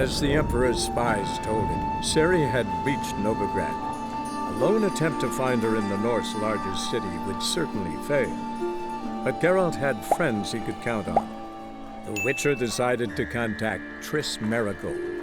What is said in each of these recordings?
As the Emperor's spies told him, Ciri had reached Novigrad. A lone attempt to find her in the North's largest city would certainly fail. But Geralt had friends he could count on. The Witcher decided to contact Triss Marigold.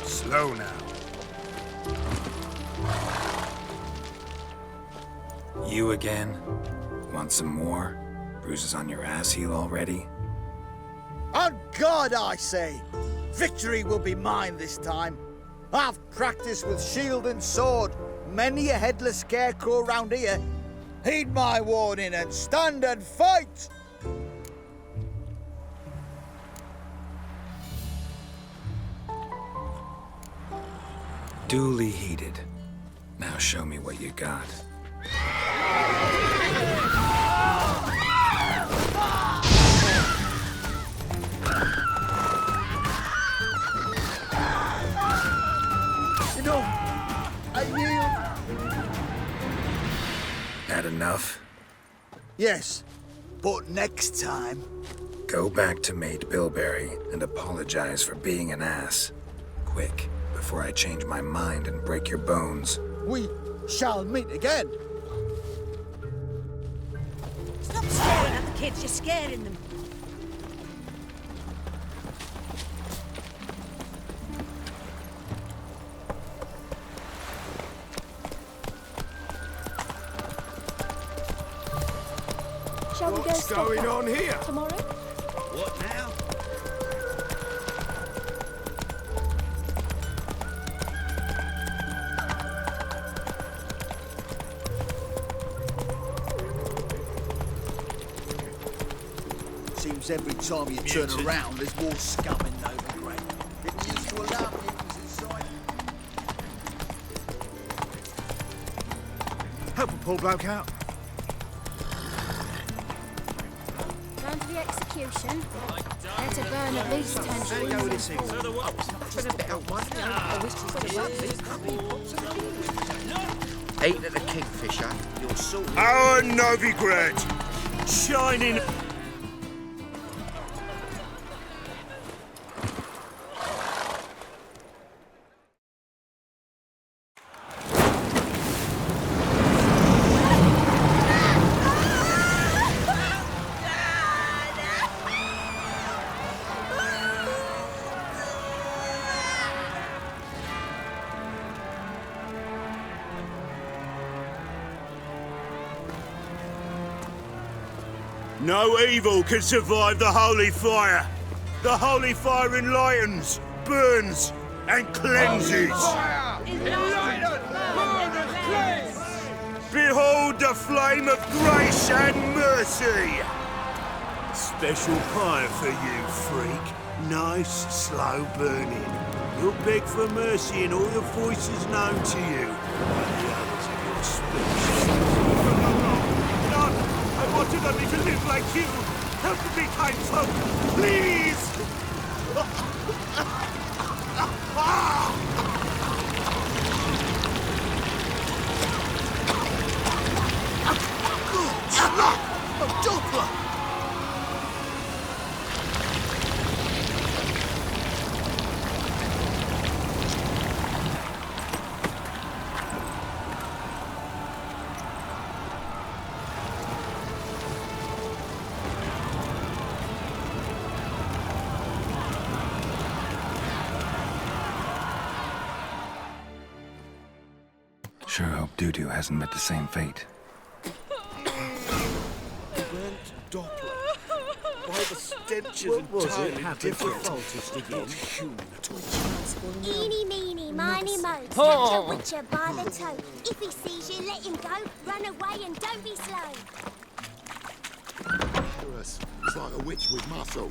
Slow now. You again? Want some more? Bruises on your ass heel already? On God, I say! Victory will be mine this time. I've practiced with shield and sword. Many a headless scarecrow round here. Heed my warning and stand and fight! Duly heated. Now show me what you got. You know, I yield. That enough? Yes, but next time... Go back to Maid Bilberry and apologize for being an ass. Quick, before I change my mind and break your bones. We shall meet again. Stop staring at the kids, you're scaring them. Shall we go What's going on here? tomorrow? What now? Seems every time you turn around, there's more scum in Novigrad. Didn't used to allow mutants inside. Help a poor bloke out. Going to the execution. There to burn at least 10 trees. Ain't at the Kingfisher, you're sorted. Our Novigrad! Shining... No evil can survive the holy fire. The holy fire enlightens, burns, and cleanses. Behold the flame of grace and mercy. Special fire for you, freak. Nice, slow burning. You'll beg for mercy in all the voices known to you. And the others of your species. I wanted only to live like you. Help me, kind folk, please! Good luck! Adultera! Sure hope Dudu hasn't met the same fate. Doppler. Why the stench is entirely different. Not human at all. Eeny, meeny, miny, mo. Snatch a witcher by the toe. If he sees you, let him go. Run away and don't be slow. It's like a witch with muscle.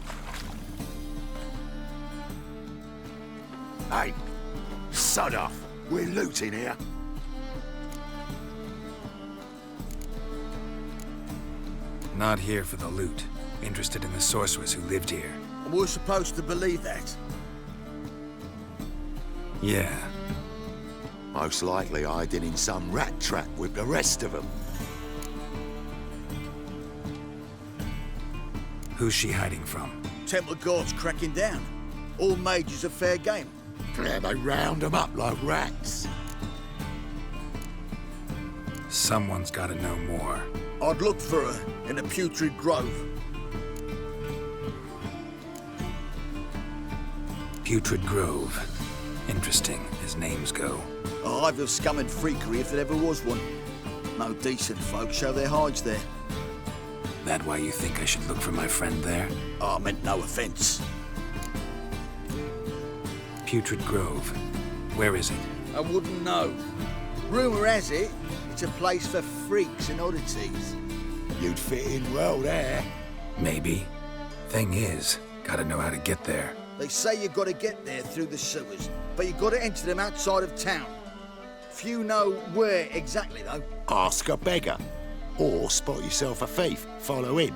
Hey, sod off. We're looting here. Not here for the loot. Interested in the sorceress who lived here. And we're supposed to believe that. Yeah. Most likely hiding in some rat trap with the rest of them. Who's she hiding from? Temple guards cracking down. All mages are fair game. Yeah, they round them up like rats. Someone's gotta know more. I'd look for her in a putrid grove. Putrid Grove. Interesting, as names go. A hive of scum and freakery if there ever was one. No decent folk show their hides there. That why you think I should look for my friend there? I meant no offence. Putrid Grove. Where is it? I wouldn't know. Rumour has it, it's a place for freaks and oddities. You'd fit in well there. Maybe. Thing is, gotta know how to get there. They say you gotta get there through the sewers, but you gotta enter them outside of town. Few know where exactly, though. Ask a beggar. Or spot yourself a thief. Follow him.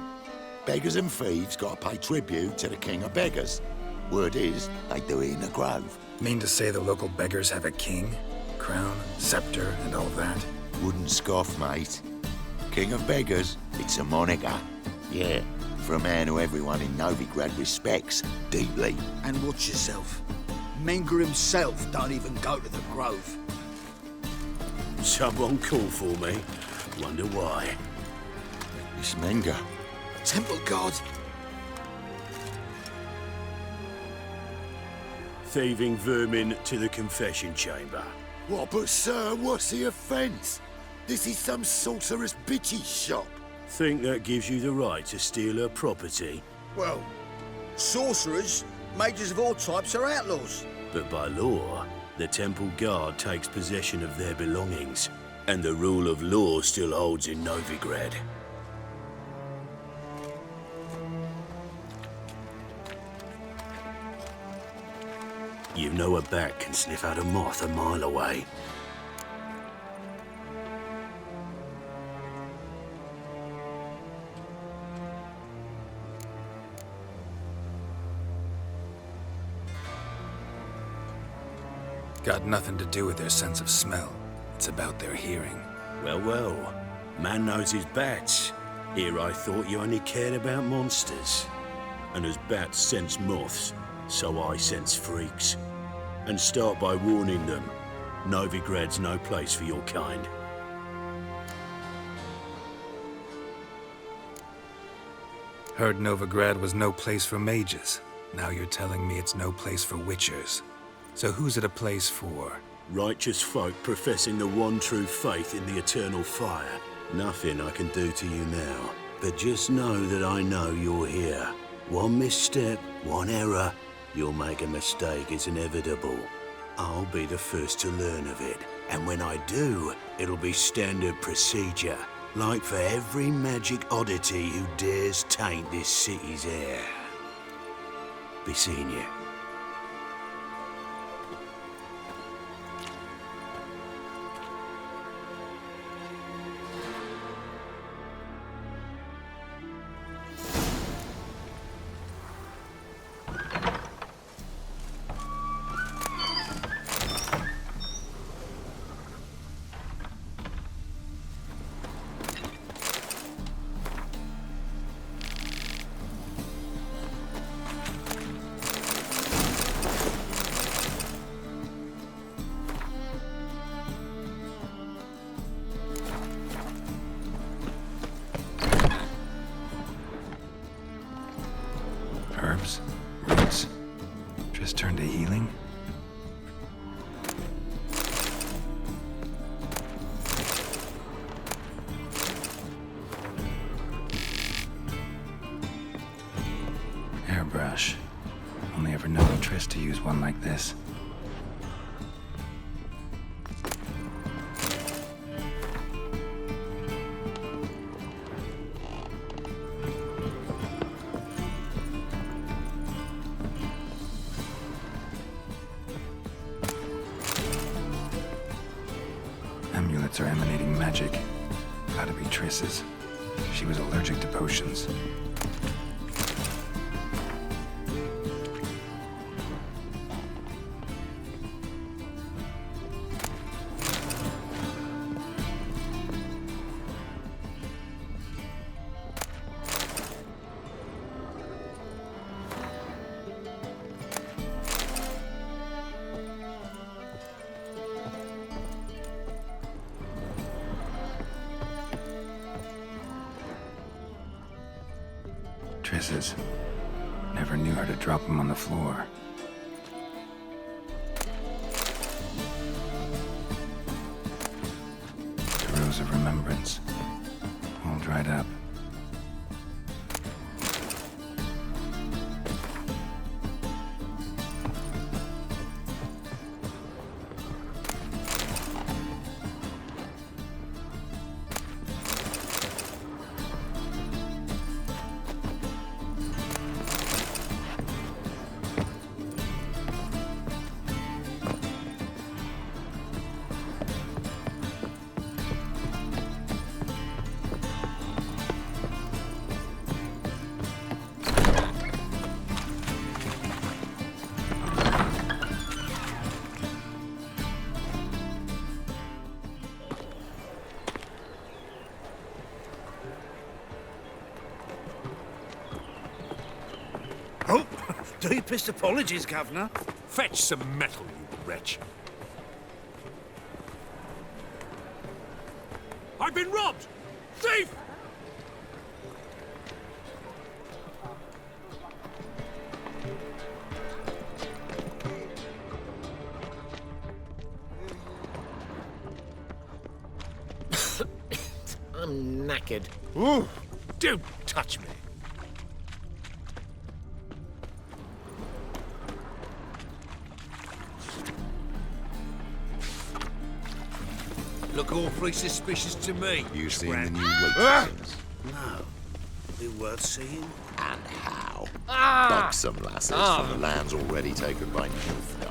Beggars and thieves gotta pay tribute to the king of beggars. Word is, they do it in the grove. Mean to say the local beggars have a king? Crown, scepter, and all that? Wouldn't scoff, mate. King of beggars, it's a moniker. Yeah, for a man who everyone in Novigrad respects deeply. And watch yourself. Menga himself don't even go to the grove. Someone called for me. Wonder why. It's Menga. Temple guard. Thieving vermin to the confession chamber. What, but sir, what's the offence? This is some sorcerer's bitchy shop. Think that gives you the right to steal her property? Well, sorcerers, mages of all types are outlaws. But by law, the temple guard takes possession of their belongings, and the rule of law still holds in Novigrad. You know a bat can sniff out a moth a mile away. Got nothing to do with their sense of smell. It's about their hearing. Well, well. Man knows his bats. Here I thought you only cared about monsters. And as bats sense moths, so I sense freaks. And start by warning them. Novigrad's no place for your kind. Heard Novigrad was no place for mages. Now you're telling me it's no place for witchers. So who's it a place for? Righteous folk professing the one true faith in the eternal fire. Nothing I can do to you now. But just know that I know you're here. One misstep, one error, you'll make a mistake, it's inevitable. I'll be the first to learn of it. And when I do, it'll be standard procedure. Like for every magic oddity who dares taint this city's air. Be seeing you. Herbs? Roots? Just turned to healing? brush. Only ever known Triss to use one like this. Amulets are emanating magic. Gotta be Triss's. She was allergic to potions. Triss's. Never knew her to drop them on the floor. The rose of remembrance. All dried up. Oh, deepest apologies, Governor. Fetch some metal, you wretch. I've been robbed! Thief! I'm knackered. Ooh, don't touch me. Look awfully suspicious to me. You seen the new Ah! waitress? No. Be worth seeing? And how? Ah! Buxom lasses Ah. from the lands already taken by Nilfgaard.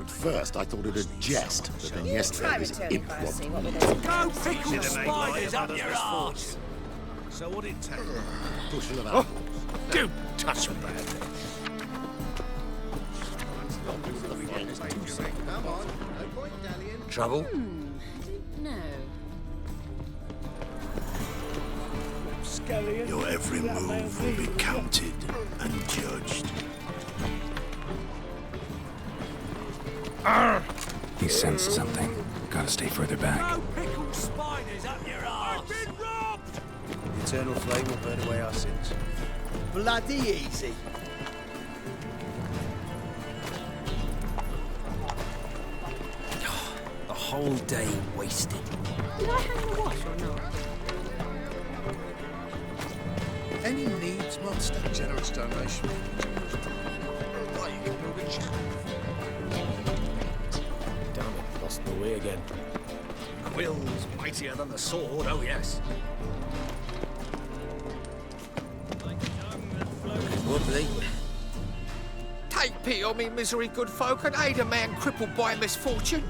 At first, I thought it a jest, but then yesterday was impromptu. Go pickle spiders up your arse! So what it take? Bushel of Oh, apples. don't touch me. Trouble? No. Your every move will be counted and judged. He sensed something. Gotta stay further back. Pickle spiders up your arse! I've been robbed! The eternal flame will burn away our sins. Bloody easy. A whole day wasted. Did I hang the wash or not? Any needs, monster? Generous donation. Right, you can build a chapel. Damn it, lost my way again. Quill's mightier than the sword, oh yes. Wobbly. Take pity on me, misery, good folk, and aid a man crippled by misfortune.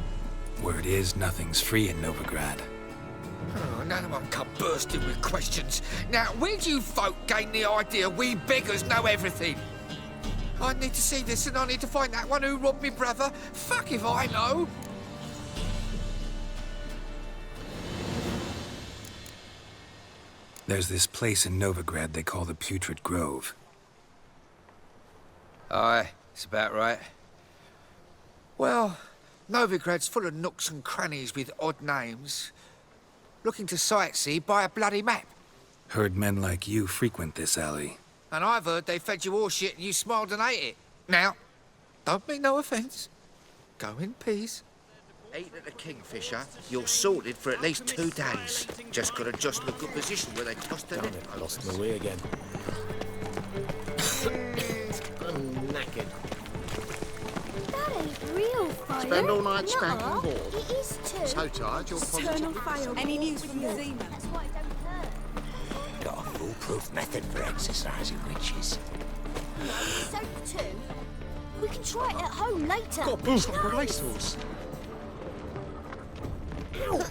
Word is, nothing's free in Novigrad. Oh, none of them come bursting with questions. Now, where do you folk gain the idea we beggars know everything? I need to see this, and I need to find that one who robbed me brother. Fuck if I know. There's this place in Novigrad they call the Putrid Grove. Aye, it's about right. Well, Novigrad's full of nooks and crannies with odd names. Looking to sightsee, buy a bloody map. Heard men like you frequent this alley. And I've heard they fed you horseshit and you smiled and ate it. Now, don't mean no offence. Go in peace. Eat at the Kingfisher, you're sorted for at least 2 days. Just got to adjust in a good position where they tossed it in. Lost my way again. spend all night spanking No, board. it is too. So tired you'll probably... Any news from Zima? That's why it don't hurt. Got a foolproof method for exercising witches. No, soap too. We can try it at home later. Got pissed like a racehorse. Ow!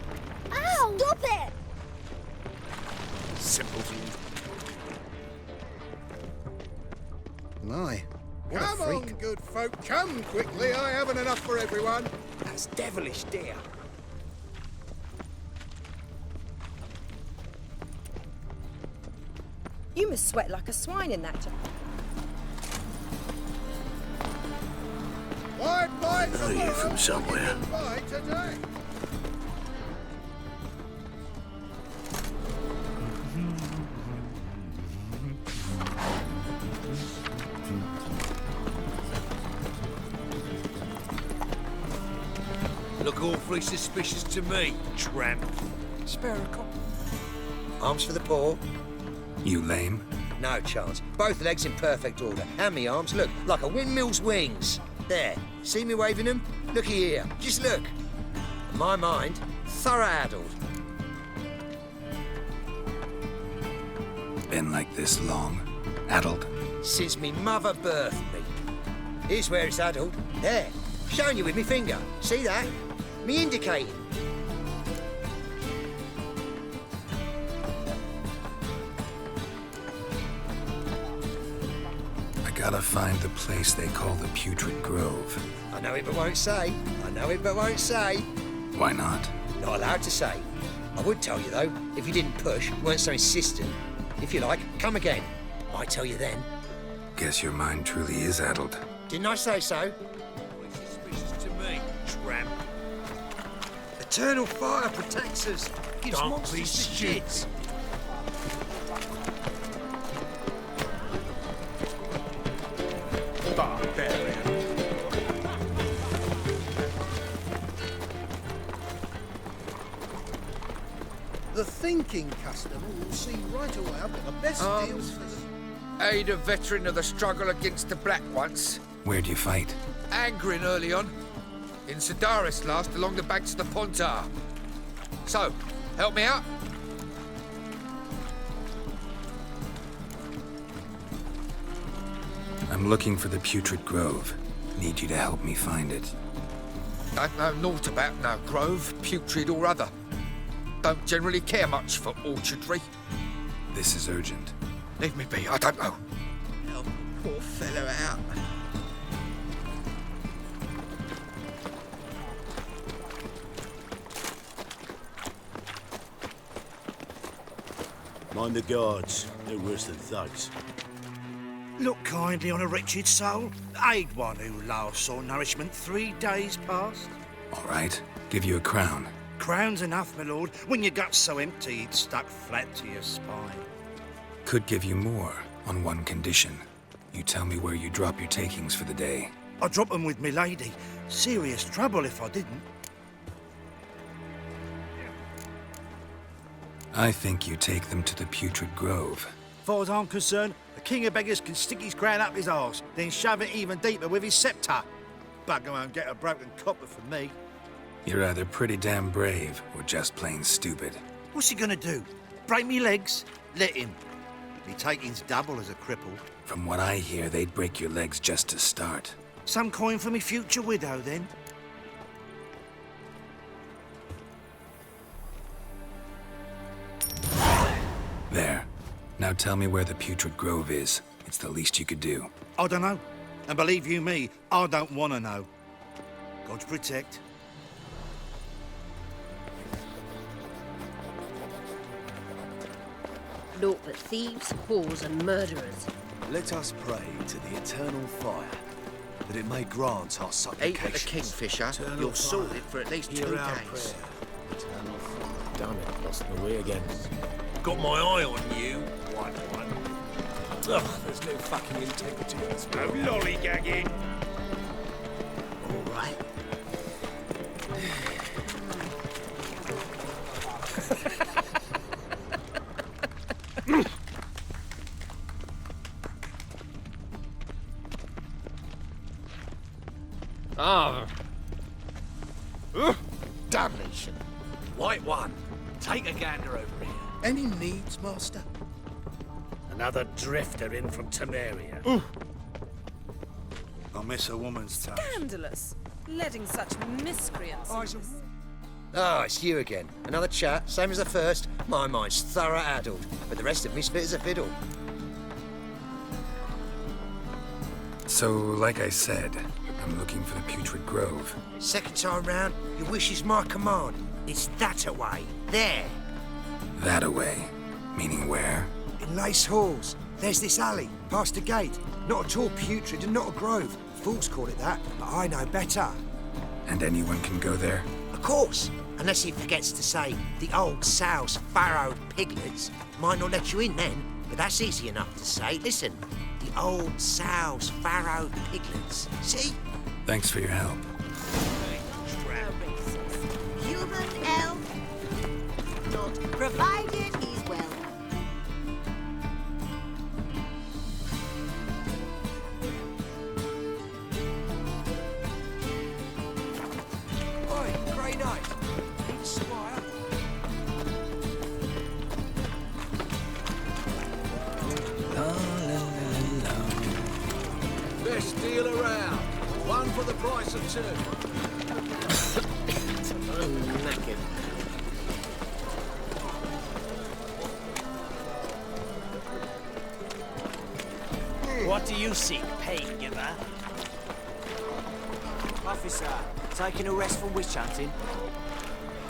Ow! Stop it! Simpleton. My, what Come a freak. on, good folk, come quickly. I haven't enough for everyone. That's devilish, dear. You must sweat like a swine in that job. White light know you from somewhere. By today. Look awfully suspicious to me, tramp. Spare a cop. Arms for the poor. You lame? No chance. Both legs in perfect order. And me arms, look, like a windmill's wings. There. See me waving them? Looky here. Just look. My mind, thorough addled. Been like this long? Addled? Since me mother birthed me. Here's where it's addled. There. Showing you with me finger. See that? Me indicating. I gotta find the place they call the Putrid Grove. I know it but won't say. I know it but won't say. Why not? Not allowed to say. I would tell you though, if you didn't push, weren't so insistent. If you like, come again. Might tell you then. Guess your mind truly is addled. Didn't I say so? Suspicious to me, tramp. Eternal fire protects us. Gives Don't monsters be the stupid. shits. Barbarian. The thinking customer will see right away I've got the best deals for them. Aid a veteran of the struggle against the Black once. Where'd you fight? Angering early on. In Sedaris last, along the banks of the Pontar. So, help me out? I'm looking for the Putrid Grove. Need you to help me find it. Don't know naught about no grove, putrid or other. Don't generally care much for orchardry. This is urgent. Leave me be, I don't know. Help the poor fellow out. Mind the guards. They're worse than thugs. Look kindly on a wretched soul. Aid one who last saw nourishment 3 days past. All right, give you a crown. Crown's enough, my lord, when your gut's so empty it's stuck flat to your spine. Could give you more on one condition. You tell me where you drop your takings for the day. I drop them with me lady. Serious trouble if I didn't. I think you take them to the Putrid Grove. Far as I'm concerned, the king of beggars can stick his crown up his arse, then shove it even deeper with his sceptre. Bugger won't get a broken copper from me. You're either pretty damn brave or just plain stupid. What's he gonna do? Break me legs? Let him. Me taking's double as a cripple. From what I hear, they'd break your legs just to start. Some coin for me future widow, then. There. Now tell me where the Putrid Grove is. It's the least you could do. I don't know. And believe you me, I don't want to know. God protect. Naught but thieves, whores, and murderers. Let us pray to the eternal fire, that it may grant our Eat supplications. at the Kingfisher, Eternal you're fire. sorted for at least 2 Hear our days. prayer. Eternal fire. Damn it, lost my way again. Got my eye on you. One. Ugh, there's no fucking integrity in this No world. lollygagging. All right. Damnation. White one, take a gander over here. Any needs, Master? Another drifter in from Temeria. I miss a woman's touch. Scandalous. Letting such miscreants. Ah, it's you again. Another chat, same as the first. My mind's thorough addled, but the rest of me's fit as a fiddle. So, like I said, I'm looking for the Putrid Grove. Second time round, your wish is my command. It's that away. There. That away? Meaning where? In Lace Halls. There's this alley, past the gate. Not at all putrid and not a grove. Fools call it that, but I know better. And anyone can go there? Of course. Unless he forgets to say the old sow's farrowed piglets. Might not let you in then, but that's easy enough to say. Listen, the old sow's farrowed piglets. See? Thanks for your help. Human elf, not provided he's well. Oi, grey knight. Need a squire? Best deal around. One for the price of two. I'm knackered. What do you seek, pain giver? Officer, taking a rest from witch hunting.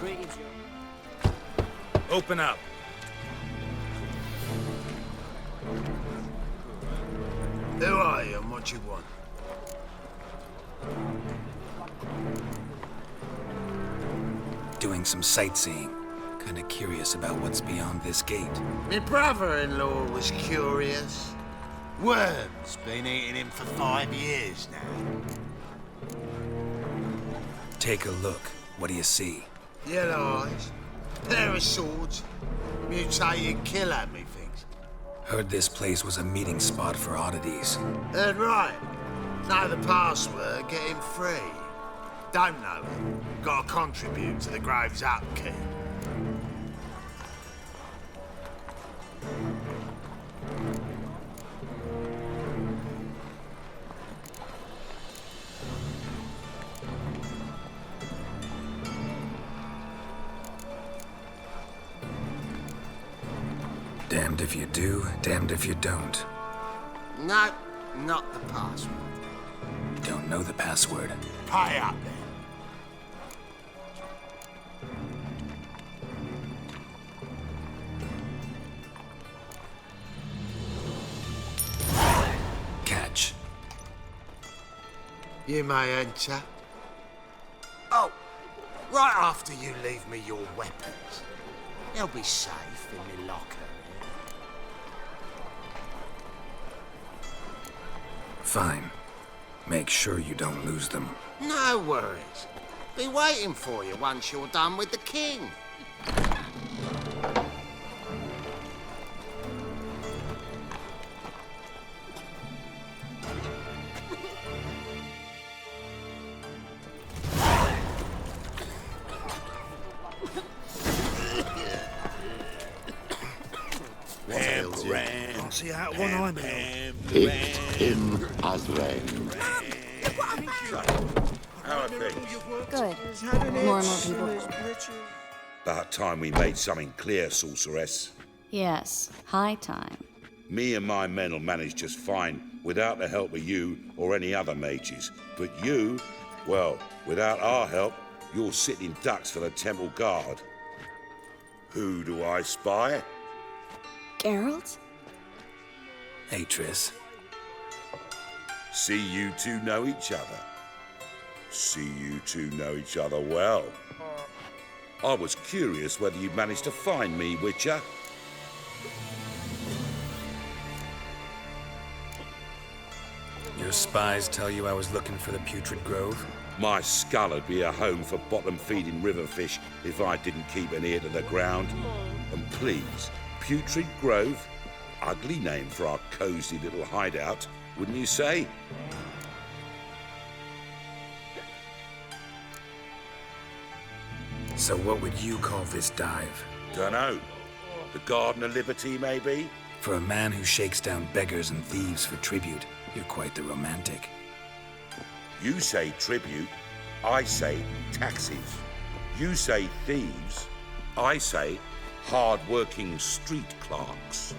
Greetings, Open up. Who are you and what you want? Doing some sightseeing. Kinda curious about what's beyond this gate. My brother-in-law was curious. Worms been eating him for 5 years now. Take a look. What do you see? Yellow eyes, pair of swords, mutated killer, methinks. Heard this place was a meeting spot for oddities. Heard right. Know the password, get him free. Don't know it. Gotta contribute to the Grove's upkeep. Damned if you do, damned if you don't. No, not the password. Don't know the password. Pay up then. Catch. You may enter. Oh, right after you leave me your weapons. They'll be safe in the locker. Fine. Make sure you don't lose them. No worries. Be waiting for you once you're done with the king. See out one eye, man. Hit him as rain. How are things? Good. More and more people. About time we made something clear, sorceress. Yes, high time. Me and my men will manage just fine without the help of you or any other mages. But you, well, without our help, you're sitting ducks for the temple guard. Who do I spy? Geralt? Hey, Triss. See you two know each other. See you two know each other well. I was curious whether you managed to find me, Witcher. Your spies tell you I was looking for the Putrid Grove? My skull would be a home for bottom-feeding river fish if I didn't keep an ear to the ground. And please, Putrid Grove? Ugly name for our cozy little hideout, wouldn't you say? So what would you call this dive? Dunno. The Garden of Liberty, maybe? For a man who shakes down beggars and thieves for tribute, you're quite the romantic. You say tribute, I say taxes. You say thieves, I say hard-working street clerks.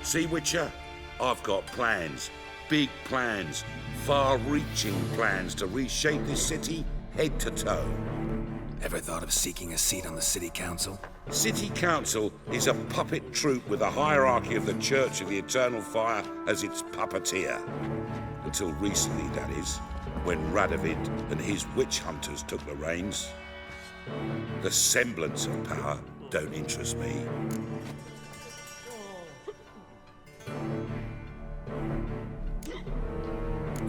See, Witcher? I've got plans. Big plans. Far-reaching plans to reshape this city head to toe. Ever thought of seeking a seat on the city council? City council is a puppet troupe with the hierarchy of the Church of the Eternal Fire as its puppeteer. Until recently, that is, when Radovid and his witch hunters took the reins. The semblance of power don't interest me.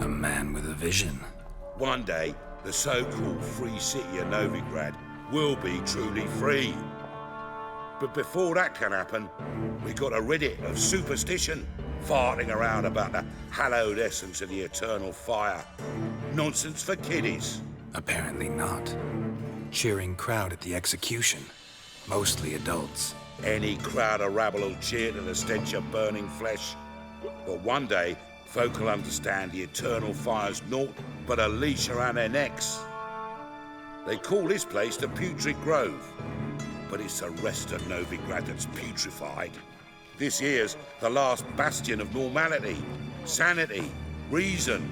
A man with a vision. One day, the so-called free city of Novigrad will be truly free. But before that can happen, we got to rid it of superstition, farting around about the hallowed essence of the eternal fire. Nonsense for kiddies. Apparently not. Cheering crowd at the execution. Mostly adults. Any crowd of rabble will cheer to the stench of burning flesh. But one day, folk will understand the eternal fire's naught but a leash around their necks. They call this place the Putrid Grove, but it's the rest of Novigrad that's putrefied. This here's the last bastion of normality, sanity, reason.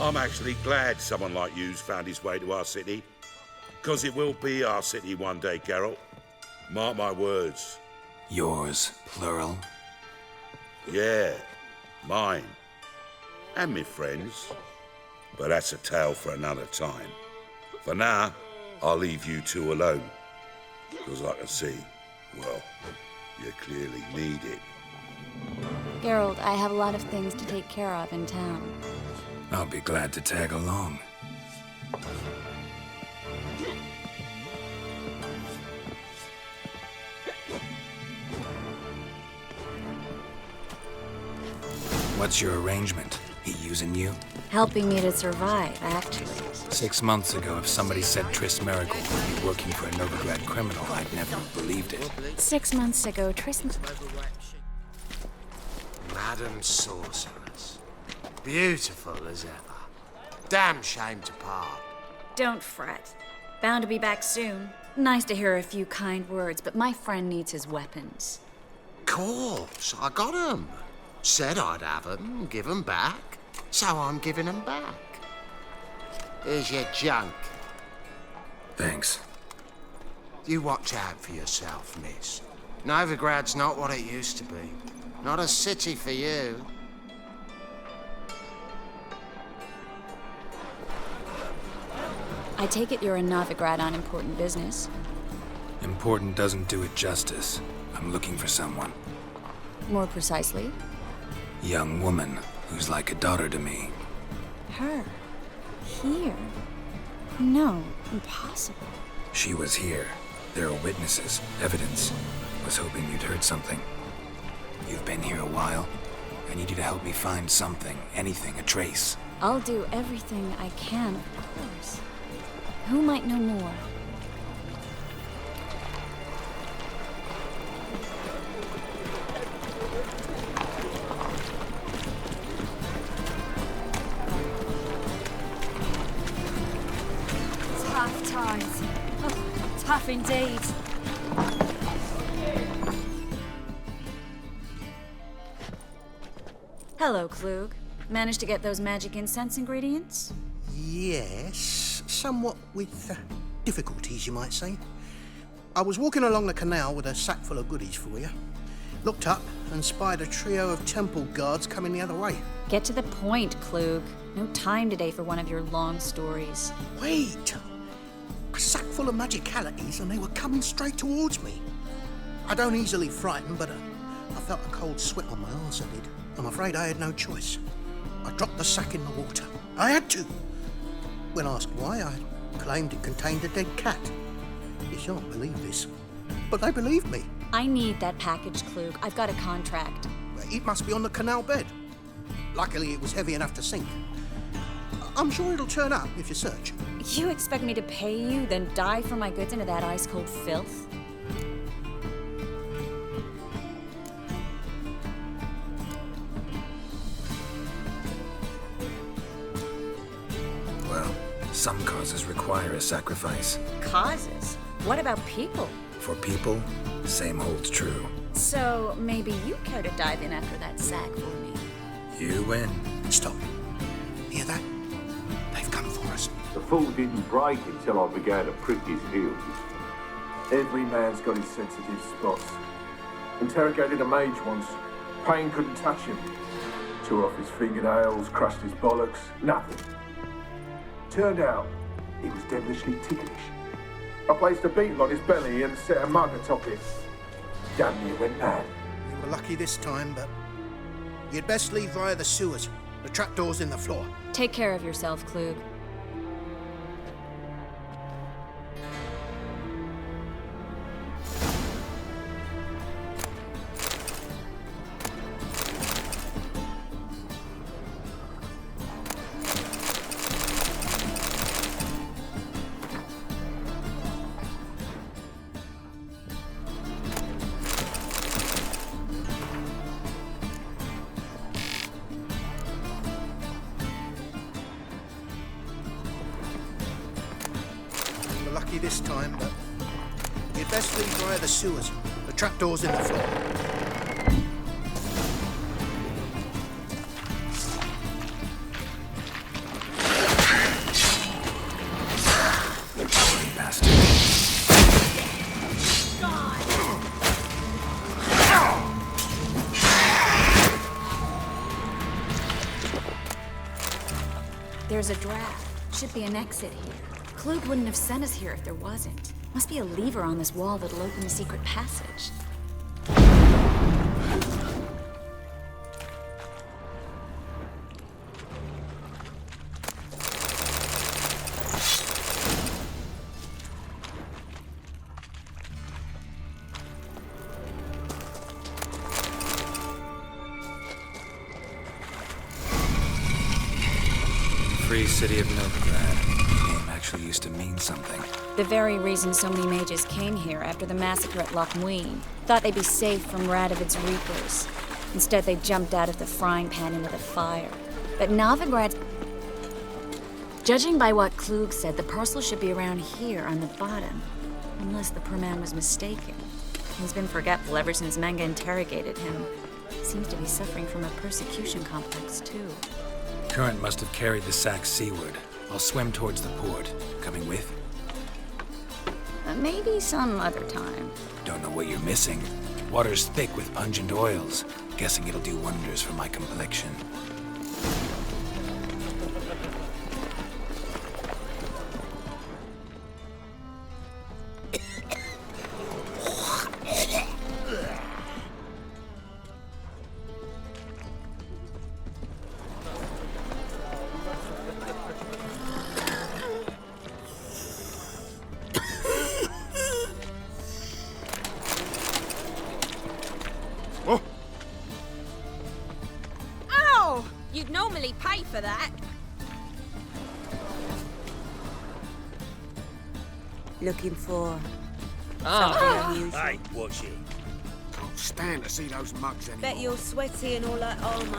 I'm actually glad someone like you's found his way to our city, because it will be our city one day, Geralt. Mark my words. Yours, plural. Yeah, mine. And me friends. But that's a tale for another time. For now, I'll leave you two alone. Because I can see, well, you clearly need it. Geralt, I have a lot of things to take care of in town. I'll be glad to tag along. What's your arrangement? He using you? Helping me to survive, actually. 6 months ago, if somebody said Triss Miracle would be working for a Novigrad criminal, I'd never have believed it. 6 months ago, Triss... Madam Sorceress. Beautiful as ever. Damn shame to part. Don't fret. Bound to be back soon. Nice to hear a few kind words, but my friend needs his weapons. Course, I got 'em. Said I'd have 'em and give 'em back. So I'm giving 'em back. Here's your junk. Thanks. You watch out for yourself, miss. Novigrad's not what it used to be. Not a city for you. I take it you're in Novigrad on important business. Important doesn't do it justice. I'm looking for someone. More precisely? Young woman who's like a daughter to me. Her? Here? No, impossible. She was here. There are witnesses, evidence. Was hoping you'd heard something. You've been here a while. I need you to help me find something, anything, a trace. I'll do everything I can, of course. Who might know more? Tough times. Oh, tough indeed. Hello, Klug. Managed to get those magic incense ingredients? Yes, somewhat with difficulties, you might say. I was walking along the canal with a sack full of goodies for you. Looked up and spied a trio of temple guards coming the other way. Get to the point, Klug. No time today for one of your long stories. Wait! A sack full of magicalities and they were coming straight towards me. I don't easily frighten, but I felt a cold sweat on my arse, I did. I'm afraid I had no choice. I dropped the sack in the water. I had to. When asked why, I claimed it contained a dead cat. You shan't believe this, but they believed me. I need that package, Klug. I've got a contract. It must be on the canal bed. Luckily, it was heavy enough to sink. I'm sure it'll turn up if you search. You expect me to pay you, then dive for my goods into that ice-cold filth? Well, some causes require a sacrifice. Causes? What about people? For people, same holds true. So, maybe you care to dive in after that sack for me? You win. Stop. Hear that? They've come for us. The fall didn't break until I began to prick his heels. Every man's got his sensitive spots. Interrogated a mage once. Pain couldn't touch him. Tore off his fingernails, crushed his bollocks, nothing. Turned out, he was devilishly ticklish. I placed a beetle on his belly and set a mug atop it. Damn near went mad. You were lucky this time, but you'd best leave via the sewers. The trapdoor's in the floor. Take care of yourself, Klug. This time, but you'd best leave via the sewers. The trapdoor's in the floor. Bastard. There's a draft. Should be an exit here. Klug wouldn't have sent us here if there wasn't. Must be a lever on this wall that'll open the secret passage. Free city of Novigrad. Name actually used to mean something. The very reason so many mages came here after the massacre at Loch Muin. Thought they'd be safe from Radovid's reapers. Instead, they jumped out of the frying pan into the fire. But Novigrad's... Judging by what Klug said, the parcel should be around here on the bottom. Unless the poor man was mistaken. He's been forgetful ever since Manga interrogated him. Seems to be suffering from a persecution complex, too. Current must have carried the sack seaward. I'll swim towards the port. Coming with? Maybe some other time. Don't know what you're missing. Water's thick with pungent oils. Guessing it'll do wonders for my complexion. You'd normally pay for that. Looking for something unusual. Hey, watch it. Can't stand to see those mugs anymore. Bet you're sweaty and all that armour.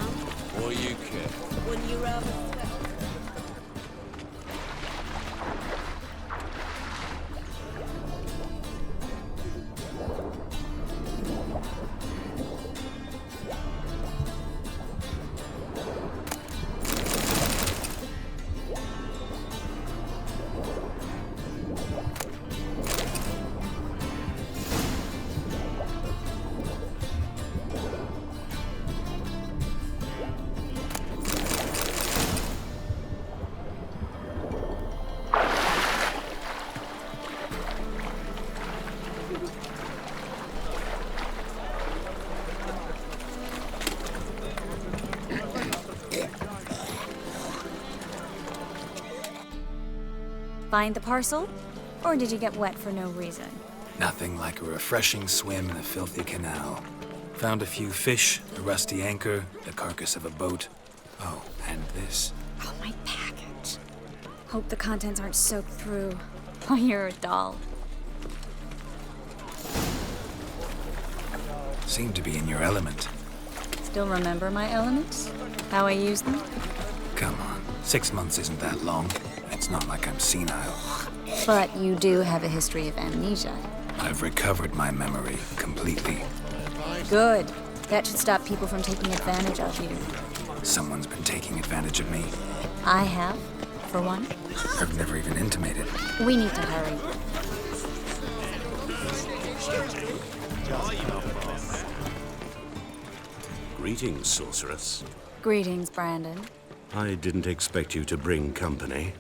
What do you care? Wouldn't you rather sweat? Find the parcel? Or did you get wet for no reason? Nothing like a refreshing swim in a filthy canal. Found a few fish, a rusty anchor, the carcass of a boat. Oh, and this. Oh, my package. Hope the contents aren't soaked through. Oh, you're a doll. Seem to be in your element. Still remember my elements? How I use them? Come on, 6 months isn't that long. It's not like I'm senile. But you do have a history of amnesia. I've recovered my memory completely. Good. That should stop people from taking advantage of you. Someone's been taking advantage of me. I have, for one. I've never even intimated. We need to hurry. Greetings, sorceress. Greetings, Brandon. I didn't expect you to bring company.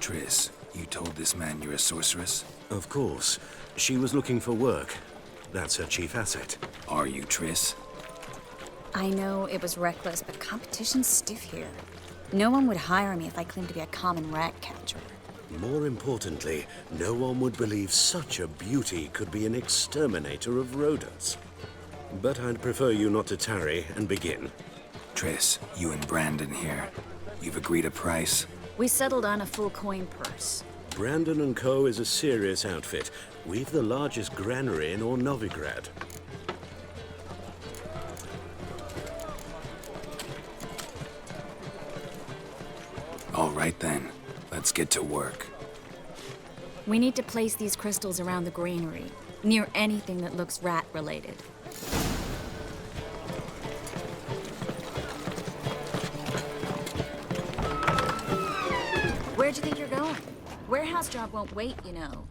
Triss, you told this man you're a sorceress? Of course. She was looking for work. That's her chief asset. Are you Triss? I know it was reckless, but competition's stiff here. No one would hire me if I claimed to be a common rat catcher. More importantly, no one would believe such a beauty could be an exterminator of rodents. But I'd prefer you not to tarry and begin. Triss, you and Brandon here. You've agreed a price? We settled on a full coin purse. Brandon & Co. is a serious outfit. We've the largest granary in all Novigrad. All right then, let's get to work. We need to place these crystals around the granary, near anything that looks rat-related. Where'd you think you're going? Warehouse job won't wait, you know.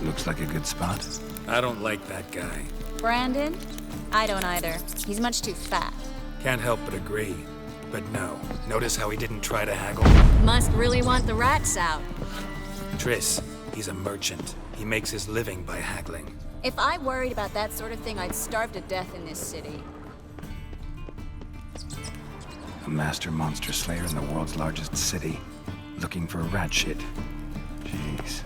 Looks like a good spot. I don't like that guy. Brandon? I don't either. He's much too fat. Can't help but agree. But no, notice how he didn't try to haggle? Must really want the rats out. Triss, he's a merchant. He makes his living by haggling. If I worried about that sort of thing, I'd starve to death in this city. A master monster slayer in the world's largest city. Looking for rat shit. Jeez.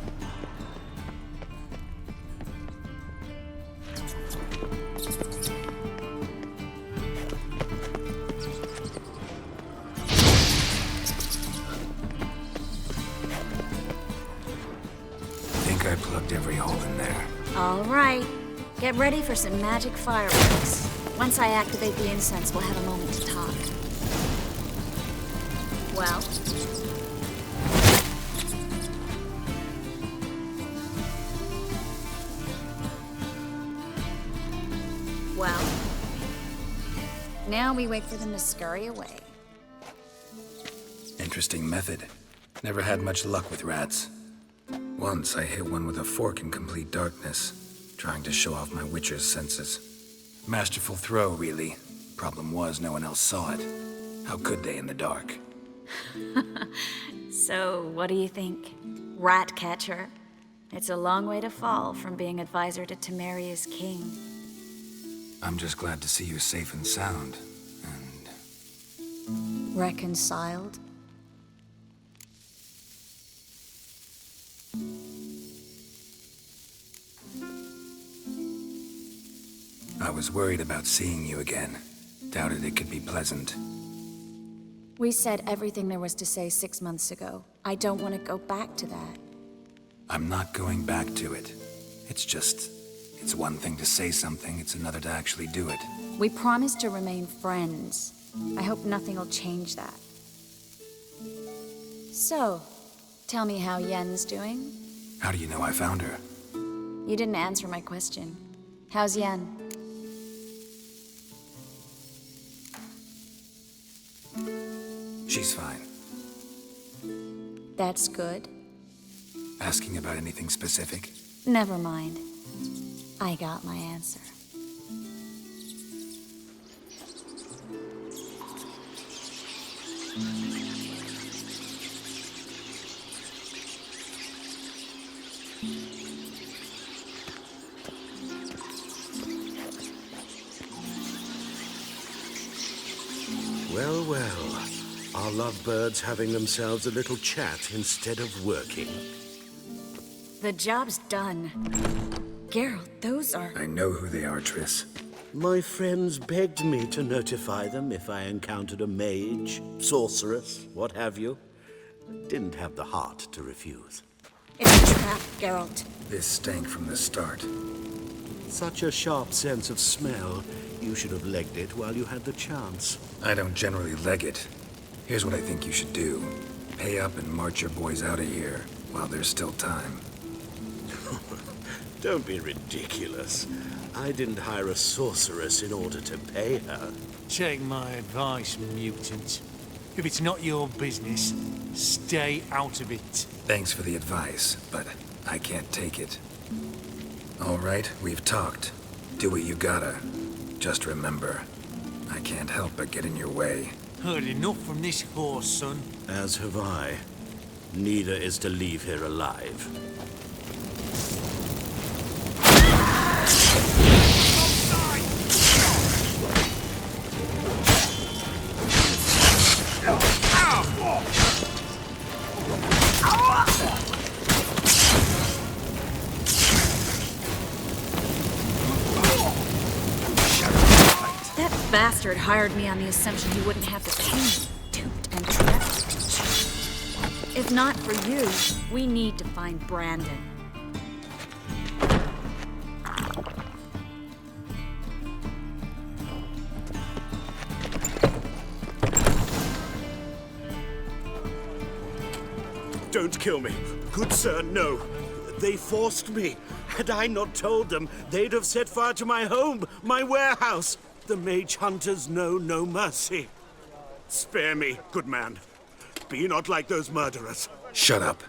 I plugged every hole in there. All right. Get ready for some magic fireworks. Once I activate the incense, we'll have a moment to talk. Well? Well? Now we wait for them to scurry away. Interesting method. Never had much luck with rats. Once I hit one with a fork in complete darkness, trying to show off my witcher's senses. Masterful throw, really. Problem was, no one else saw it. How could they in the dark? So, what do you think? Rat catcher? It's a long way to fall from being advisor to Temeria's king. I'm just glad to see you safe and sound, and... Reconciled? I was worried about seeing you again. Doubted it could be pleasant. We said everything there was to say 6 months ago. I don't want to go back to that. I'm not going back to it. It's one thing to say something, it's another to actually do it. We promised to remain friends. I hope nothing will change that. So, tell me how Yen's doing? How do you know I found her? You didn't answer my question. How's Yen? She's fine. That's good. Asking about anything specific? Never mind. I got my answer. Well, well. Our lovebirds having themselves a little chat instead of working. The job's done. Geralt, those are... I know who they are, Triss. My friends begged me to notify them if I encountered a mage, sorceress, what have you. Didn't have the heart to refuse. It's a trap, Geralt. This stank from the start. Such a sharp sense of smell. You should have legged it while you had the chance. I don't generally leg it. Here's what I think you should do. Pay up and march your boys out of here while there's still time. Don't be ridiculous. I didn't hire a sorceress in order to pay her. Take my advice, mutant. If it's not your business, stay out of it. Thanks for the advice, but I can't take it. All right, we've talked. Do what you gotta. Just remember, I can't help but get in your way. Heard enough from this horse, son. As have I. Neither is to leave here alive. That bastard hired me on the assumption he wouldn't have to pay me. Duped and trapped. If not for you, we need to find Brandon. Don't kill me. Good sir, no. They forced me. Had I not told them, they'd have set fire to my home, my warehouse. The mage hunters know no mercy. Spare me, good man. Be not like those murderers. Shut up.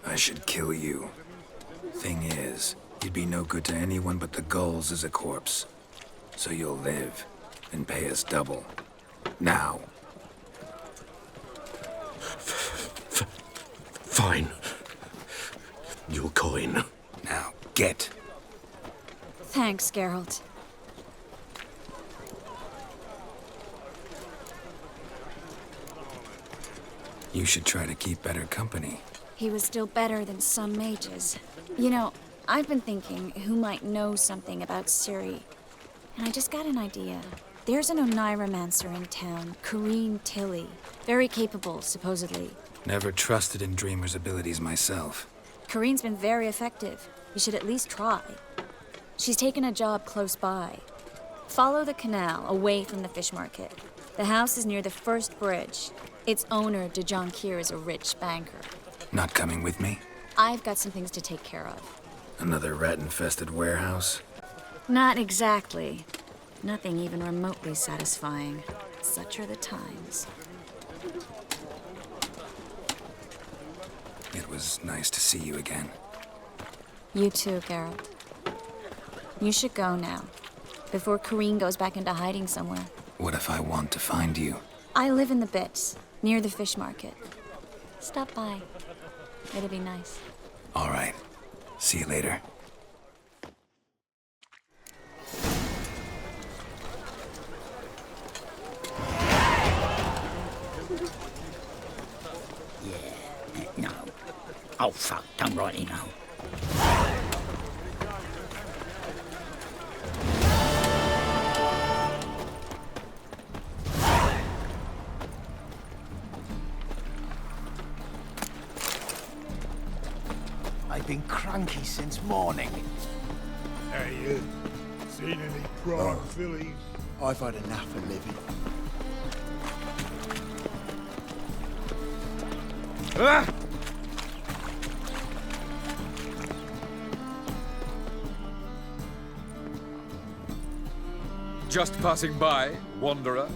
I should kill you. Thing is, you'd be no good to anyone but the gulls as a corpse. So you'll live and pay us double. Now. Fine. Your coin. Now, get. Thanks, Geralt. You should try to keep better company. He was still better than some mages. You know, I've been thinking who might know something about Ciri. And I just got an idea. There's an Oneiromancer in town, Corinne Tilly. Very capable, supposedly. Never trusted in Dreamer's abilities myself. Corinne's been very effective. You should at least try. She's taken a job close by. Follow the canal, away from the fish market. The house is near the first bridge. Its owner, Dijkstra, is a rich banker. Not coming with me? I've got some things to take care of. Another rat-infested warehouse? Not exactly. Nothing even remotely satisfying. Such are the times. It was nice to see you again. You too, Geralt. You should go now, before Corinne goes back into hiding somewhere. What if I want to find you? I live in the Bits, near the fish market. Stop by. It'll be nice. All right. See you later. No. Oh, fuck. Don't rightly know. I've been cranky since morning. Hey, seen any prime fillies? I've had enough of living. Ah! Just passing by, wanderer?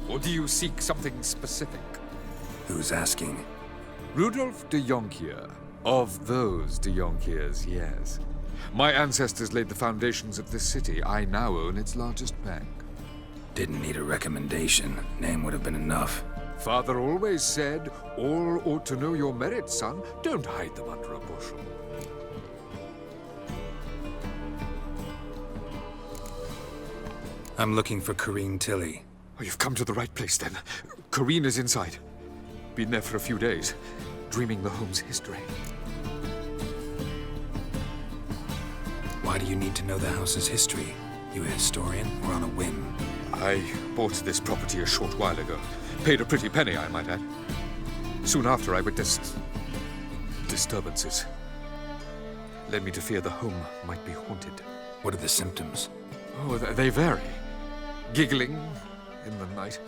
Or do you seek something specific? Who's asking? Rudolf de Jonkier. Of those de Jonkiers, yes. My ancestors laid the foundations of this city. I now own its largest bank. Didn't need a recommendation. Name would have been enough. Father always said, all ought to know your merits, son. Don't hide them under a bushel. I'm looking for Corinne Tilly. Oh, you've come to the right place, then. Corinne is inside. Been there for a few days, dreaming the home's history. Why do you need to know the house's history? You a historian or on a whim? I bought this property a short while ago. Paid a pretty penny, I might add. Soon after, I witnessed disturbances. Led me to fear the home might be haunted. What are the symptoms? Oh, they vary. Giggling in the night.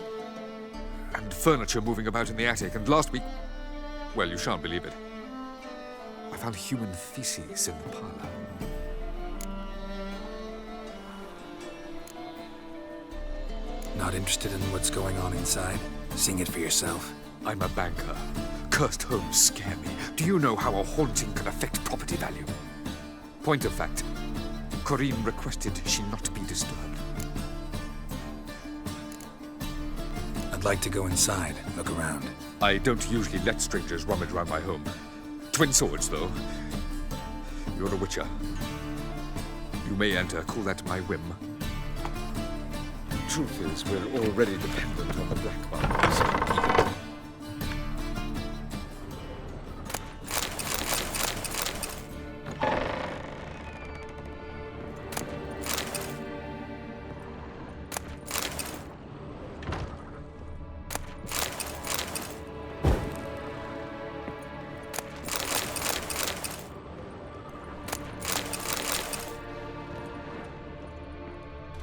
And furniture moving about in the attic. And last week... well, you shan't believe it. I found human feces in the parlor. Not interested in what's going on inside? Seeing it for yourself? I'm a banker. Cursed homes scare me. Do you know how a haunting can affect property value? Point of fact, Corinne requested she not be disturbed. I'd like to go inside, look around. I don't usually let strangers rummage around my home. Twin swords, though. You're a witcher. You may enter, call that my whim. Truth is, we're already dependent on the black markets.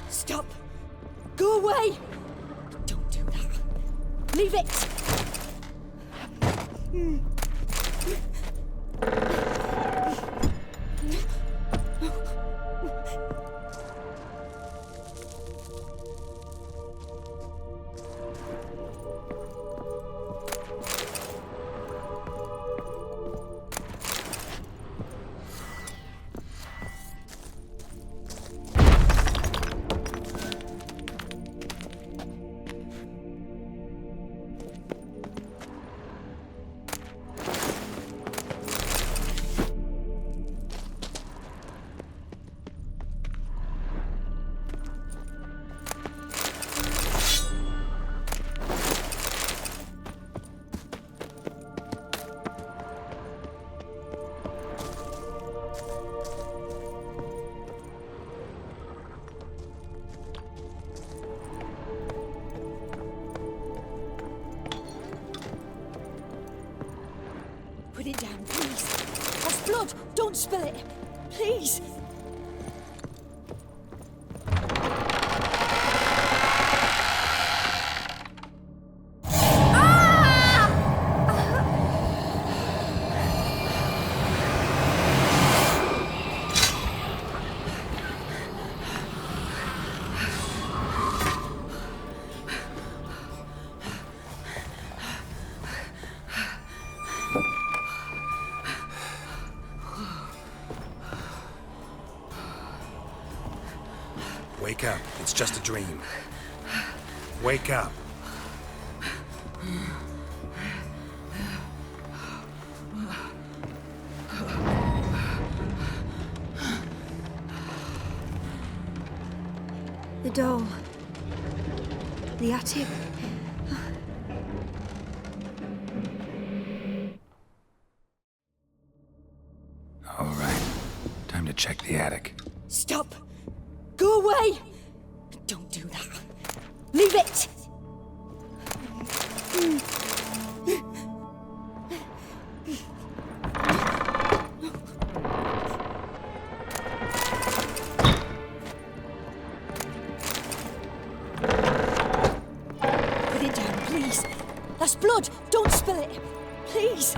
Stop! Go away! Don't do that. Leave it! Put it down, please. That's blood. Don't spill it. Please. Wake up. It's just a dream. Wake up. The door. The attic. All right. Time to check the attic. Stop! Go away! Don't do that. Leave it! Put it down, please. That's blood. Don't spill it. Please.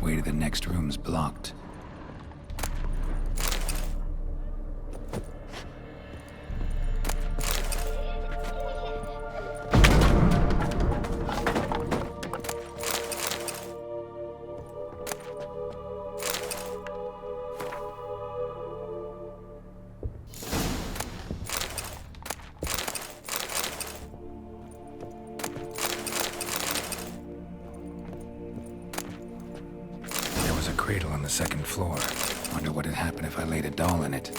Way to the next room's blocked. cradle on the second floor. Wonder what'd happen if I laid a doll in it.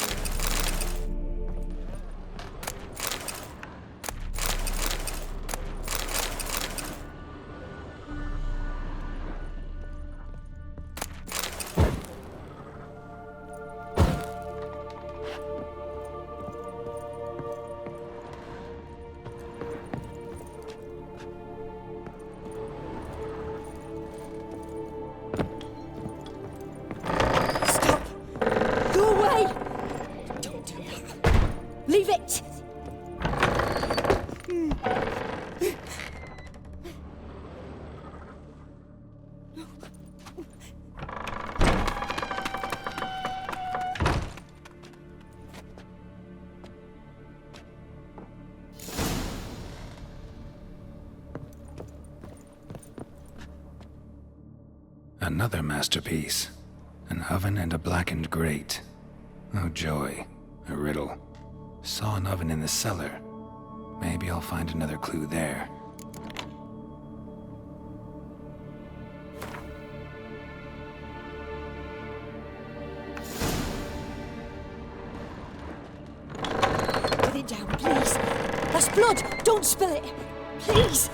Leave it! Another masterpiece. An oven and a blackened grate. Oh joy. A riddle. Saw an oven in the cellar. Maybe I'll find another clue there. Put it down, please. That's blood! Don't spill it! Please!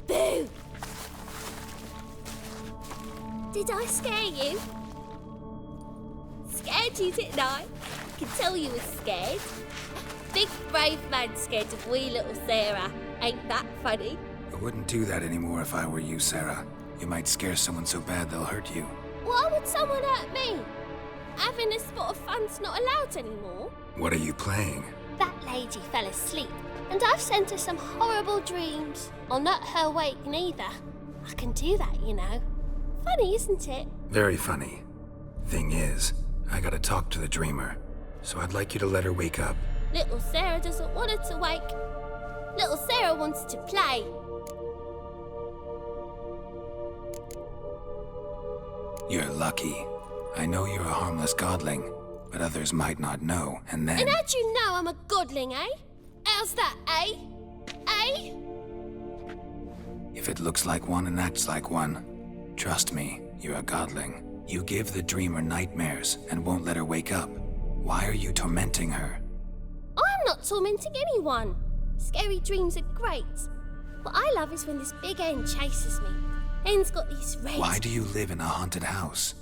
Boo! Did I scare you? Scared you, didn't I? I can tell you were scared. Big brave man scared of wee little Sarah. Ain't that funny? I wouldn't do that anymore if I were you, Sarah. You might scare someone so bad they'll hurt you. Why would someone hurt me? Having a spot of fun's not allowed anymore. What are you playing? That lady fell asleep, and I've sent her some horrible dreams. I'll not her wake neither. I can do that, you know. Funny, isn't it? Very funny. Thing is, I gotta talk to the dreamer, so I'd like you to let her wake up. Little Sarah doesn't want her to wake. Little Sarah wants to play. You're lucky. I know you're a harmless godling, but others might not know, and then... And how'd you know I'm a godling, eh? How's that, eh? Eh? If it looks like one and acts like one, trust me, you're a godling. You give the dreamer nightmares and won't let her wake up. Why are you tormenting her? I'm not tormenting anyone. Scary dreams are great. What I love is when this big hen chases me. Hen's got these red... Why do you live in a haunted house?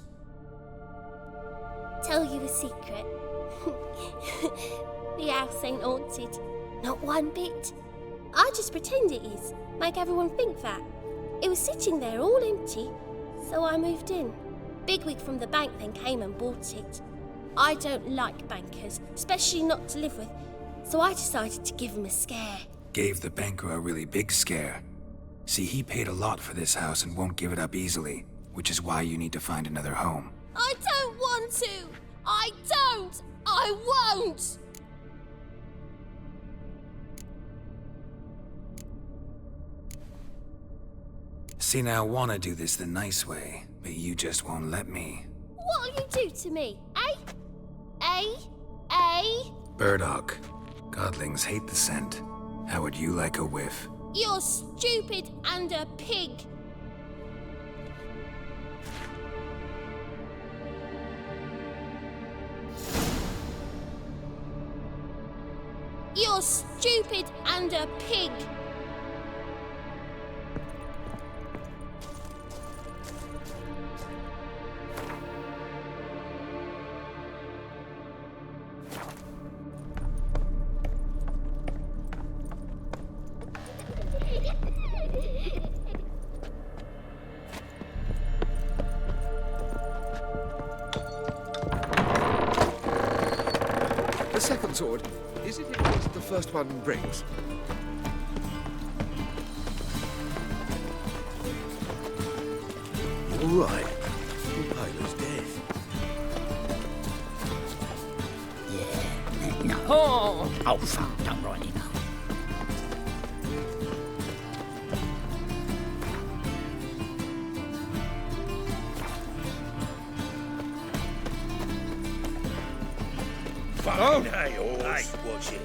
Tell you a secret. The house ain't haunted. Not one bit. I just pretend it is. Make everyone think that. It was sitting there all empty, so I moved in. Bigwig from the bank then came and bought it. I don't like bankers, especially not to live with, so I decided to give him a scare. Gave the banker a really big scare. See, he paid a lot for this house and won't give it up easily, which is why you need to find another home. I don't want to! I don't! I won't! See, now I want to do this the nice way, but you just won't let me. What'll you do to me, eh? Eh? Eh? Burdock. Godlings hate the scent. How would you like a whiff? You're stupid and a pig. You're stupid and a pig. The second sword, is it in case the first one breaks? right. Eihal is dead. Yeah, no. Oh, fuck, don't rightly know. Fucking hey, horse. Hey, watch it.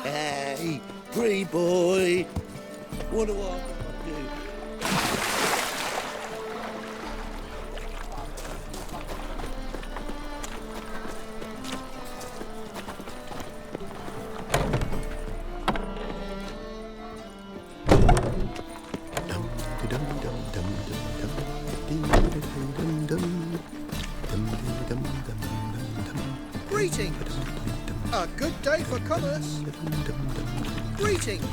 Hey, pretty boy. What do I do? Greetings! A good day for commerce. Greetings!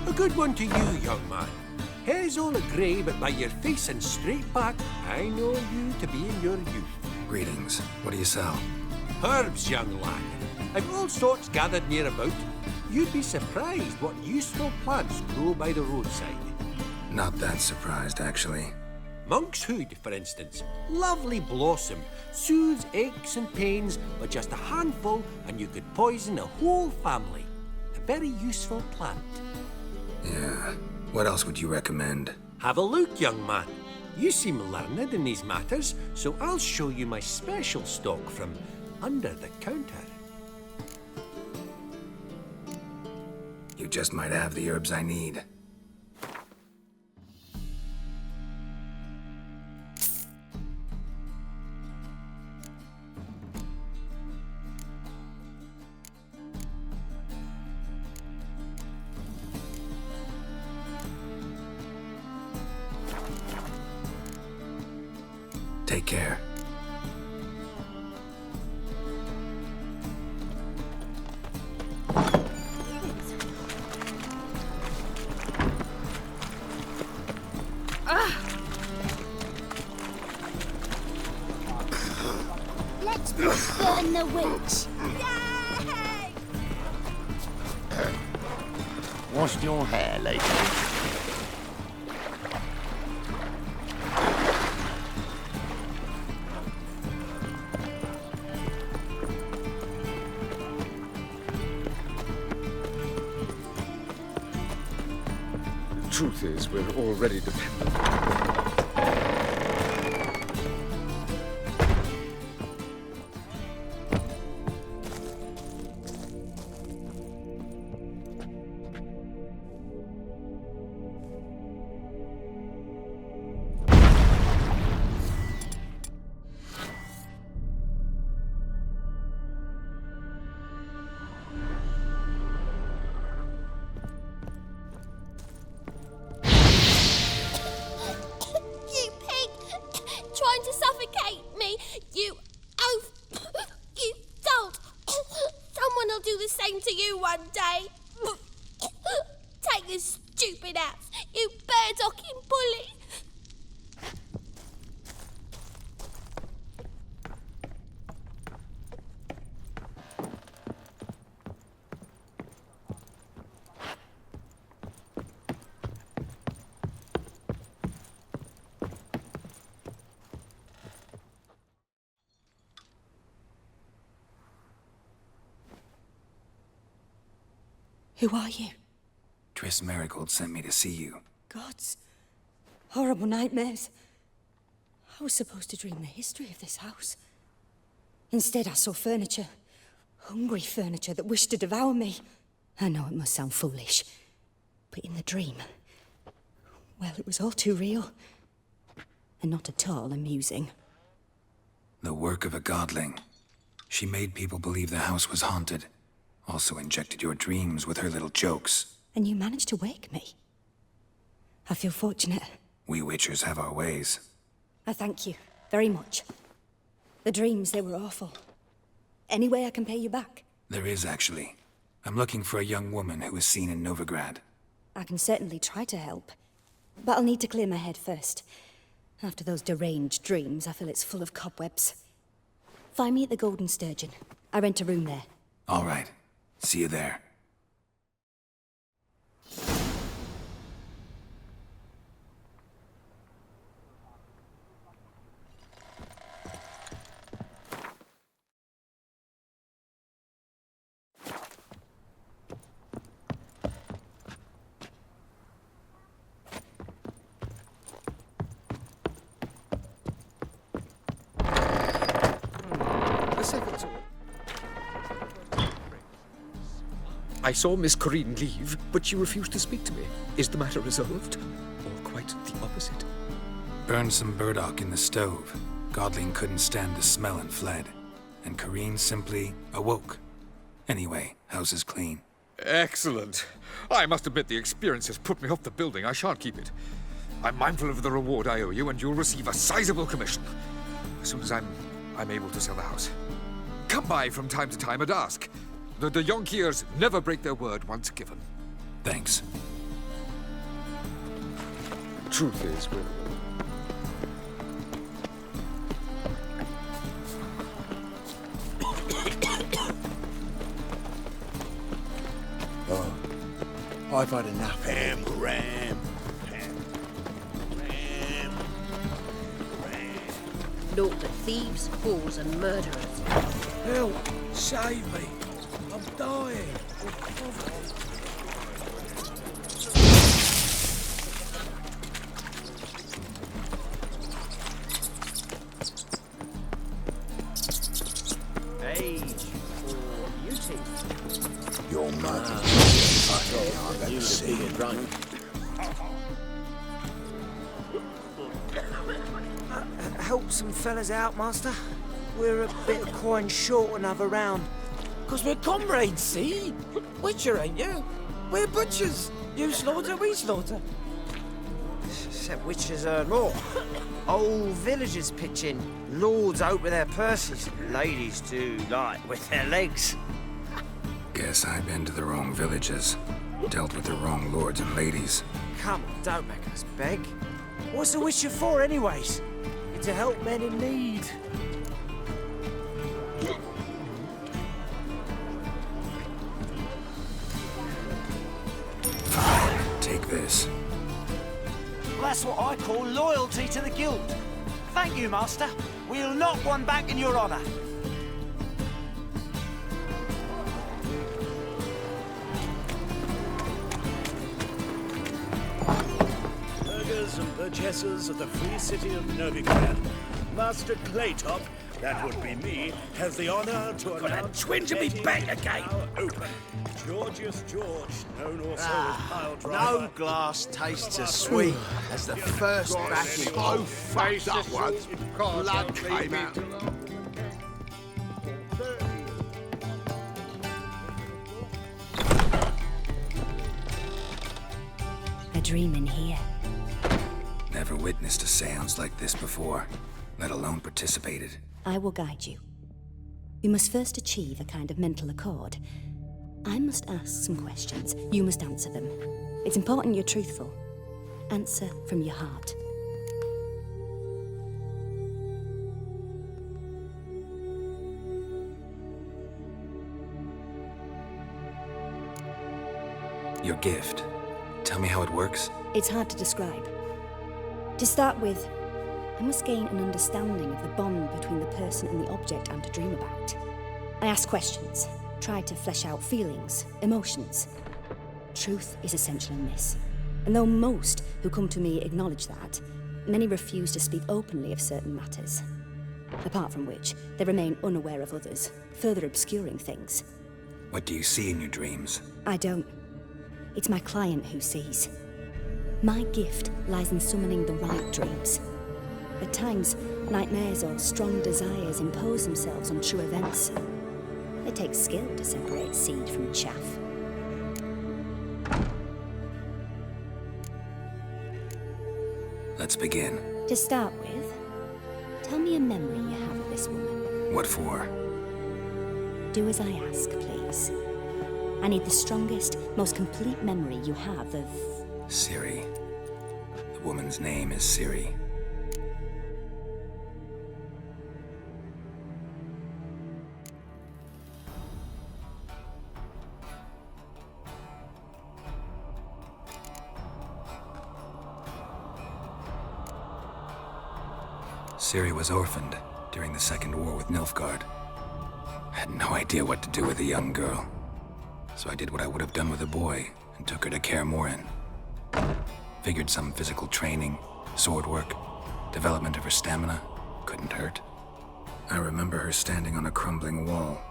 A good one to you, young man. Hair's all a-grey, but by your face and straight back, I know you to be in your youth. Greetings. What do you sell? Herbs, young lad. I've all sorts gathered near about. You'd be surprised what useful plants grow by the roadside. Not that surprised, actually. Monk's hood, for instance. Lovely blossom. Soothes aches and pains, but just a handful and you could poison a whole family. A very useful plant. Yeah. What else would you recommend? Have a look, young man. You seem learned in these matters, so I'll show you my special stock from under the counter. You just might have the herbs I need. Take care. Let's burn the witch. Washed your hair, lady? Truth is, we're already dependent. Who are you? Triss Marigold sent me to see you. Gods. Horrible nightmares. I was supposed to dream the history of this house. Instead, I saw furniture. Hungry furniture that wished to devour me. I know it must sound foolish, but in the dream, well, it was all too real. And not at all amusing. The work of a godling. She made people believe the house was haunted. Also injected your dreams with her little jokes. And you managed to wake me. I feel fortunate. We witchers have our ways. I thank you very much. The dreams, they were awful. Any way I can pay you back? There is, actually. I'm looking for a young woman who was seen in Novigrad. I can certainly try to help. But I'll need to clear my head first. After those deranged dreams, I feel it's full of cobwebs. Find me at the Golden Sturgeon. I rent a room there. All right. See you there. I saw Miss Corinne leave, but she refused to speak to me. Is the matter resolved? Or quite the opposite? Burned some burdock in the stove. Godling couldn't stand the smell and fled. And Corinne simply awoke. Anyway, house is clean. Excellent. I must admit the experience has put me off the building. I shan't keep it. I'm mindful of the reward I owe you, and you'll receive a sizable commission. As soon as I'm able to sell the house. Come by from time to time and ask. The Yonkiers never break their word once given. Thanks. Truth is, I've had enough. Ram. Naught but thieves, fools, and murderers. Help! Save me! I'm dying! Age or beauty? Your mother. I've ever seen it right. Help some fellas out, master. We're a bit of coin short another round. 'Cause we're comrades, see? Witcher, ain't you? We're butchers. You slaughter, we slaughter. Except witchers earn more. Old villagers pitch in. Lords out with their purses. Ladies do like with their legs. Guess I've been to the wrong villages. Dealt with the wrong lords and ladies. Come on, don't make us beg. What's a witcher for, anyways? It's to help men in need. Take this. That's what I call loyalty to the guild. Thank you, master. We'll knock one back in your honor. Burghers and burgesses of the free city of Novigrad. Master Claytop, that would be me, has the honor to announce... twinge of me back again. Open. Georgius George, known also as Pile Driver. No glass tastes as sweet as the first batch of fucked up ones. Blood came out. A dream in here. Never witnessed a seance like this before, let alone participated. I will guide you. You must first achieve a kind of mental accord. I must ask some questions. You must answer them. It's important you're truthful. Answer from your heart. Your gift. Tell me how it works. It's hard to describe. To start with, I must gain an understanding of the bond between the person and the object I'm to dream about. I ask questions, try to flesh out feelings, emotions. Truth is essential in this. And though most who come to me acknowledge that, many refuse to speak openly of certain matters. Apart from which, they remain unaware of others, further obscuring things. What do you see in your dreams? I don't. It's my client who sees. My gift lies in summoning the right dreams. At times, nightmares or strong desires impose themselves on true events. It takes skill to separate seed from chaff. Let's begin. To start with, tell me a memory you have of this woman. What for? Do as I ask, please. I need the strongest, most complete memory you have of... Ciri. The woman's name is Ciri. Ciri was orphaned during the Second War with Nilfgaard. I had no idea what to do with a young girl, so I did what I would have done with a boy and took her to Kaer Morhen. Figured some physical training, sword work, development of her stamina couldn't hurt. I remember her standing on a crumbling wall.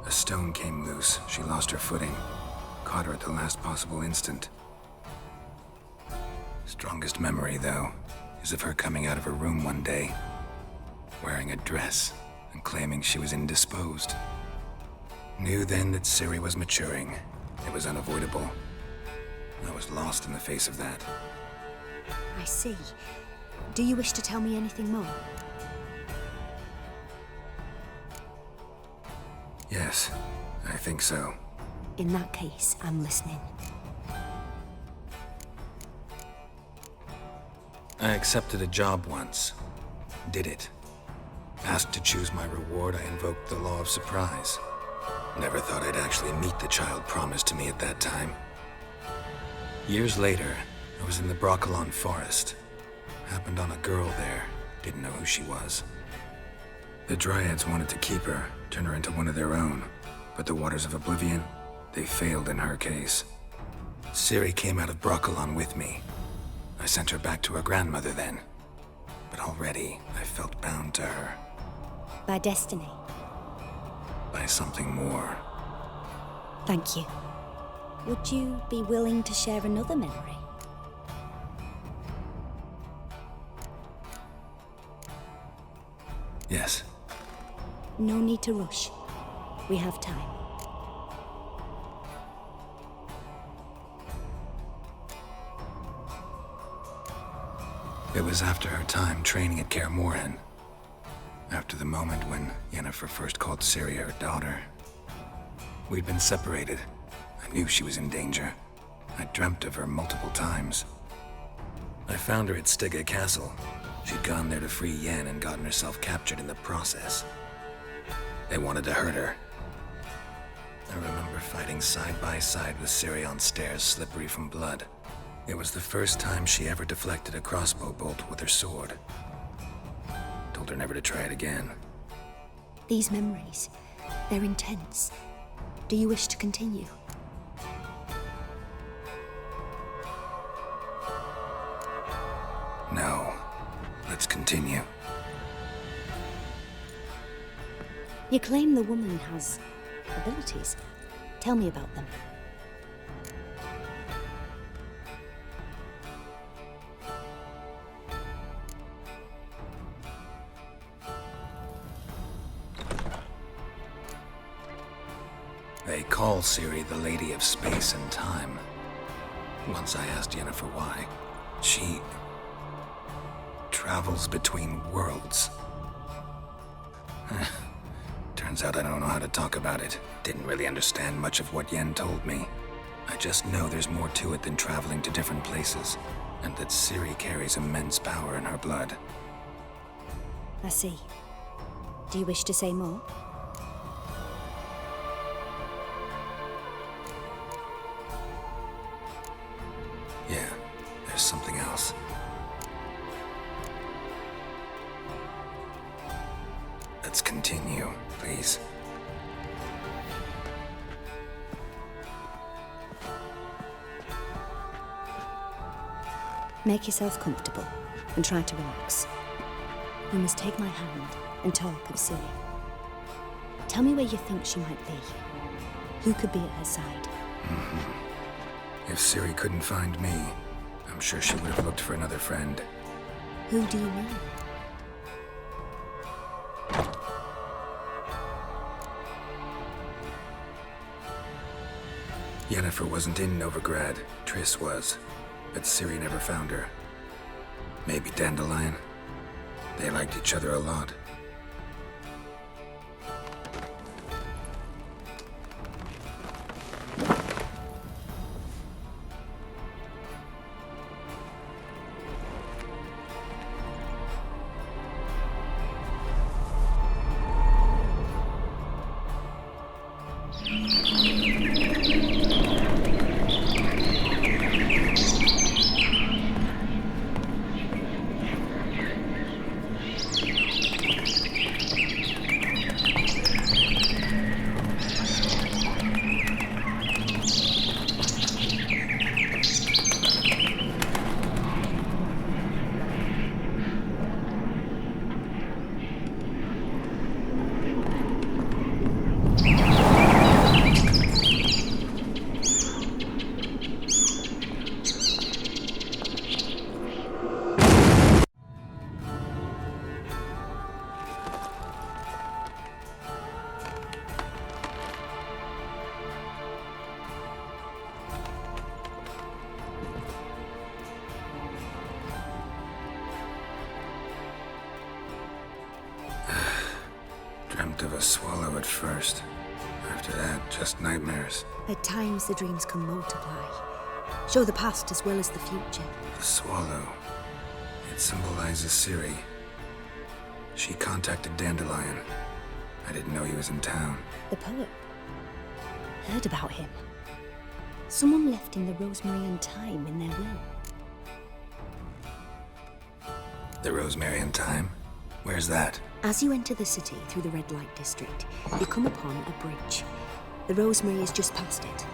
A stone came loose, she lost her footing, caught her at the last possible instant. Strongest memory, though, is of her coming out of her room one day, wearing a dress and claiming she was indisposed. Knew then that Ciri was maturing. It was unavoidable. I was lost in the face of that. I see. Do you wish to tell me anything more? Yes, I think so. In that case, I'm listening. I accepted a job once. Did it. Asked to choose my reward, I invoked the law of surprise. Never thought I'd actually meet the child promised to me at that time. Years later, I was in the Broccolon forest. Happened on a girl there. Didn't know who she was. The Dryads wanted to keep her, turn her into one of their own. But the Waters of Oblivion, they failed in her case. Ciri came out of Broccolon with me. I sent her back to her grandmother then. But already, I felt bound to her. By destiny? By something more. Thank you. Would you be willing to share another memory? Yes. No need to rush. We have time. It was after her time training at Kaer Morhen. After the moment when Yennefer first called Ciri her daughter. We'd been separated. I knew she was in danger. I dreamt of her multiple times. I found her at Stygga Castle. She'd gone there to free Yen and gotten herself captured in the process. They wanted to hurt her. I remember fighting side by side with Ciri on stairs slippery from blood. It was the first time she ever deflected a crossbow bolt with her sword. Told her never to try it again. These memories, they're intense. Do you wish to continue? No. Let's continue. You claim the woman has abilities. Tell me about them. They call Ciri the Lady of Space and Time. Once I asked Yennefer why. She travels between worlds. Turns out I don't know how to talk about it. Didn't really understand much of what Yen told me. I just know there's more to it than traveling to different places, and that Ciri carries immense power in her blood. I see. Do you wish to say more? Yeah, there's something else. Let's continue, please. Make yourself comfortable and try to relax. You must take my hand and talk of Ciri. Tell me where you think she might be. Who could be at her side? If Ciri couldn't find me, I'm sure she would have looked for another friend. Who do you mean? Yennefer wasn't in Novigrad. Triss was. But Ciri never found her. Maybe Dandelion. They liked each other a lot. Dreamt of a swallow at first. After that, just nightmares. At times, the dreams can multiply. Show the past as well as the future. The swallow. It symbolizes Ciri. She contacted Dandelion. I didn't know he was in town. The poet. Heard about him. Someone left him the Rosemary and Thyme in their will. The Rosemary and Thyme? Where's that? As you enter the city through the red light district, you come upon a bridge. The Rosemary is just past it.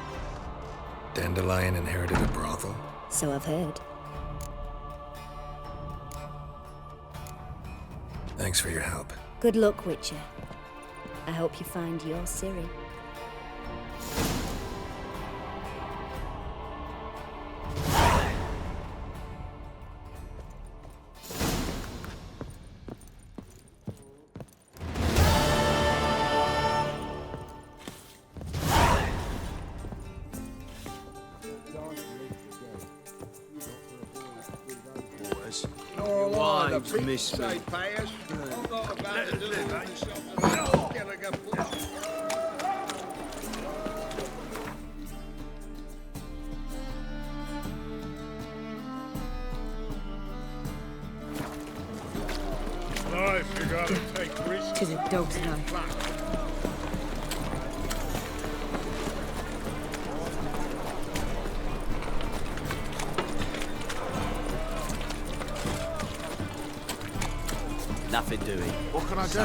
Dandelion inherited a brothel? So I've heard. Thanks for your help. Good luck, Witcher. I hope you find your Ciri. Miss me. Life, you gotta take risks. To the dog's life. Nothing doing. What can I do?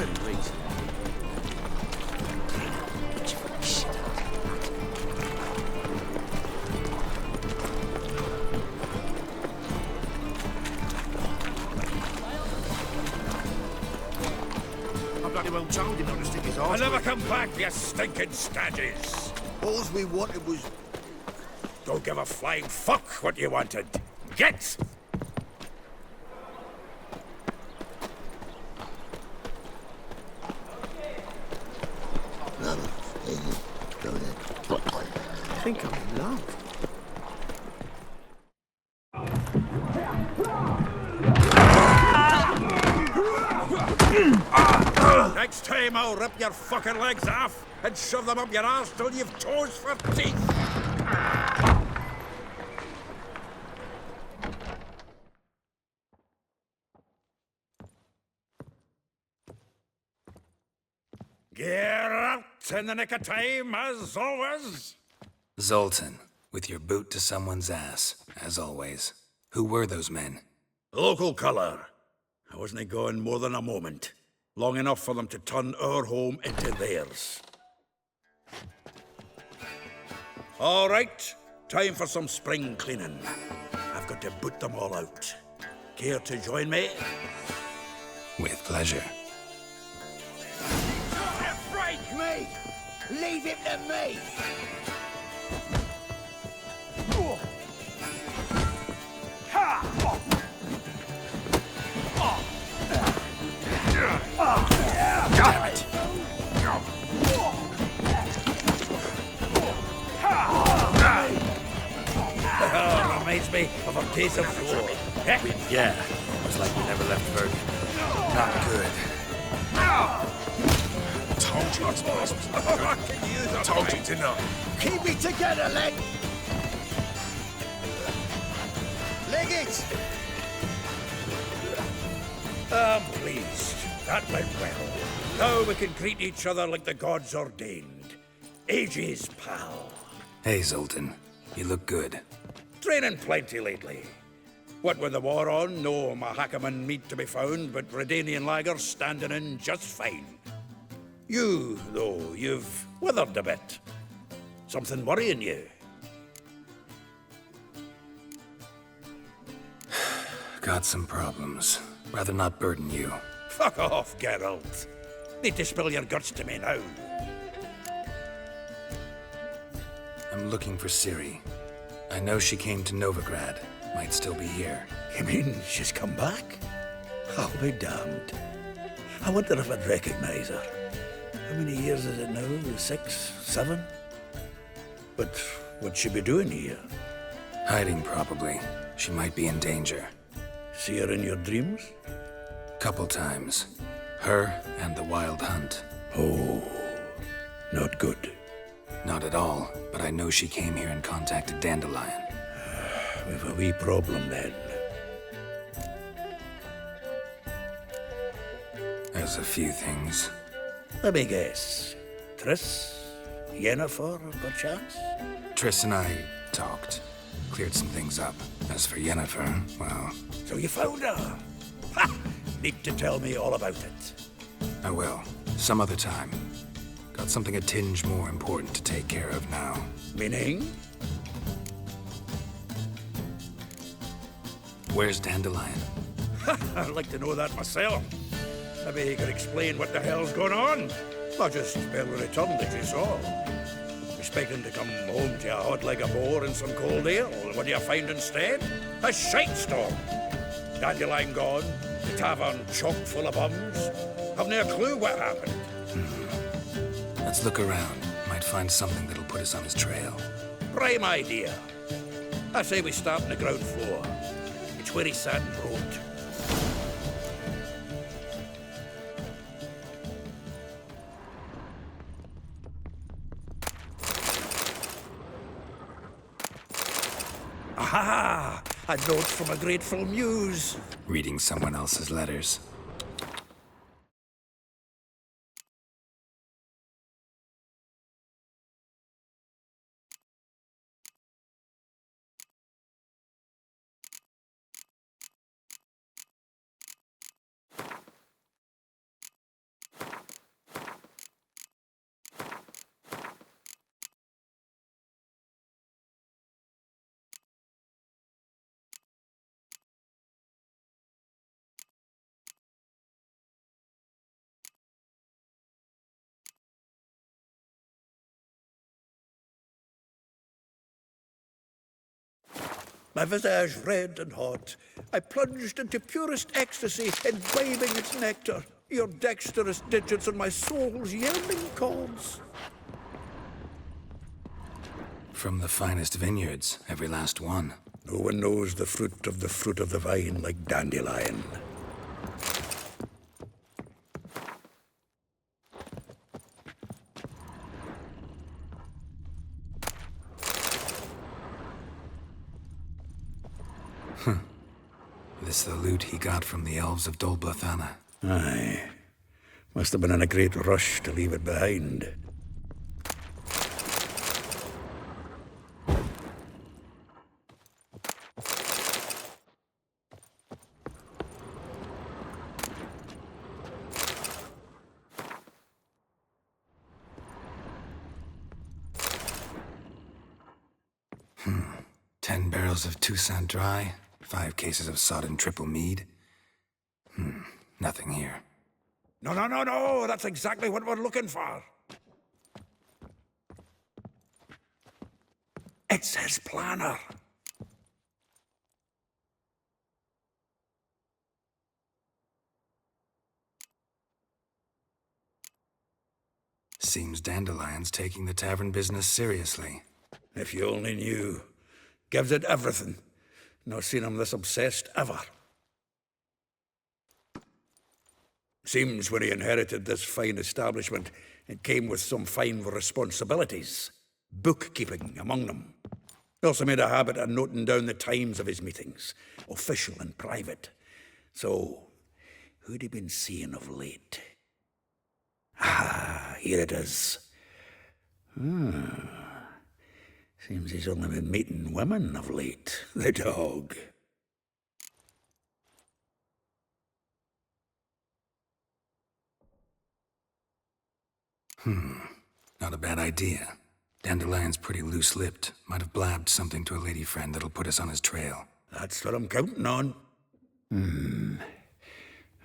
I bloody well told him not to stick his arse. I'll never come back, you stinking stagges. All we wanted was... Don't give a flying fuck what you wanted. Get! I think I'm in love. Next time I'll rip your fucking legs off and shove them up your arse till you've toes for teeth. Get out in the nick of time, as always. Zoltan, with your boot to someone's ass, as always. Who were those men? Local colour. I wasn't gone more than a moment. Long enough for them to turn our home into theirs. All right, time for some spring cleaning. I've got to boot them all out. Care to join me? With pleasure. Break me! Leave him to me! Damn it! Reminds me of a piece of floor. Yeah, it was like we never left Bergen. Not good. Told you it's possible. Told you to know. Keep it together, leg! Leg it! I'm pleased. That went well. Now we can treat each other like the gods ordained. Ages, pal. Hey, Zoltan. You look good. Training plenty lately. What with the war on, no Mahakaman meat to be found, but Redanian lagers standing in just fine. You, though, you've withered a bit. Something worrying you? Got some problems. Rather not burden you. Fuck off, Geralt. Need to spill your guts to me now. I'm looking for Ciri. I know she came to Novigrad. Might still be here. You mean she's come back? I'll be damned. I wonder if I'd recognize her. How many years is it now? 6, 7? But what'd she be doing here? Hiding, probably. She might be in danger. See her in your dreams? Couple times. Her and the Wild Hunt. Oh, not good. Not at all, but I know she came here and contacted Dandelion. We've a wee problem then. There's a few things. Let me guess. Triss? Yennefer, perchance? Triss and I talked. Cleared some things up. As for Yennefer, well... So you found her? Ha! Need to tell me all about it. I will. Some other time. Got something a tinge more important to take care of now. Meaning? Where's Dandelion? I'd like to know that myself. Maybe he could explain what the hell's going on. Or just barely returned, as you saw. Expecting to come home to a hot like a boar and some cold ale. What do you find instead? A shite storm. Dandelion gone, the tavern chock full of bums. Haven't a clue what happened. Let's look around. Might find something that'll put us on his trail. Prime idea. I say we start on the ground floor. It's where he sat and wrote. Aha! A note from a grateful muse. Reading someone else's letters. My visage red and hot, I plunged into purest ecstasy, imbibing its nectar. Your dexterous digits on my soul's yearning chords. From the finest vineyards, every last one. No one knows the fruit of the vine like Dandelion. This the loot he got from the elves of Dol Blathanna. Aye. Must have been in a great rush to leave it behind. Hmm. 10 barrels of Toussaint Dry, 5 cases of sodden triple mead. Nothing here. No, that's exactly what we're looking for. It's his planner. Seems Dandelion's taking the tavern business seriously. If you only knew. Gives it everything. Not seen him this obsessed ever. Seems when he inherited this fine establishment, it came with some fine responsibilities. Bookkeeping among them. He also made a habit of noting down the times of his meetings, official and private. So, who'd he been seeing of late? Ah, here it is. Seems he's only been meeting women of late, the dog. Not a bad idea. Dandelion's pretty loose-lipped. Might have blabbed something to a lady friend that'll put us on his trail. That's what I'm counting on.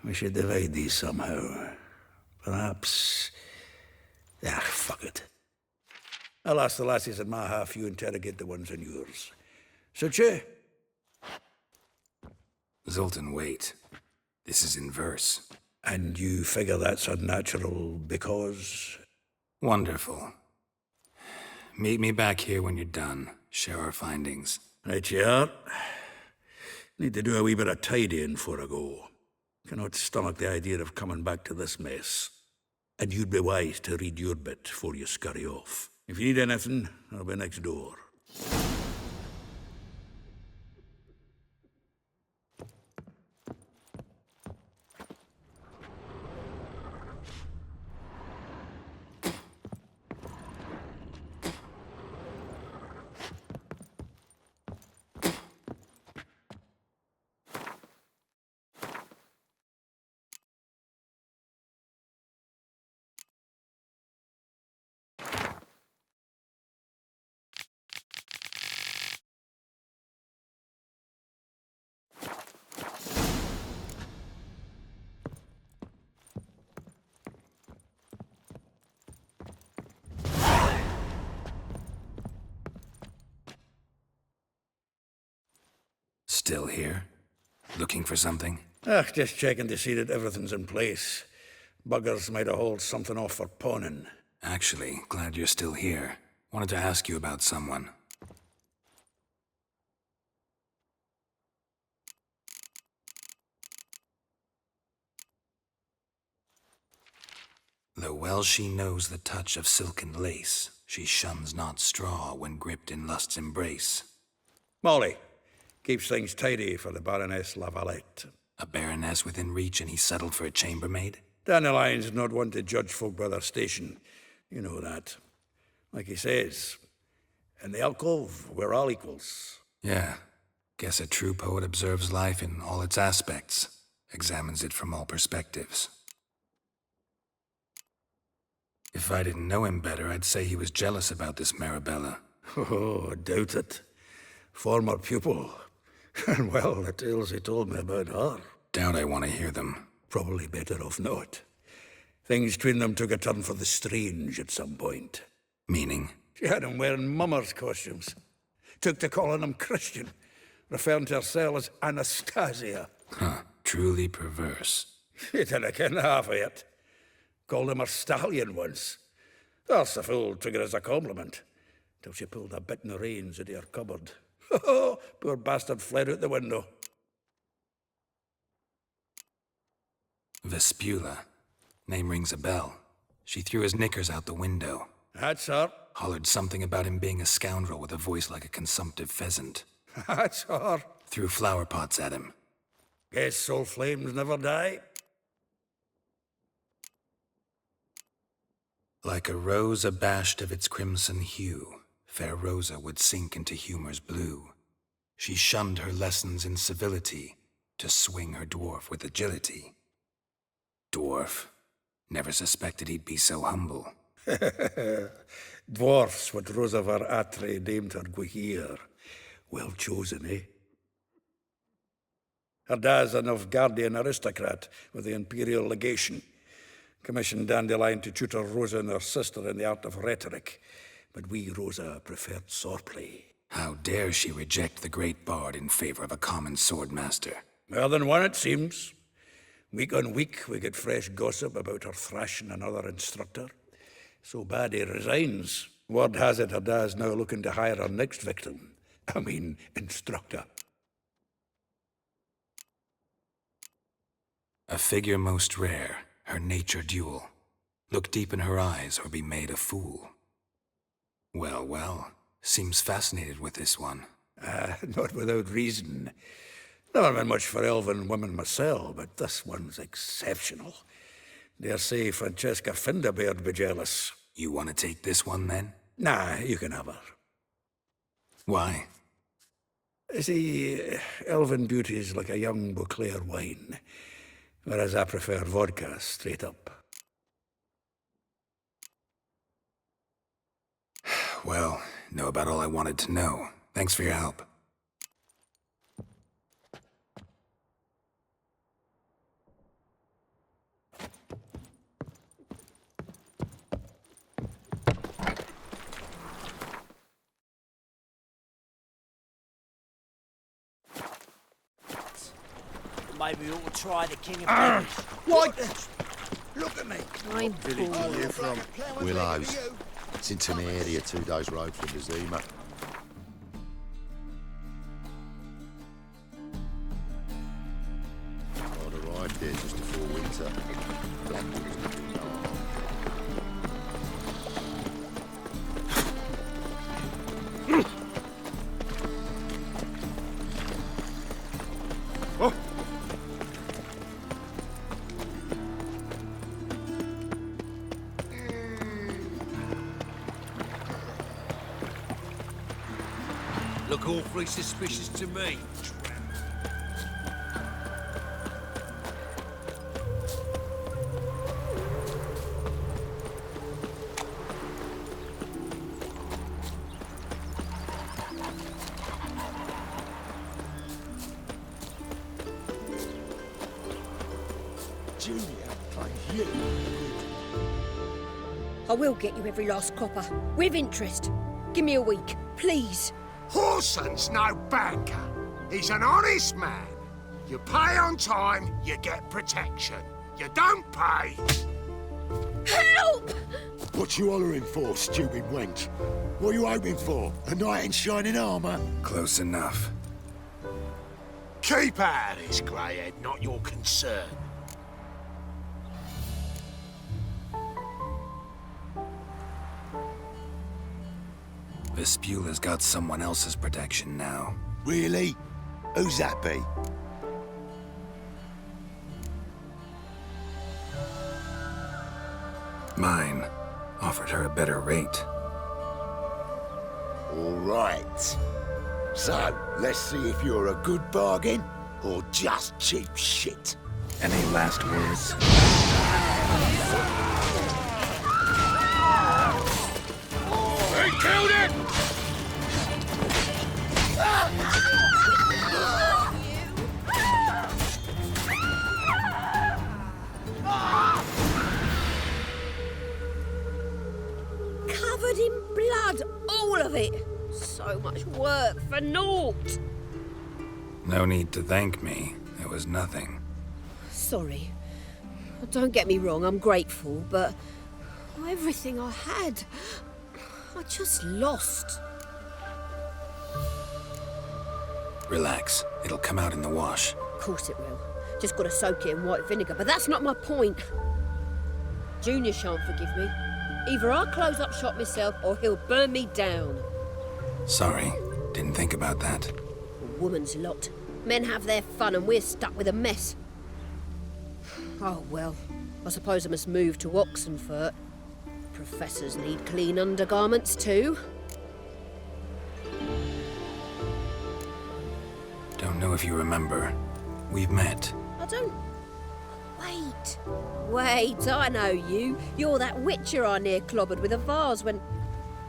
We should divide these somehow. Perhaps... fuck it. I'll ask the lassies in my half, you interrogate the ones in yours. Such a... Zoltan, wait. This is in verse. And you figure that's unnatural because... Wonderful. Meet me back here when you're done. Share our findings. Right you are. Need to do a wee bit of tidying before I go. Cannot stomach the idea of coming back to this mess. And you'd be wise to read your bit before you scurry off. If you need anything, I'll be next door. Still here? Looking for something? Just checking to see that everything's in place. Buggers might have hauled something off for pawning. Actually, glad you're still here. Wanted to ask you about someone. Though well she knows the touch of silken lace, she shuns not straw when gripped in lust's embrace. Molly, keeps things tidy for the Baroness Lavalette. A baroness within reach and he settled for a chambermaid? Dandelion's not one to judge folk by their station. You know that. Like he says, in the alcove, we're all equals. Yeah. Guess a true poet observes life in all its aspects, examines it from all perspectives. If I didn't know him better, I'd say he was jealous about this Marabella. Oh, I doubt it. Former pupil. And well, the tales he told me about her. Doubt I want to hear them. Probably better off not. Things between them took a turn for the strange at some point. Meaning? She had him wearing mummers' costumes. Took to calling him Christian, referring to herself as Anastasia. Huh, truly perverse. You didn't ken half of it. Called him her stallion once. That's the fool took it as a compliment, till she pulled a bit in the reins out of her cupboard. Poor bastard fled out the window. Vespula. Name rings a bell. She threw his knickers out the window. That's her. Hollered something about him being a scoundrel with a voice like a consumptive pheasant. That's her. Threw flower pots at him. Guess soul flames never die. Like a rose abashed of its crimson hue, fair Rosa would sink into humor's blue. She shunned her lessons in civility, to swing her dwarf with agility. Dwarf. Never suspected he'd be so humble. Dwarfs what Rosa of Attre named her Guihir. Well chosen, eh? Her dad's a Novgardian aristocrat with the Imperial Legation. Commissioned Dandelion to tutor Rosa and her sister in the art of rhetoric. But we, Rosa, preferred swordplay. How dare she reject the great bard in favor of a common swordmaster? More than one, it seems. Week on week, we get fresh gossip about her thrashing another instructor. So bad he resigns. Word has it her dad's now looking to hire her next victim. Instructor. A figure most rare, her nature dual. Look deep in her eyes or be made a fool. Well, well, seems fascinated with this one. Not without reason. Never been much for elven women myself, but this one's exceptional. Dare say Francesca Finderbeard'd be jealous. You want to take this one, then? Nah, you can have her. Why? See, elven beauty's like a young Beauclair wine, whereas I prefer vodka straight up. Well, know about all I wanted to know. Thanks for your help. Maybe we ought to try the King of Beggars. What? Look at me. I'm Village bored. are you from? Willows. It's into the area, 2 days' road from the Zima. I'd arrived here just before winter. Blackwood's looking dark. Look awfully suspicious to me. I will get you every last copper, with interest. Give me a week, please. Horson's no banker. He's an honest man. You pay on time, you get protection. You don't pay... Help! What you hollering for, stupid wench? What are you hoping for? A knight in shining armour? Close enough. Keep out of this, greyhead, not your concern. Vespula's got someone else's protection now. Really? Who's that be? Mine. Offered her a better rate. All right. So, let's see if you're a good bargain or just cheap shit. Any last words? They killed it! Covered in blood, all of it. So much work for naught. No need to thank me. It was nothing. Sorry. Don't get me wrong, I'm grateful, but everything I had, I just lost. Relax. It'll come out in the wash. Of course it will. Just gotta soak it in white vinegar, but that's not my point. Junior shan't forgive me. Either I'll close up shop myself or he'll burn me down. Sorry. Didn't think about that. A woman's lot. Men have their fun and we're stuck with a mess. Oh, well. I suppose I must move to Oxenfurt. Professors need clean undergarments too. Don't know if you remember. We've met. I don't... Wait, I know you. You're that witcher I near clobbered with a vase when...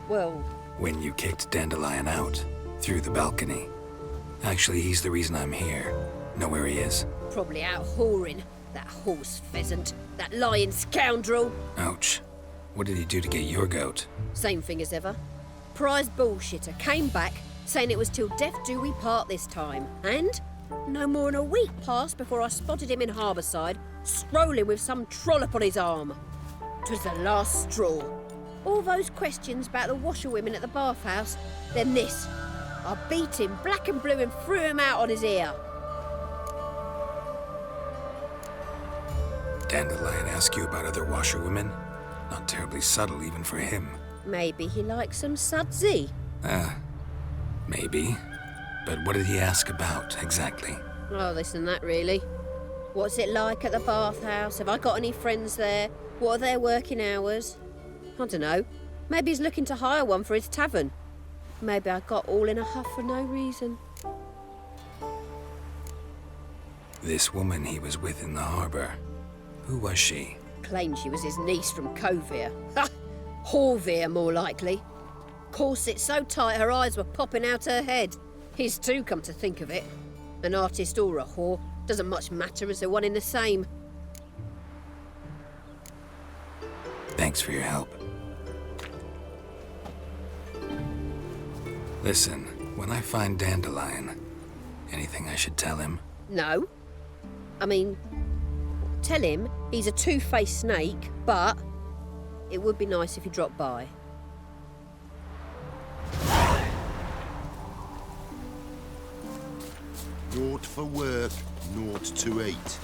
Well... When you kicked Dandelion out. Through the balcony. Actually, he's the reason I'm here. Know where he is? Probably out whoring. That horse pheasant. That lying scoundrel. Ouch. What did he do to get your goat? Same thing as ever. Prize bullshitter came back, saying it was till death do we part this time. And no more than a week passed before I spotted him in Harbourside, strolling with some trollop on his arm. 'Twas the last straw. All those questions about the washerwomen at the bathhouse, then this. I beat him black and blue and threw him out on his ear. Dandelion ask you about other washerwomen? Not terribly subtle even for him. Maybe he likes some sudsy. Maybe. But what did he ask about, exactly? Oh, this and that, really. What's it like at the bathhouse? Have I got any friends there? What are their working hours? I don't know. Maybe he's looking to hire one for his tavern. Maybe I got all in a huff for no reason. This woman he was with in the harbour. Who was she? Claimed she was his niece from Kovir. Ha! Horvir, more likely. Corset so tight her eyes were popping out her head. His too, come to think of it. An artist or a whore. Doesn't much matter as they're one in the same. Thanks for your help. Listen, when I find Dandelion, anything I should tell him? No. I mean, tell him he's a two-faced snake, but it would be nice if he dropped by. Naught for work, naught to eat.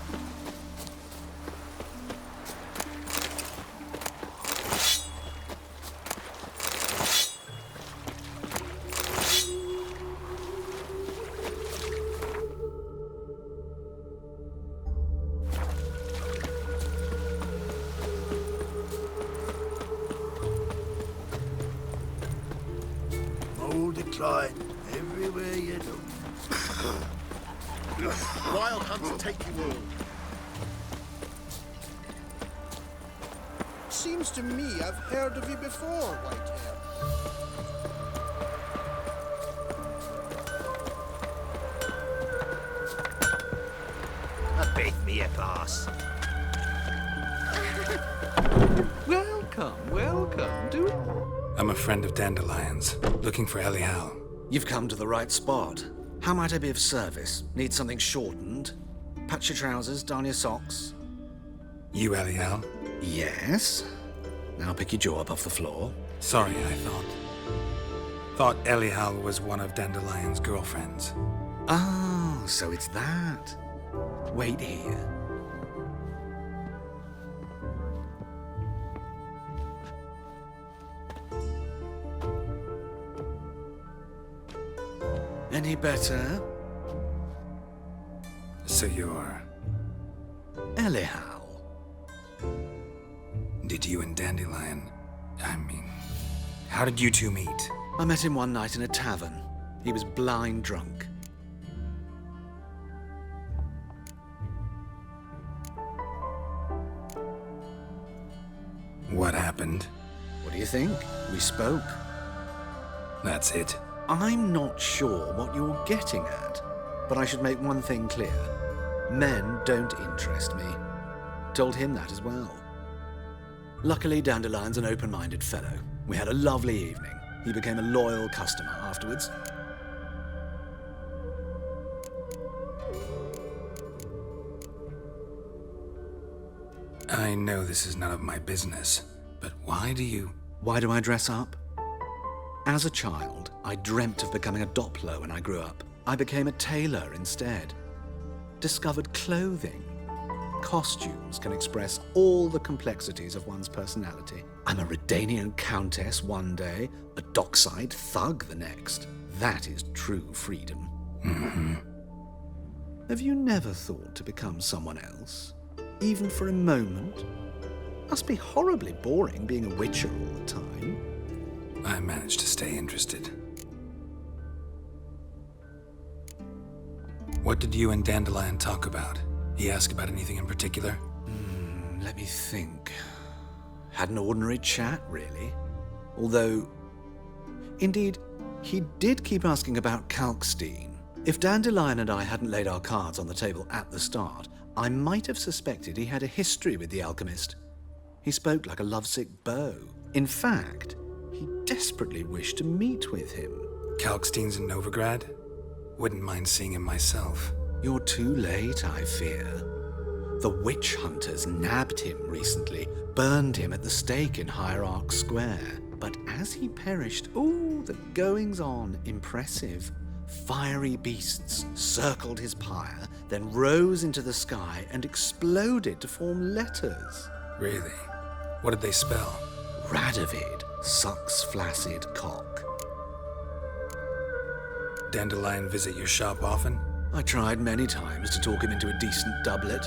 Mold decline. Every everywhere you look. Wild hunts take you all. Seems to me I've heard of you before, Whitehair. A bit me a pass. Welcome. Do I'm a friend of Dandelion's, looking for Eihal. You've come to the right spot. How might I be of service? Need something shortened? Patch your trousers, darn your socks. You Eihal? Yes. Now pick your jaw up off the floor. Sorry, I thought Eihal was one of Dandelion's girlfriends. Oh, so it's that. Wait here. Any better? So you're... Eihal. Did you and Dandelion... how did you two meet? I met him one night in a tavern. He was blind drunk. What happened? What do you think? We spoke. That's it. I'm not sure what you're getting at, but I should make one thing clear. Men don't interest me. Told him that as well. Luckily, Dandelion's an open-minded fellow. We had a lovely evening. He became a loyal customer afterwards. I know this is none of my business, but why do I dress up? As a child, I dreamt of becoming a Doppler when I grew up. I became a tailor instead. Discovered clothing. Costumes can express all the complexities of one's personality. I'm a Redanian countess one day, a dockside thug the next. That is true freedom. Mm-hmm. Have you never thought to become someone else? Even for a moment? Must be horribly boring being a witcher all the time. I managed to stay interested. What did you and Dandelion talk about? He asked about anything in particular? Let me think. Had an ordinary chat, really. Although, indeed, he did keep asking about Kalkstein. If Dandelion and I hadn't laid our cards on the table at the start, I might have suspected he had a history with the alchemist. He spoke like a lovesick beau. In fact, he desperately wished to meet with him. Kalkstein's in Novigrad? Wouldn't mind seeing him myself. You're too late, I fear. The witch hunters nabbed him recently, burned him at the stake in Hierarch Square. But as he perished, the goings-on, impressive. Fiery beasts circled his pyre, then rose into the sky and exploded to form letters. Really? What did they spell? Radovid sucks flaccid cock. Dandelion visit your shop often? I tried many times to talk him into a decent doublet.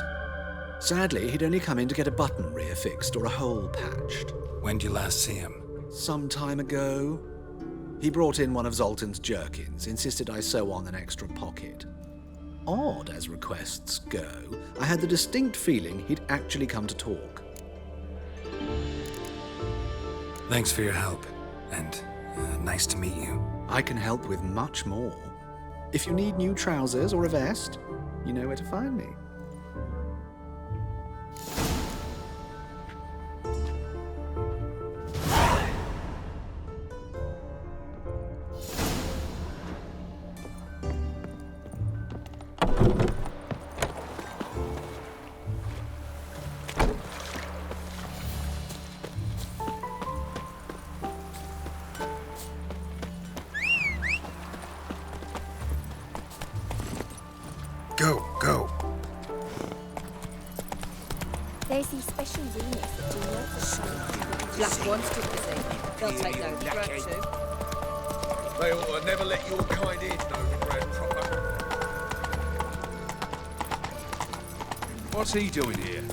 Sadly, he'd only come in to get a button reaffixed or a hole patched. When'd you last see him? Some time ago. He brought in one of Zoltan's jerkins, insisted I sew on an extra pocket. Odd as requests go, I had the distinct feeling he'd actually come to talk. Thanks for your help, and nice to meet you. I can help with much more. If you need new trousers or a vest, you know where to find me. Go. There's these special units that do work for show. Black ones took the thing. They'll take Novigrad too. They ought to never let your kind in Novigrad proper. What's he doing here?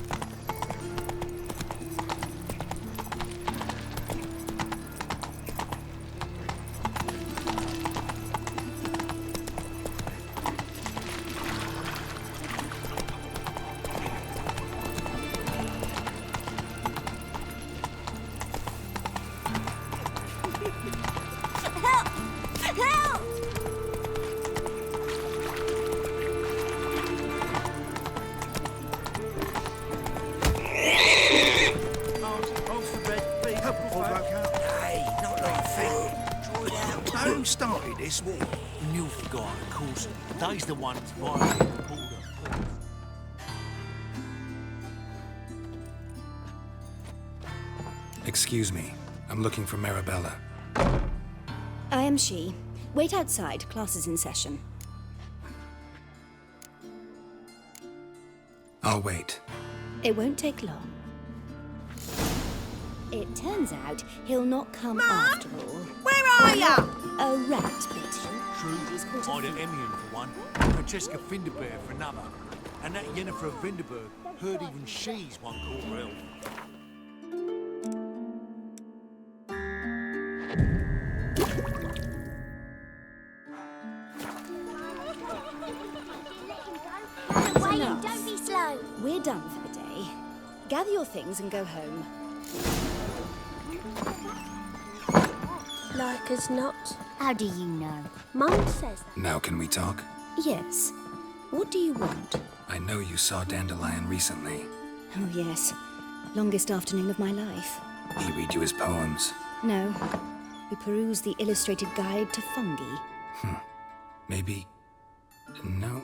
Hey, not like thing. Who started this war? Nilfgaard, of course. They's the ones violating the border. Excuse me. I'm looking for Marabella. I am she. Wait outside. Class is in session. I'll wait. It won't take long. It turns out he'll not come after all. Where are ya? A rat bit him. True. Ida Emion for one, Francesca Finderberg for another, and that Yennefer Vinderberg heard even she's one quarter elf. Wait, don't be slow. We're done for the day. Gather your things and go home. Like as not. How do you know? Mum says that. Now can we talk? Yes. What do you want? I know you saw Dandelion recently. Oh, yes. Longest afternoon of my life. He read you his poems. No. We perused the illustrated guide to fungi. Maybe... No.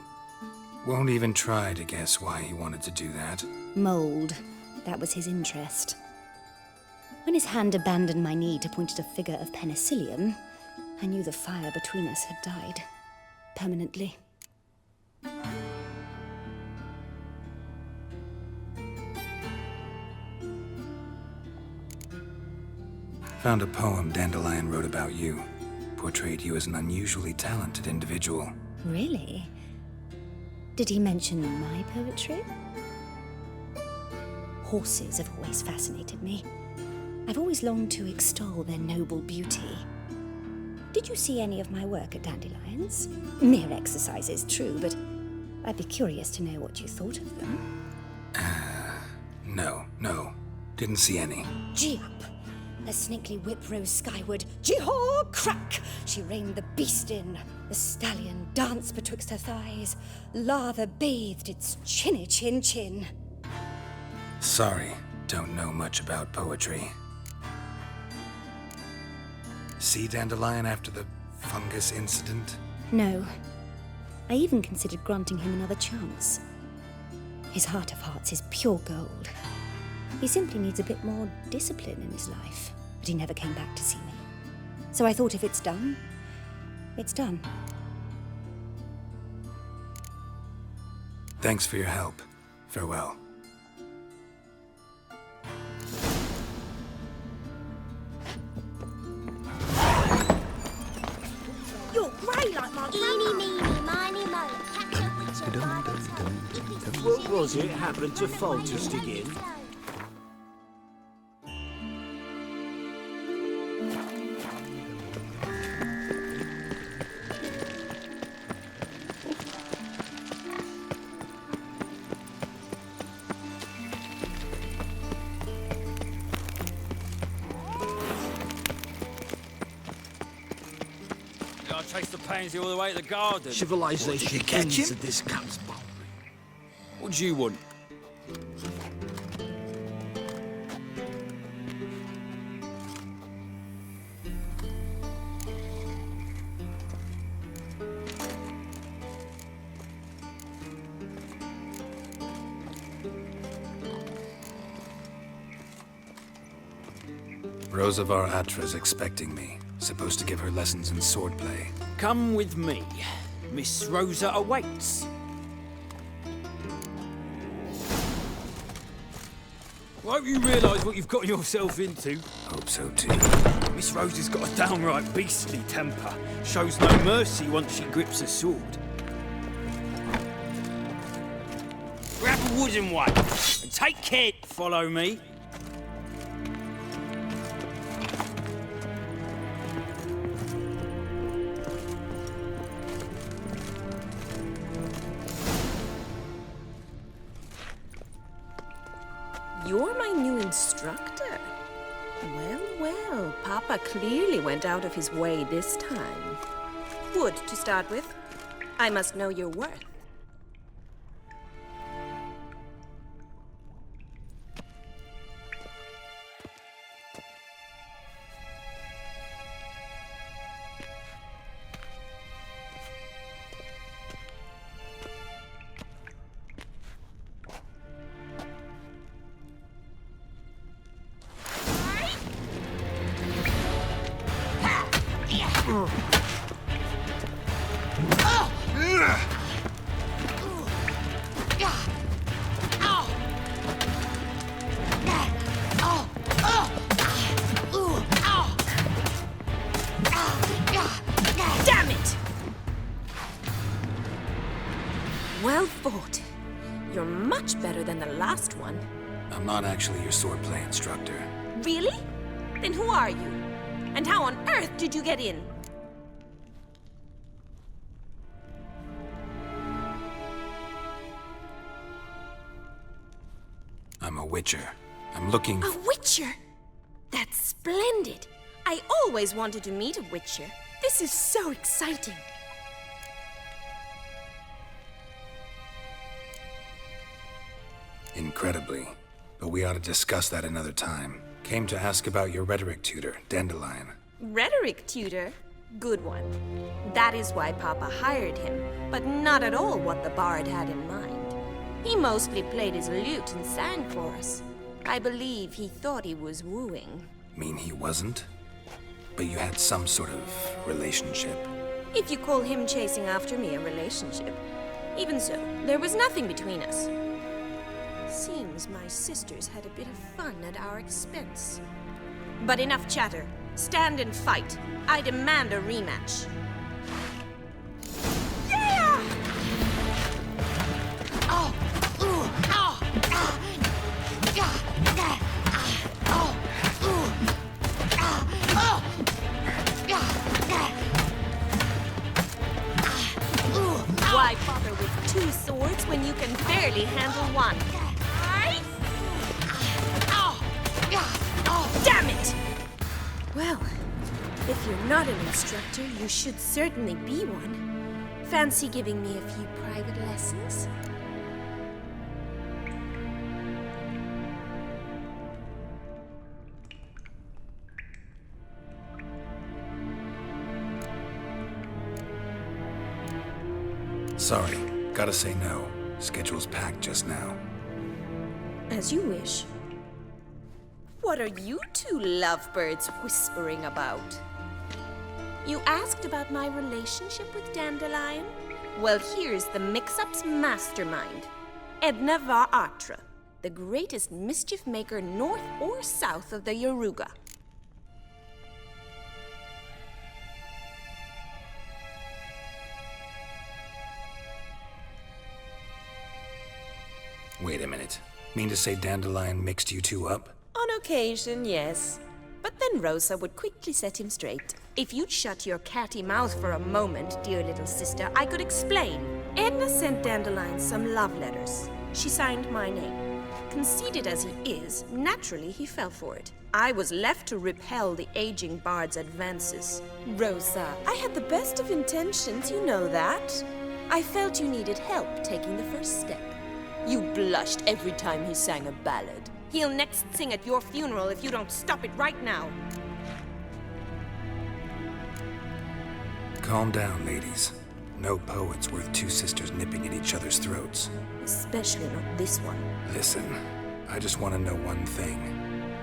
Won't even try to guess why he wanted to do that. Mold. That was his interest. When his hand abandoned my knee to point at a figure of penicillium, I knew the fire between us had died. Permanently. Found a poem Dandelion wrote about you. Portrayed you as an unusually talented individual. Really? Did he mention my poetry? Horses have always fascinated me. I've always longed to extol their noble beauty. Did you see any of my work at Dandelion's? Mere exercises, true, but I'd be curious to know what you thought of them. No. Didn't see any. Gee up! A snaky whip rose skyward. Gee-haw! Crack! She reined the beast in. The stallion danced betwixt her thighs. Lather bathed its chinny chin. Sorry, don't know much about poetry. See Dandelion after the fungus incident? No. I even considered granting him another chance. His heart of hearts is pure gold. He simply needs a bit more discipline in his life. But he never came back to see me. So I thought if it's done, it's done. Thanks for your help. Farewell. You're grey like my Eeny, meeny, miny, moe. What was it happened to Foltest again? Chase the pansy all the way to the garden. Civilization ends at this cat's boundary. What do you want? Rosa var Atre's expecting me. Supposed to give her lessons in swordplay. Come with me. Miss Rosa awaits. I hope you realise what you've got yourself into. Hope so too. Miss Rosa's got a downright beastly temper. Shows no mercy once she grips a sword. Grab a wooden one and take care to follow me. You're my new instructor. Well, Papa clearly went out of his way this time. Wood, to start with. I must know your worth. Damn it! Well fought. You're much better than the last one. I'm not actually your swordplay instructor. Really? Then who are you? And how on earth did you get in? I'm a witcher. I'm looking A witcher? That's splendid. I always wanted to meet a witcher. This is so exciting. Incredibly. But we ought to discuss that another time. Came to ask about your rhetoric tutor, Dandelion. Rhetoric tutor? Good one. That is why Papa hired him, but not at all what the bard had in mind. He mostly played his lute and sang for us. I believe he thought he was wooing. Mean he wasn't? But you had some sort of relationship. If you call him chasing after me a relationship. Even so, there was nothing between us. Seems my sisters had a bit of fun at our expense. But enough chatter. Stand and fight. I demand a rematch. Yeah! Oh! Ooh! Oh! Ah! Yeah! Yeah! Oh! Ooh! Ah! Oh! Yeah! Yeah! Ooh! Why bother with two swords when you can barely handle one? Oh, damn it! Well, if you're not an instructor, you should certainly be one. Fancy giving me a few private lessons? Sorry, gotta say no. Schedule's packed just now. As you wish. What are you two lovebirds whispering about? You asked about my relationship with Dandelion? Well, here's the mix-up's mastermind. Edna var Attre, the greatest mischief maker north or south of the Yaruga. Wait a minute. Mean to say Dandelion mixed you two up? On occasion, yes. But then Rosa would quickly set him straight. If you'd shut your catty mouth for a moment, dear little sister, I could explain. Edna sent Dandelion some love letters. She signed my name. Conceited as he is, naturally he fell for it. I was left to repel the aging bard's advances. Rosa, I had the best of intentions, you know that. I felt you needed help taking the first step. You blushed every time he sang a ballad. He'll next sing at your funeral if you don't stop it right now. Calm down, ladies. No poet's worth two sisters nipping at each other's throats. Especially not this one. Listen, I just want to know one thing.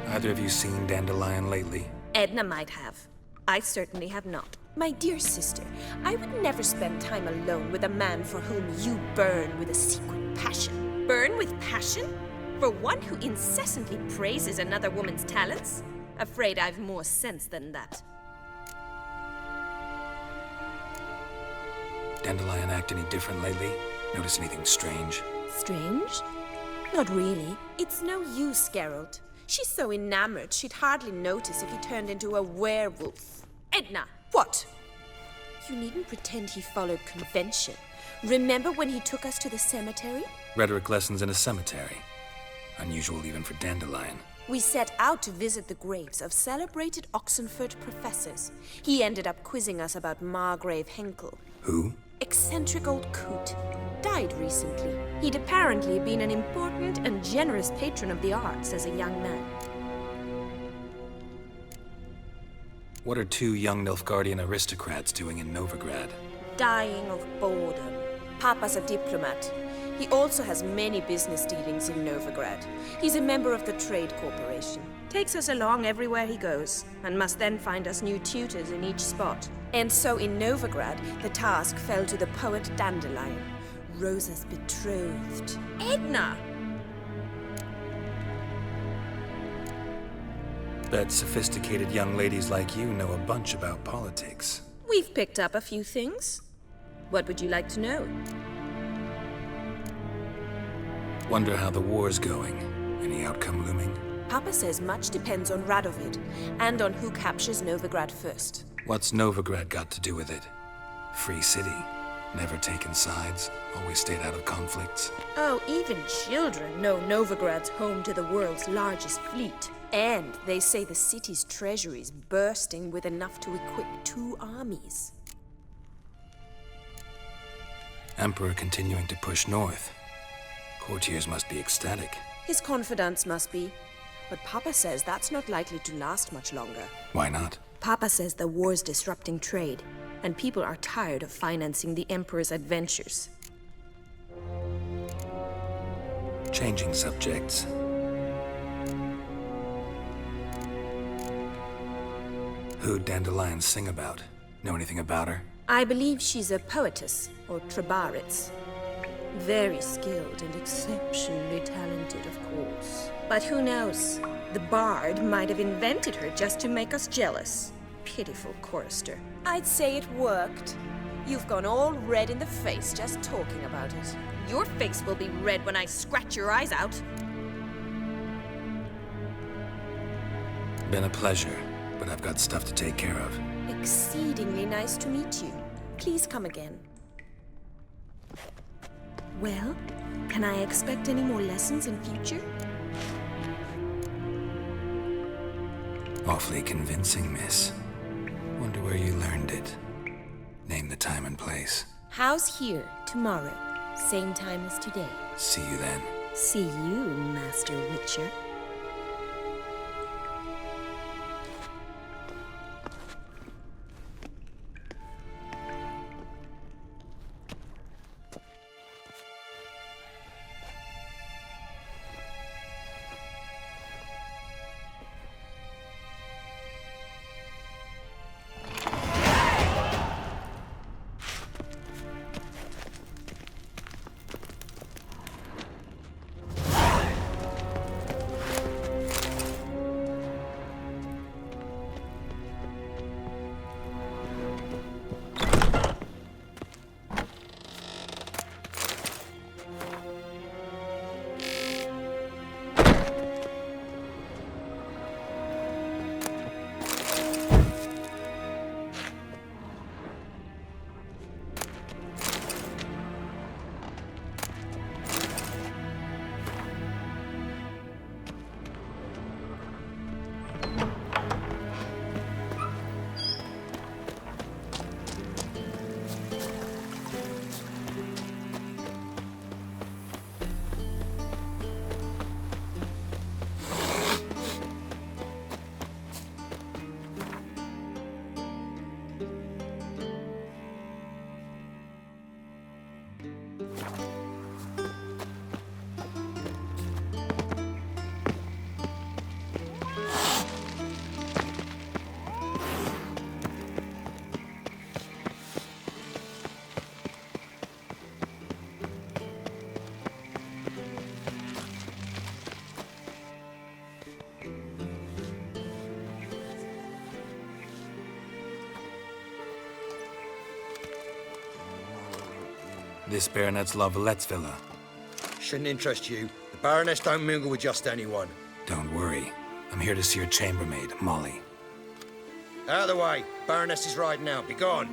Either of you seen Dandelion lately? Edna might have. I certainly have not. My dear sister, I would never spend time alone with a man for whom you burn with a secret passion. Burn with passion? For one who incessantly praises another woman's talents? Afraid I've more sense than that. Dandelion act any different lately? Notice anything strange? Strange? Not really. It's no use, Geralt. She's so enamored she'd hardly notice if he turned into a werewolf. Edna! What? You needn't pretend he followed convention. Remember when he took us to the cemetery? Rhetoric lessons in a cemetery. Unusual even for Dandelion. We set out to visit the graves of celebrated Oxenford professors. He ended up quizzing us about Margrave Henkel. Who? Eccentric old coot. Died recently. He'd apparently been an important and generous patron of the arts as a young man. What are two young Nilfgaardian aristocrats doing in Novigrad? Dying of boredom. Papa's a diplomat. He also has many business dealings in Novigrad. He's a member of the Trade Corporation. Takes us along everywhere he goes, and must then find us new tutors in each spot. And so in Novigrad, the task fell to the poet Dandelion, Rosa's betrothed. Edna! Bet sophisticated young ladies like you know a bunch about politics. We've picked up a few things. What would you like to know? Wonder how the war's going. Any outcome looming? Papa says much depends on Radovid, and on who captures Novigrad first. What's Novigrad got to do with it? Free city. Never taken sides. Always stayed out of conflicts. Oh, even children know Novigrad's home to the world's largest fleet. And they say the city's treasury's bursting with enough to equip 2 armies. Emperor continuing to push north. Courtiers must be ecstatic. His confidants must be. But Papa says that's not likely to last much longer. Why not? Papa says the war's disrupting trade, and people are tired of financing the Emperor's adventures. Changing subjects. Who'd Dandelion sing about? Know anything about her? I believe she's a poetess, or trabaritz. Very skilled and exceptionally talented, of course. But who knows? The bard might have invented her just to make us jealous. Pitiful chorister. I'd say it worked. You've gone all red in the face just talking about it. Your face will be red when I scratch your eyes out. Been a pleasure, but I've got stuff to take care of. Exceedingly nice to meet you. Please come again. Well, can I expect any more lessons in future? Awfully convincing, miss. Wonder where you learned it. Name the time and place. House here, tomorrow. Same time as today. See you then. See you, Master Witcher. This Baronet's Lavallette's villa. Shouldn't interest you. The Baroness don't mingle with just anyone. Don't worry. I'm here to see your chambermaid, Molly. Out of the way. Baroness is riding out. Be gone.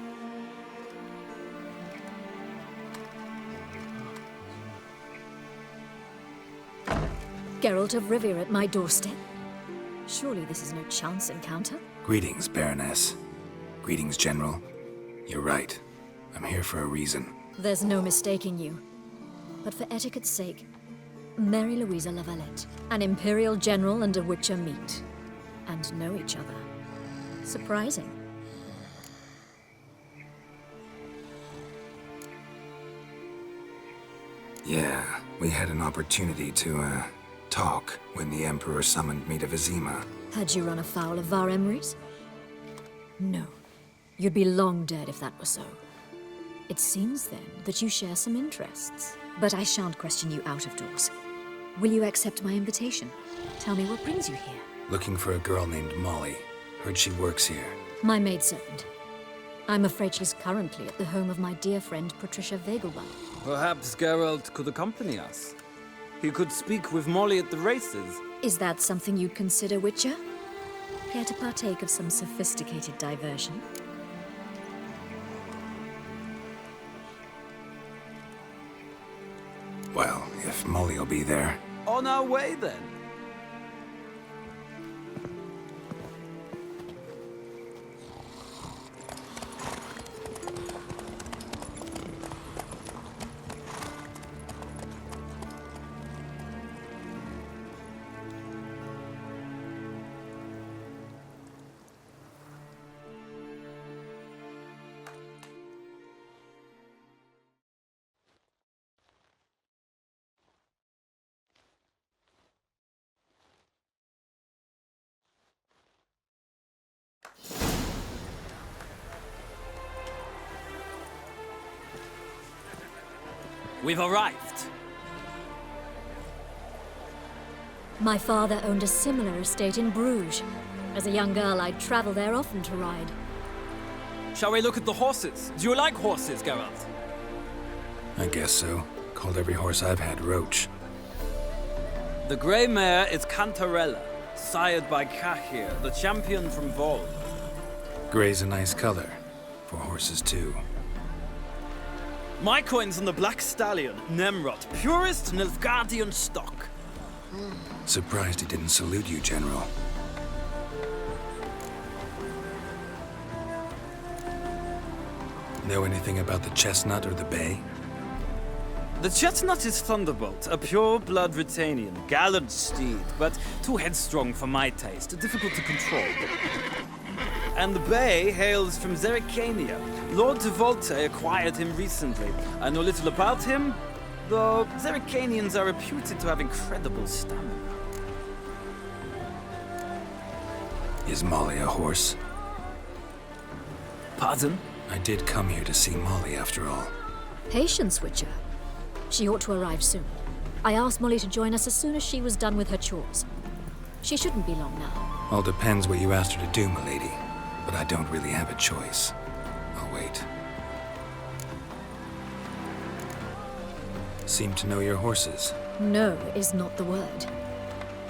Geralt of Rivia at my doorstep. Surely this is no chance encounter? Greetings, Baroness. Greetings, General. You're right. I'm here for a reason. There's no mistaking you. But for etiquette's sake, Mary Louisa Lavalette, an Imperial General and a Witcher meet. And know each other. Surprising. Yeah, we had an opportunity to, talk when the Emperor summoned me to Vizima. Had you run afoul of Var Emrys? No. You'd be long dead if that were so. It seems, then, that you share some interests. But I shan't question you out of doors. Will you accept my invitation? Tell me what brings you here. Looking for a girl named Molly. Heard she works here. My maidservant. I'm afraid she's currently at the home of my dear friend Patricia Vegelbud. Perhaps Geralt could accompany us. He could speak with Molly at the races. Is that something you'd consider, Witcher? Care to partake of some sophisticated diversion? Well, if Molly will be there. On our way, then. We've arrived. My father owned a similar estate in Bruges. As a young girl, I'd travel there often to ride. Shall we look at the horses? Do you like horses, Geralt? I guess so. Called every horse I've had Roach. The grey mare is Cantarella, sired by Cahir, the champion from Vol. Grey's a nice color. For horses, too. My coin's on the Black Stallion, Nemrod, purest Nilfgaardian stock. Surprised he didn't salute you, General. Know anything about the chestnut or the bay? The chestnut is Thunderbolt, a pure-blood Britannian, gallant steed, but too headstrong for my taste, difficult to control. And the bay hails from Zerrikania. Lord de Volte acquired him recently. I know little about him, though Zerrikanians are reputed to have incredible stamina. Is Molly a horse? Pardon? I did come here to see Molly, after all. Patience, Witcher. She ought to arrive soon. I asked Molly to join us as soon as she was done with her chores. She shouldn't be long now. All depends what you asked her to do, milady. But I don't really have a choice. I'll wait. Seem to know your horses. No is not the word.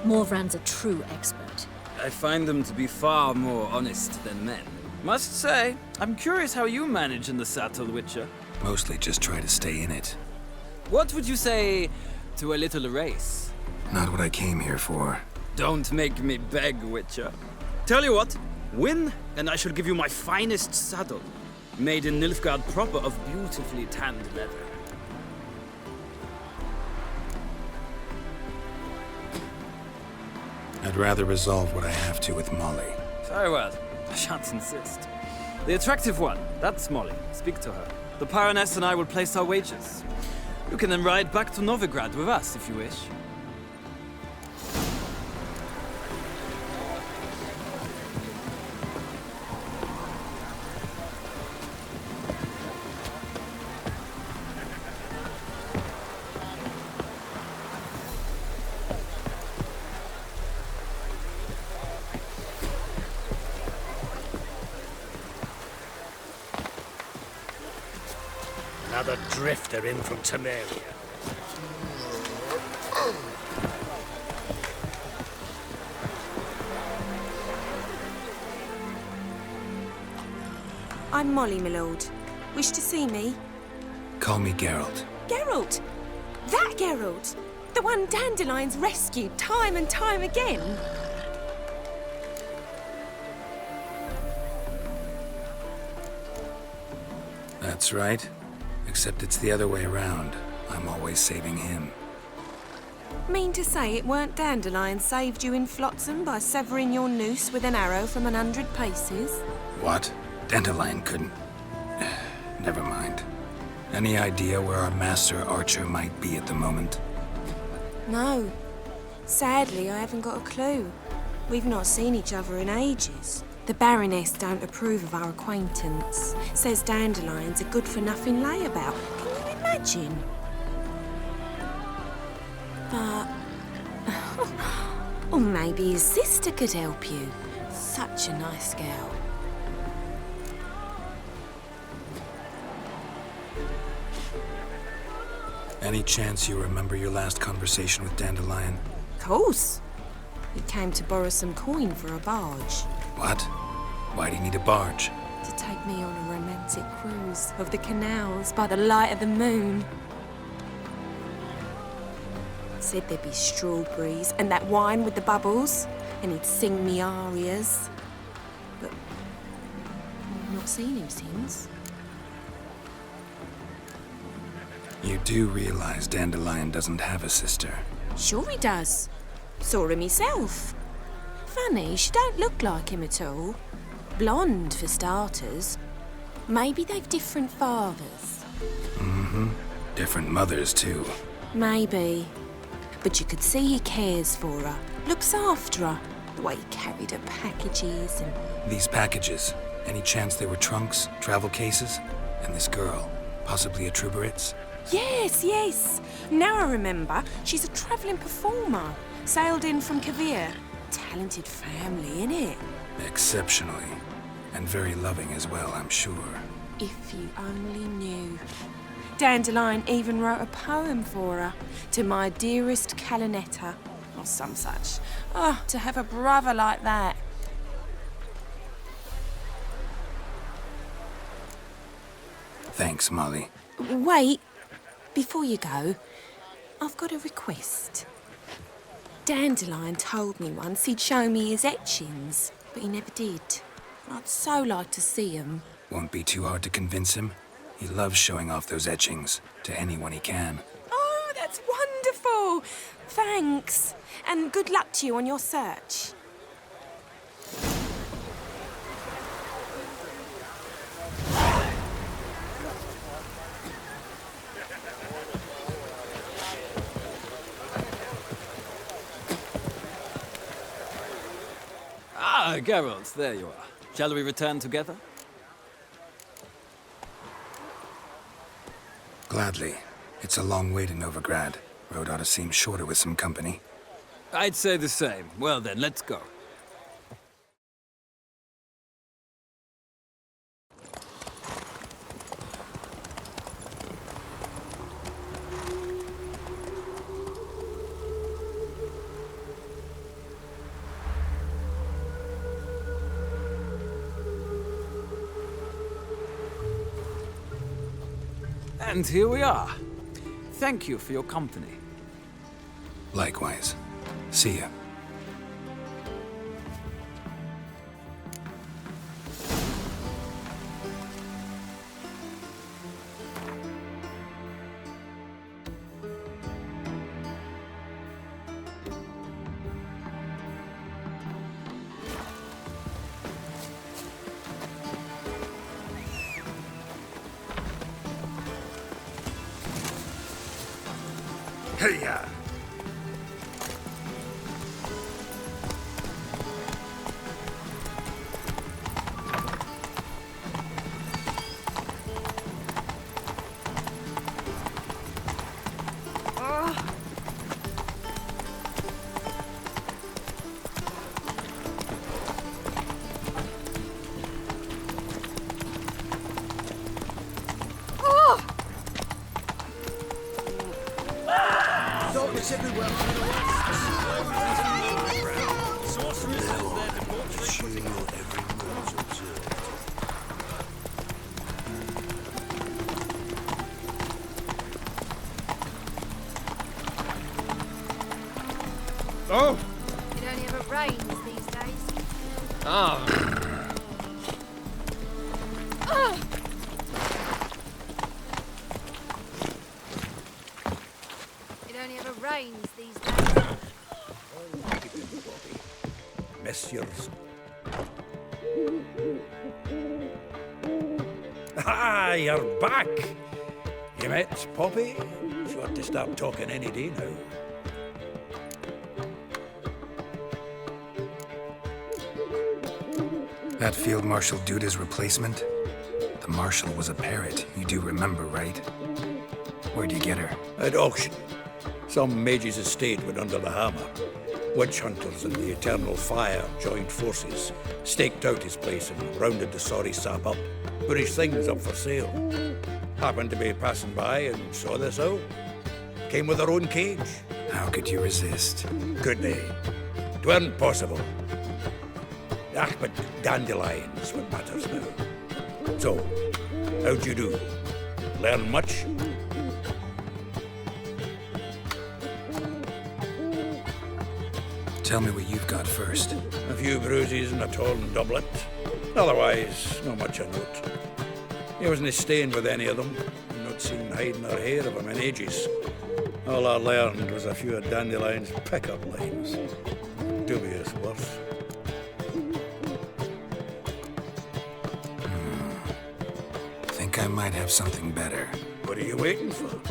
Morvran's a true expert. I find them to be far more honest than men. Must say, I'm curious how you manage in the saddle, Witcher. Mostly just try to stay in it. What would you say to a little race? Not what I came here for. Don't make me beg, Witcher. Tell you what, win, and I shall give you my finest saddle, made in Nilfgaard proper of beautifully tanned leather. I'd rather resolve what I have to with Molly. Very well. I shan't insist. The attractive one, that's Molly. Speak to her. The Baroness and I will place our wagers. You can then ride back to Novigrad with us, if you wish. Another drifter in from Temeria. I'm Molly, my lord. Wish to see me? Call me Geralt. Geralt! That Geralt! The one Dandelion's rescued time and time again! That's right. Except it's the other way around. I'm always saving him. Mean to say it weren't Dandelion saved you in Flotsam by severing your noose with an arrow from 100 paces? What? Dandelion couldn't... Never mind. Any idea where our master archer might be at the moment? No. Sadly, I haven't got a clue. We've not seen each other in ages. The Baroness don't approve of our acquaintance. Says dandelions are good-for-nothing layabout. Can you imagine? But... or maybe his sister could help you. Such a nice girl. Any chance you remember your last conversation with Dandelion? Of course. He came to borrow some coin for a barge. What? Why do you need a barge? To take me on a romantic cruise of the canals by the light of the moon. Said there'd be strawberries and that wine with the bubbles, and he'd sing me arias. But I've not seen him since. You do realize Dandelion doesn't have a sister? Sure he does. Saw him himself. Funny, she don't look like him at all. Blonde, for starters. Maybe they've different fathers. Mm-hmm. Different mothers, too. Maybe. But you could see he cares for her. Looks after her. The way he carried her packages and... These packages, any chance they were trunks, travel cases? And this girl, possibly a Truberitz? Yes, yes. Now I remember. She's a travelling performer. Sailed in from Kavir. Talented family, innit? Exceptionally. And very loving as well, I'm sure. If you only knew. Dandelion even wrote a poem for her. To my dearest Calinetta. Or some such. Oh, to have a brother like that. Thanks, Molly. Wait. Before you go, I've got a request. Dandelion told me once he'd show me his etchings, but he never did. I'd so like to see them. Won't be too hard to convince him. He loves showing off those etchings to anyone he can. Oh, that's wonderful! Thanks. And good luck to you on your search. Ah, Geralt, there you are. Shall we return together? Gladly. It's a long way to Novigrad. Road ought to seem shorter with some company. I'd say the same. Well then, let's go. And here we are. Thank you for your company. Likewise. See ya. Here. Oh! It only ever rains these days. Ah. It only ever rains these days. Messieurs. Ah, you're back! You met Poppy? Sure to start talking any day now. That Field Marshal Duda's replacement? The Marshal was a parrot, you do remember, right? Where'd you get her? At auction. Some mage's estate went under the hammer. Witch hunters and the Eternal Fire joined forces, staked out his place and rounded the sorry sap up, put his things up for sale. Happened to be passing by and saw this out. Came with their own cage. How could you resist? Could they? 'Tweren't possible. But dandelions what matters now. So, how'd you do? Learn much? Tell me what you've got first. A few bruises and a torn doublet. Otherwise, not much of note. He wasn't staying with any of them. Not seen hiding or hair of him in ages. All I learned was a few of Dandelion's pick-up lines. Dubious worth. Think I might have something better. What are you waiting for?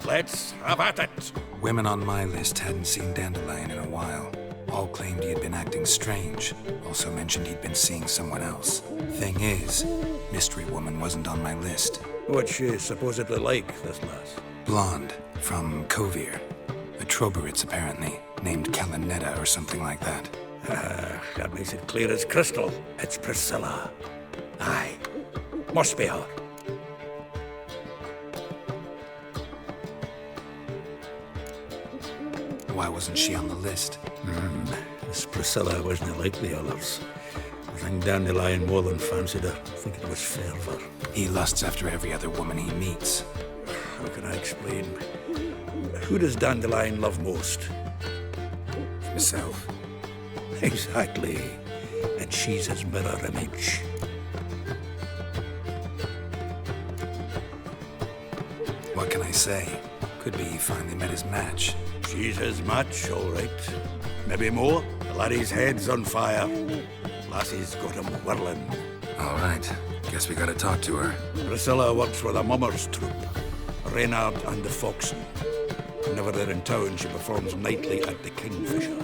Let's have at it! Women on my list hadn't seen Dandelion in a while. All claimed he had been acting strange. Also mentioned he'd been seeing someone else. Thing is, Mystery Woman wasn't on my list. What's she supposedly like, this lass? Blonde, from Kovir. A Troberitz, apparently, named Kalanetta or something like that. That makes it clear as crystal. It's Priscilla. Aye. Must be her. Why wasn't she on the list? This Priscilla wasn't like the others. I think Dandelion more than fancied her. I think it was fervour. He lusts after every other woman he meets. How can I explain? Who does Dandelion love most? Himself. Exactly. And she's his mirror image. What can I say? Could be he finally met his match. She's his match, all right. Maybe more. The laddie's head's on fire. Lassie's got him whirling. All right. Guess we gotta talk to her. Priscilla works with a mummer's troupe. Reynard and the Foxen. Whenever they're in town, she performs nightly at the Kingfisher.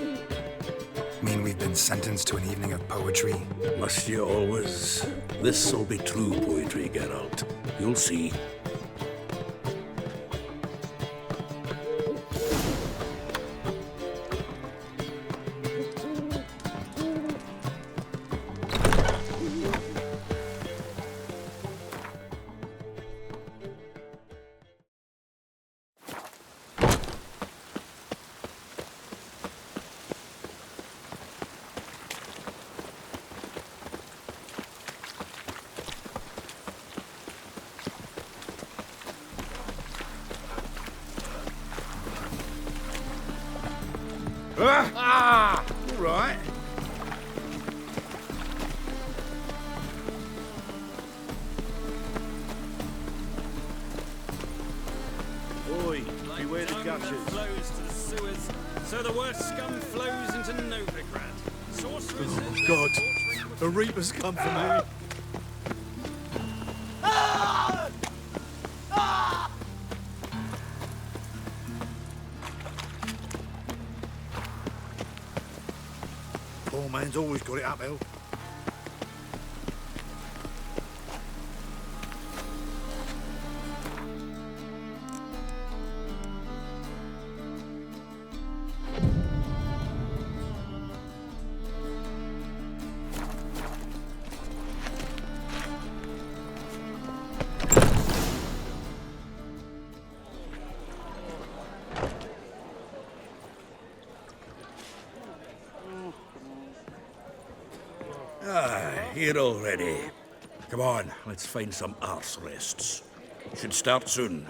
Mean we've been sentenced to an evening of poetry? Must you always? This'll be true poetry, Geralt. You'll see. All right. Oi, beware the gutters. Flows to the sewers, so the worst scum flows into Novigrad. Sorcerers. Oh, God. The Reaper's come for me. Poor man's always got it uphill. Here already. Come on, let's find some arse rests. Should start soon.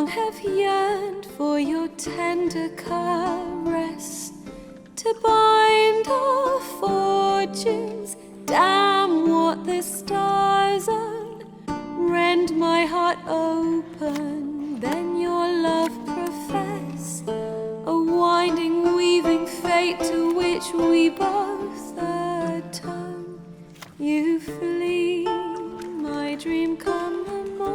long have yearned for your tender caress, to bind our fortunes. Damn what the stars own. Rend my heart open, then your love profess. A winding, weaving fate to which we both atone. You flee, my dream come the morning.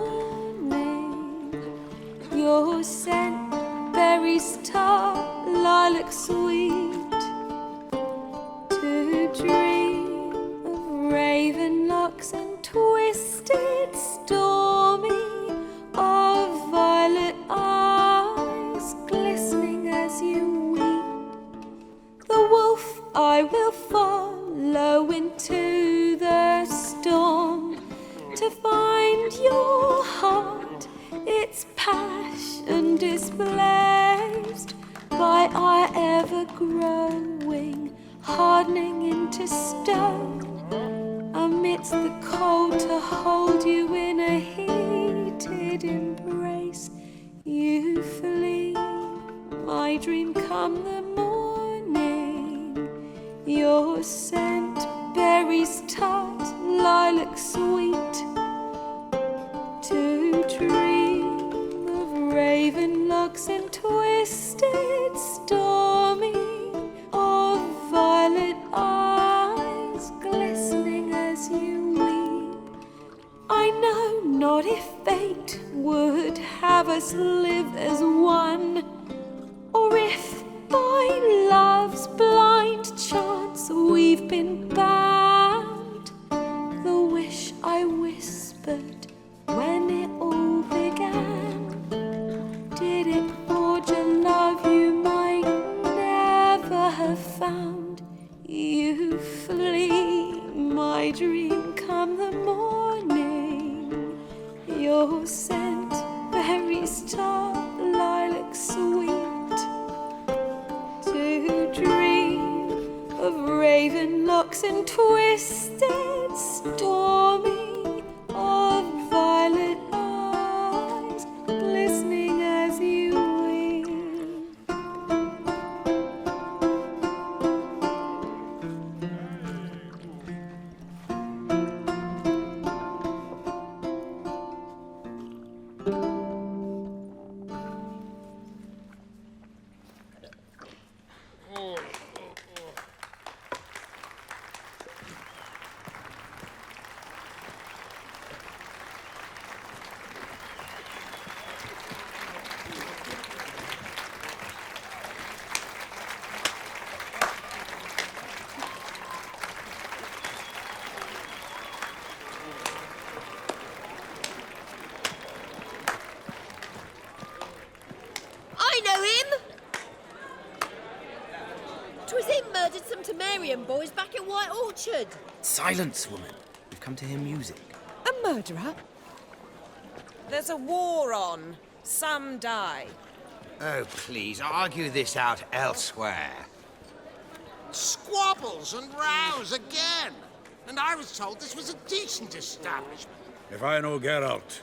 Your scent, berries tart, lilac sweet. To dream of raven locks and twisted stormy, of violet eyes glistening as you weep. The wolf I will follow into the storm, to find your heart, its passion displaced by our ever-growing, hardening into stone. Amidst the cold, to hold you in a heated embrace. You flee, my dream come the morning. Your scent, berries tart, lilac sweet. To dream of raven locks and twisted stormy, of violet eyes glistening as you weep. I know not if fate would have us live as one, or if by love's blind chance we've been bound. The wish I whispered when it all began, did it forge a love you might never have found? You flee, my dream come the morning. Your scent, berries tart, lilac sweet. To dream of raven locks and twisted stormy, of violet eyes glistening as you weep. I know him! 'Twas him murdered some Temerian boys back at White Orchard. Silence, woman. We've come to hear music. A murderer? There's a war on. Some die. Oh, please, argue this out elsewhere. Squabbles and rows again. And I was told this was a decent establishment. If I know Geralt,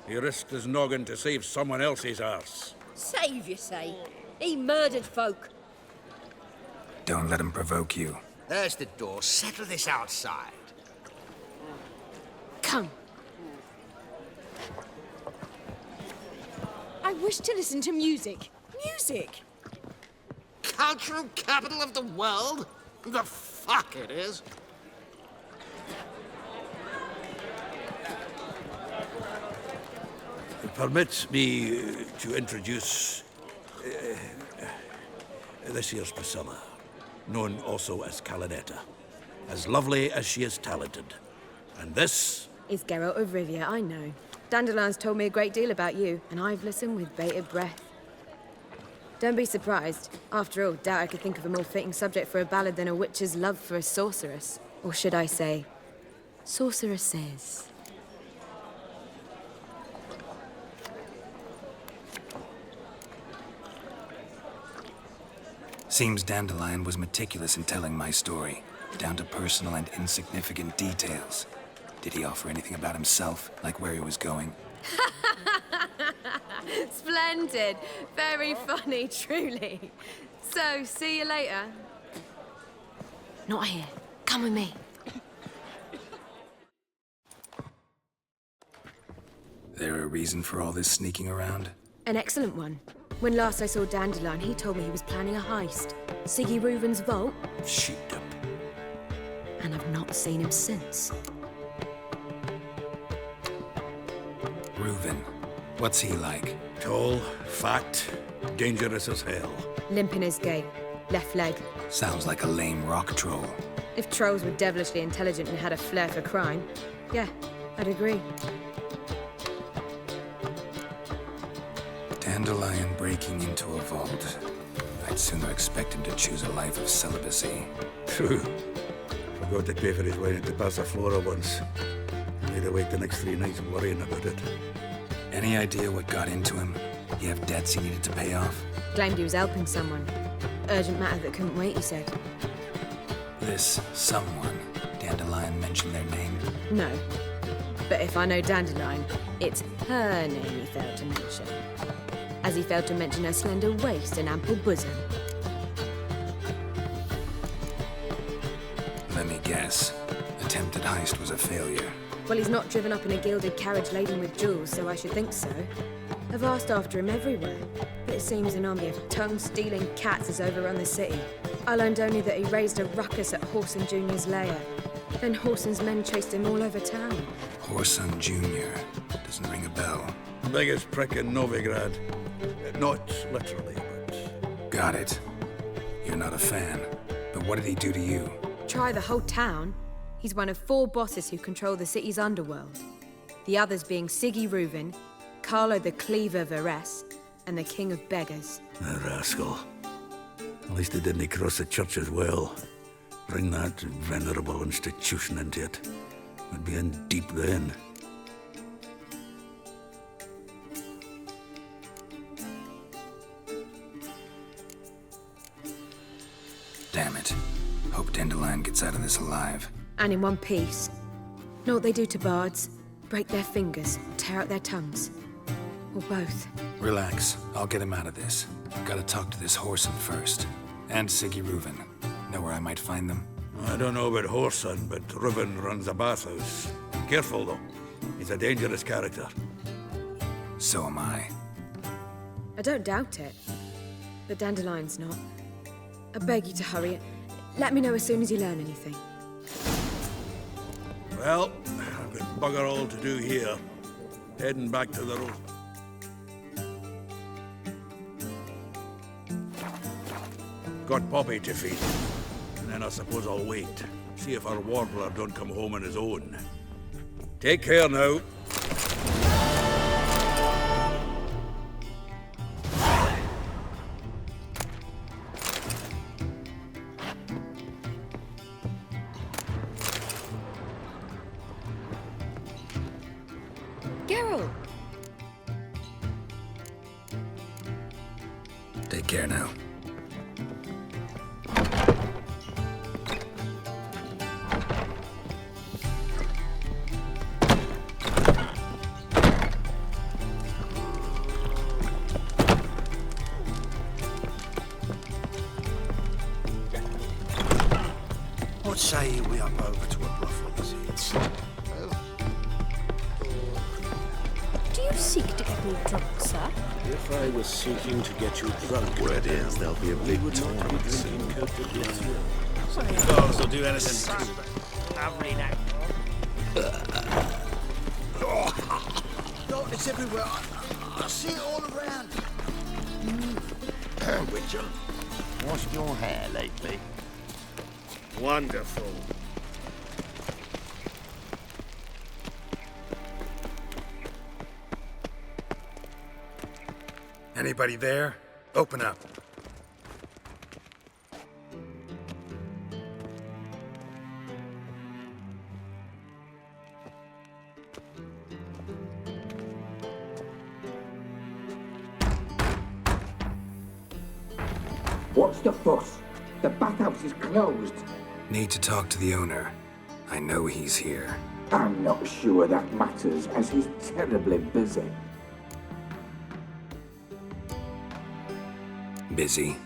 he risked his noggin to save someone else's arse. Save, you say? He murdered folk. Don't let him provoke you. There's the door. Settle this outside. Come. I wish to listen to music. Music! Cultural capital of the world? The fuck it is. Permit me to introduce... this here's Priscilla, known also as Calinetta. As lovely as she is talented. And this... is Geralt of Rivia, I know. Dandelion's told me a great deal about you, and I've listened with bated breath. Don't be surprised. After all, doubt I could think of a more fitting subject for a ballad than a witch's love for a sorceress. Or should I say, sorceresses. Seems Dandelion was meticulous in telling my story, down to personal and insignificant details. Did he offer anything about himself, like where he was going? Splendid. Very funny, truly. So, see you later. Not here. Come with me. There a reason for all this sneaking around? An excellent one. When last I saw Dandelion, he told me he was planning a heist. Sigi Reuven's vault. Sheeped up. And I've not seen him since. Reuven. What's he like? Tall, fat, dangerous as hell. Limp in his gait. Left leg. Sounds like a lame rock troll. If trolls were devilishly intelligent and had a flair for crime, yeah, I'd agree. Dandelion breaking into a vault. I'd sooner expect him to choose a life of celibacy. True. Forgot to pay for his wine at the Passaflora once. Laid awake the next 3 nights worrying about it. Any idea what got into him? He have debts he needed to pay off? Claimed he was helping someone. Urgent matter that couldn't wait, he said. This someone, Dandelion mentioned their name? No. But if I know Dandelion, it's her name he failed to mention. As he failed to mention her slender waist and ample bosom. Let me guess. Attempted heist was a failure. Well, he's not driven up in a gilded carriage laden with jewels, so I should think so. I've asked after him everywhere, but it seems an army of tongue-stealing cats has overrun the city. I learned only that he raised a ruckus at Horson Jr.'s lair. Then Horson's men chased him all over town. Horson Jr. Doesn't ring a bell. Biggest prick in Novigrad. Not literally, but... Got it. You're not a fan. But what did he do to you? Try the whole town. He's one of 4 bosses who control the city's underworld. The others being Sigi Reuven, Carlo the Cleaver Varese, and the King of Beggars. A rascal. At least he didn't cross the church as well. Bring that venerable institution into it. We'd be in deep then. Damn it. Hope Dandelion gets out of this alive. And in one piece. Know what they do to bards? Break their fingers, tear out their tongues. Or both. Relax. I'll get him out of this. Gotta talk to this Horson first. And Sigi Reuven. Know where I might find them? I don't know about Horson, but Reuven runs a bathhouse. Careful, though. He's a dangerous character. So am I. I don't doubt it. But Dandelion's not. I beg you to hurry. Let me know as soon as you learn anything. Well, I've got bugger all to do here. Heading back to the road. Got Poppy to feed. And then I suppose I'll wait. See if our warbler don't come home on his own. Take care now. Take care now. What say you we up over to a brothel visit? Do you seek to get me drunk, sir? If I was seeking to get you drunk, word is there'll be a big tournament soon. Dogs will do anything. Lovely night. Darkness everywhere. I see it all around. Witcher, Washed your hair lately? wonderful. Anybody there? Open up. What's the fuss? The bathhouse is closed. Need to talk to the owner. I know he's here. I'm not sure that matters, as he's terribly busy. Busy?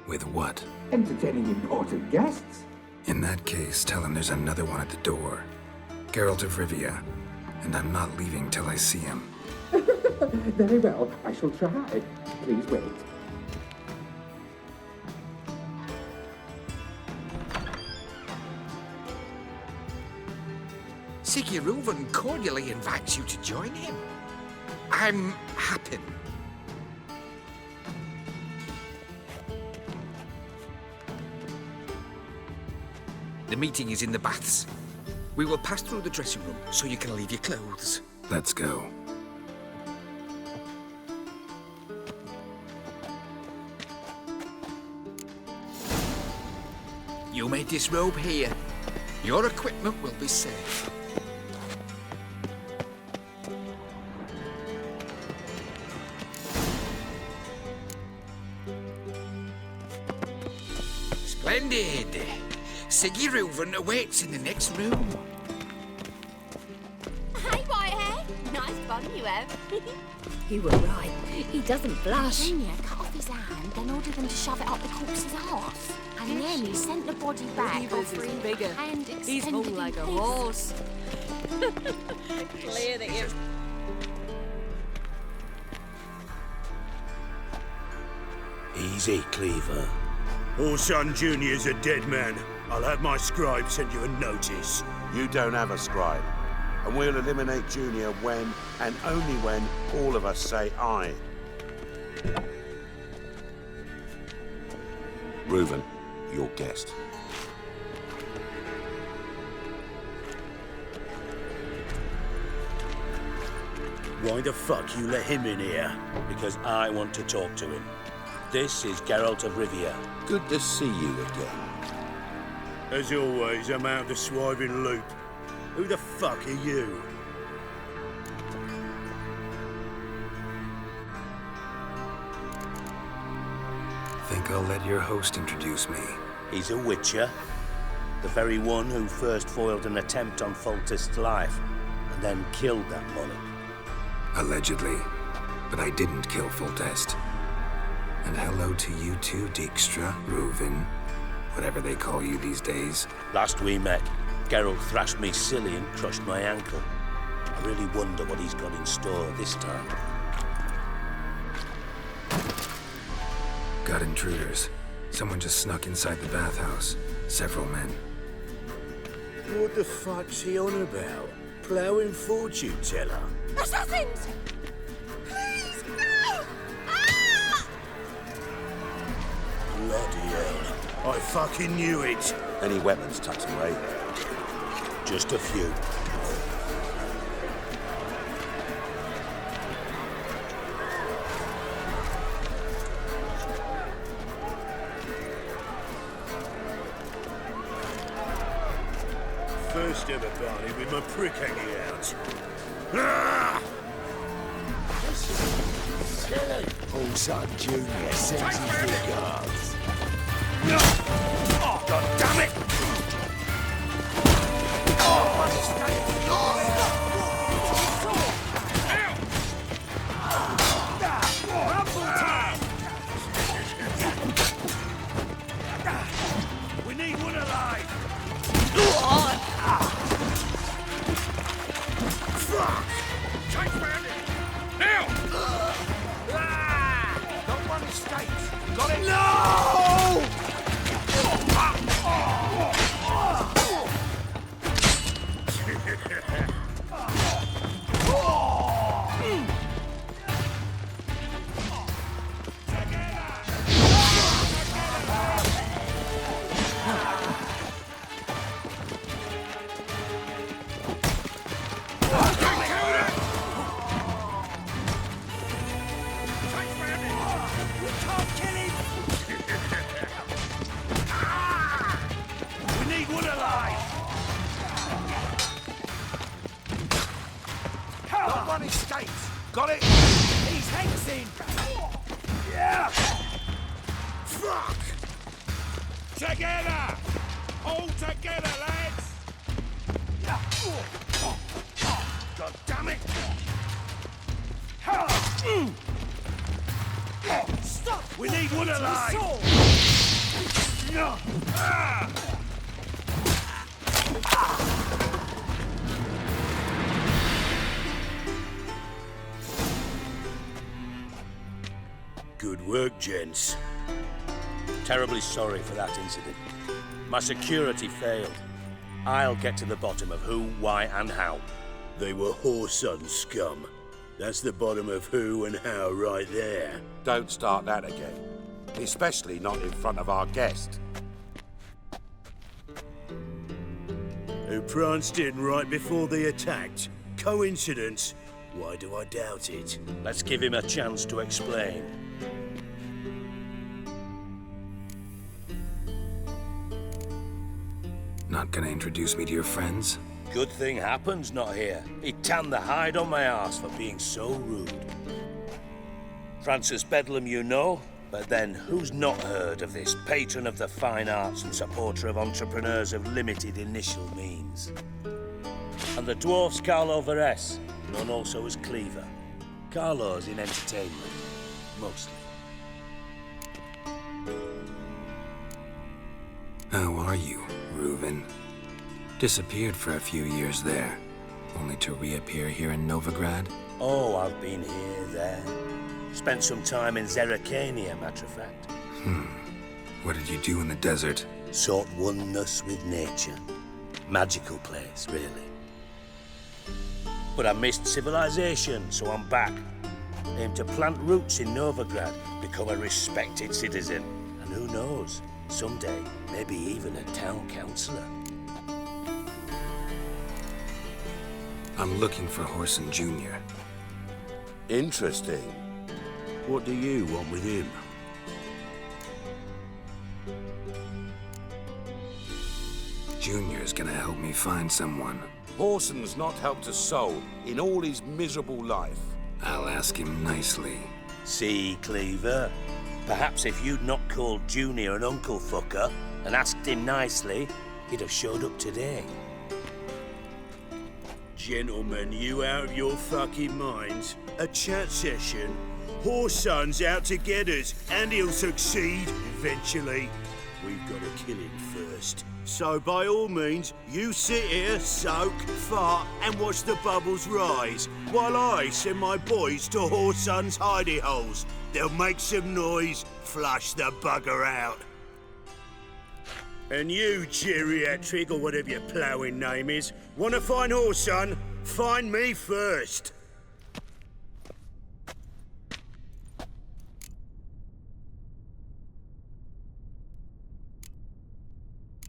With what? Entertaining important guests. In that case, tell him there's another one at the door. Geralt of Rivia. And I'm not leaving till I see him. Very well, I shall try. Please wait. Sigi Reuven cordially invites you to join him. I'm happy. The meeting is in the baths. We will pass through the dressing room so you can leave your clothes. Let's go. You may disrobe here. Your equipment will be safe. Splendid! Sigi Reuven awaits in the next room. Hey, Whitehair. Nice bun you have. You were right. He doesn't blush. Junior cut off his hand, then ordered them to shove it up the corpse's arse. And then he sent the body back offering bigger. hand He's more extended like a in peace. horse. Clear that you... Easy, Cleaver. Orson Jr.'s a dead man. I'll have my scribe send you a notice. You don't have a scribe. And we'll eliminate Junior when, and only when, all of us say aye. Reuven, your guest. Why the fuck you let him in here? Because I want to talk to him. This is Geralt of Rivia. Good to see you again. As always, I'm out of the swiving loop. Who the fuck are you? Think I'll let your host introduce me. He's a witcher. The very one who first foiled an attempt on Foltest's life, and then killed that monarch. Allegedly. But I didn't kill Foltest. And hello to you too, Dijkstra, Reuven, whatever they call you these days. Last we met, Geralt thrashed me silly and crushed my ankle. I really wonder what he's got in store this time. Got intruders. Someone just snuck inside the bathhouse. Several men. What the fuck's he on about? Ploughing fortune teller? Assassins! Please, no! Ah! Bloody hell. I fucking knew it. Any weapons tucked away? Just a few. First ever party with my prick hanging out. Ah! Orson Jr. sends his regards. Oh, God damn it! We need one alive! Fuck! Change man! Now! Got one estate! Got it! No! Got it? He's hexing! Yeah! Fuck! Together! All together, lads! God damn it! Stop! We need one Wood alive! Good work, gents. Terribly sorry for that incident. My security failed. I'll get to the bottom of who, why, and how. They were whoreson scum. That's the bottom of who and how right there. Don't start that again. Especially not in front of our guest. Who pranced in right before they attacked. Coincidence? Why do I doubt it? Let's give him a chance to explain. Not gonna introduce me to your friends? Good thing Happen's not here. He tanned the hide on my arse for being so rude. Francis Bedlam you know, but then who's not heard of this patron of the fine arts and supporter of entrepreneurs of limited initial means? And the dwarf's Carlo Veres, known also as Cleaver. Carlo's in entertainment, mostly. How are you, Reuven? Disappeared for a few years there, only to reappear here in Novigrad? Oh, I've been here, there. Spent some time in Zerrikania, matter of fact. What did you do in the desert? Sought oneness with nature. Magical place, really. But I missed civilization, so I'm back. Aim to plant roots in Novigrad, become a respected citizen. And who knows, someday, maybe even a town councillor. I'm looking for Whoreson Jr. Interesting. What do you want with him? Junior's gonna help me find someone. Whoreson's not helped a soul in all his miserable life. I'll ask him nicely. See, Cleaver? Perhaps if you'd not called Junior an uncle fucker and asked him nicely, he'd have showed up today. Gentlemen, you out of your fucking minds? A chat session? Whoreson's out to get us, and he'll succeed eventually. We've got to kill him first. So by all means, you sit here, soak, fart, and watch the bubbles rise, while I send my boys to Whoreson's hidey holes. They'll make some noise, flush the bugger out. And you, geriatric, or whatever your ploughing name is, want to find Whoreson? Find me first.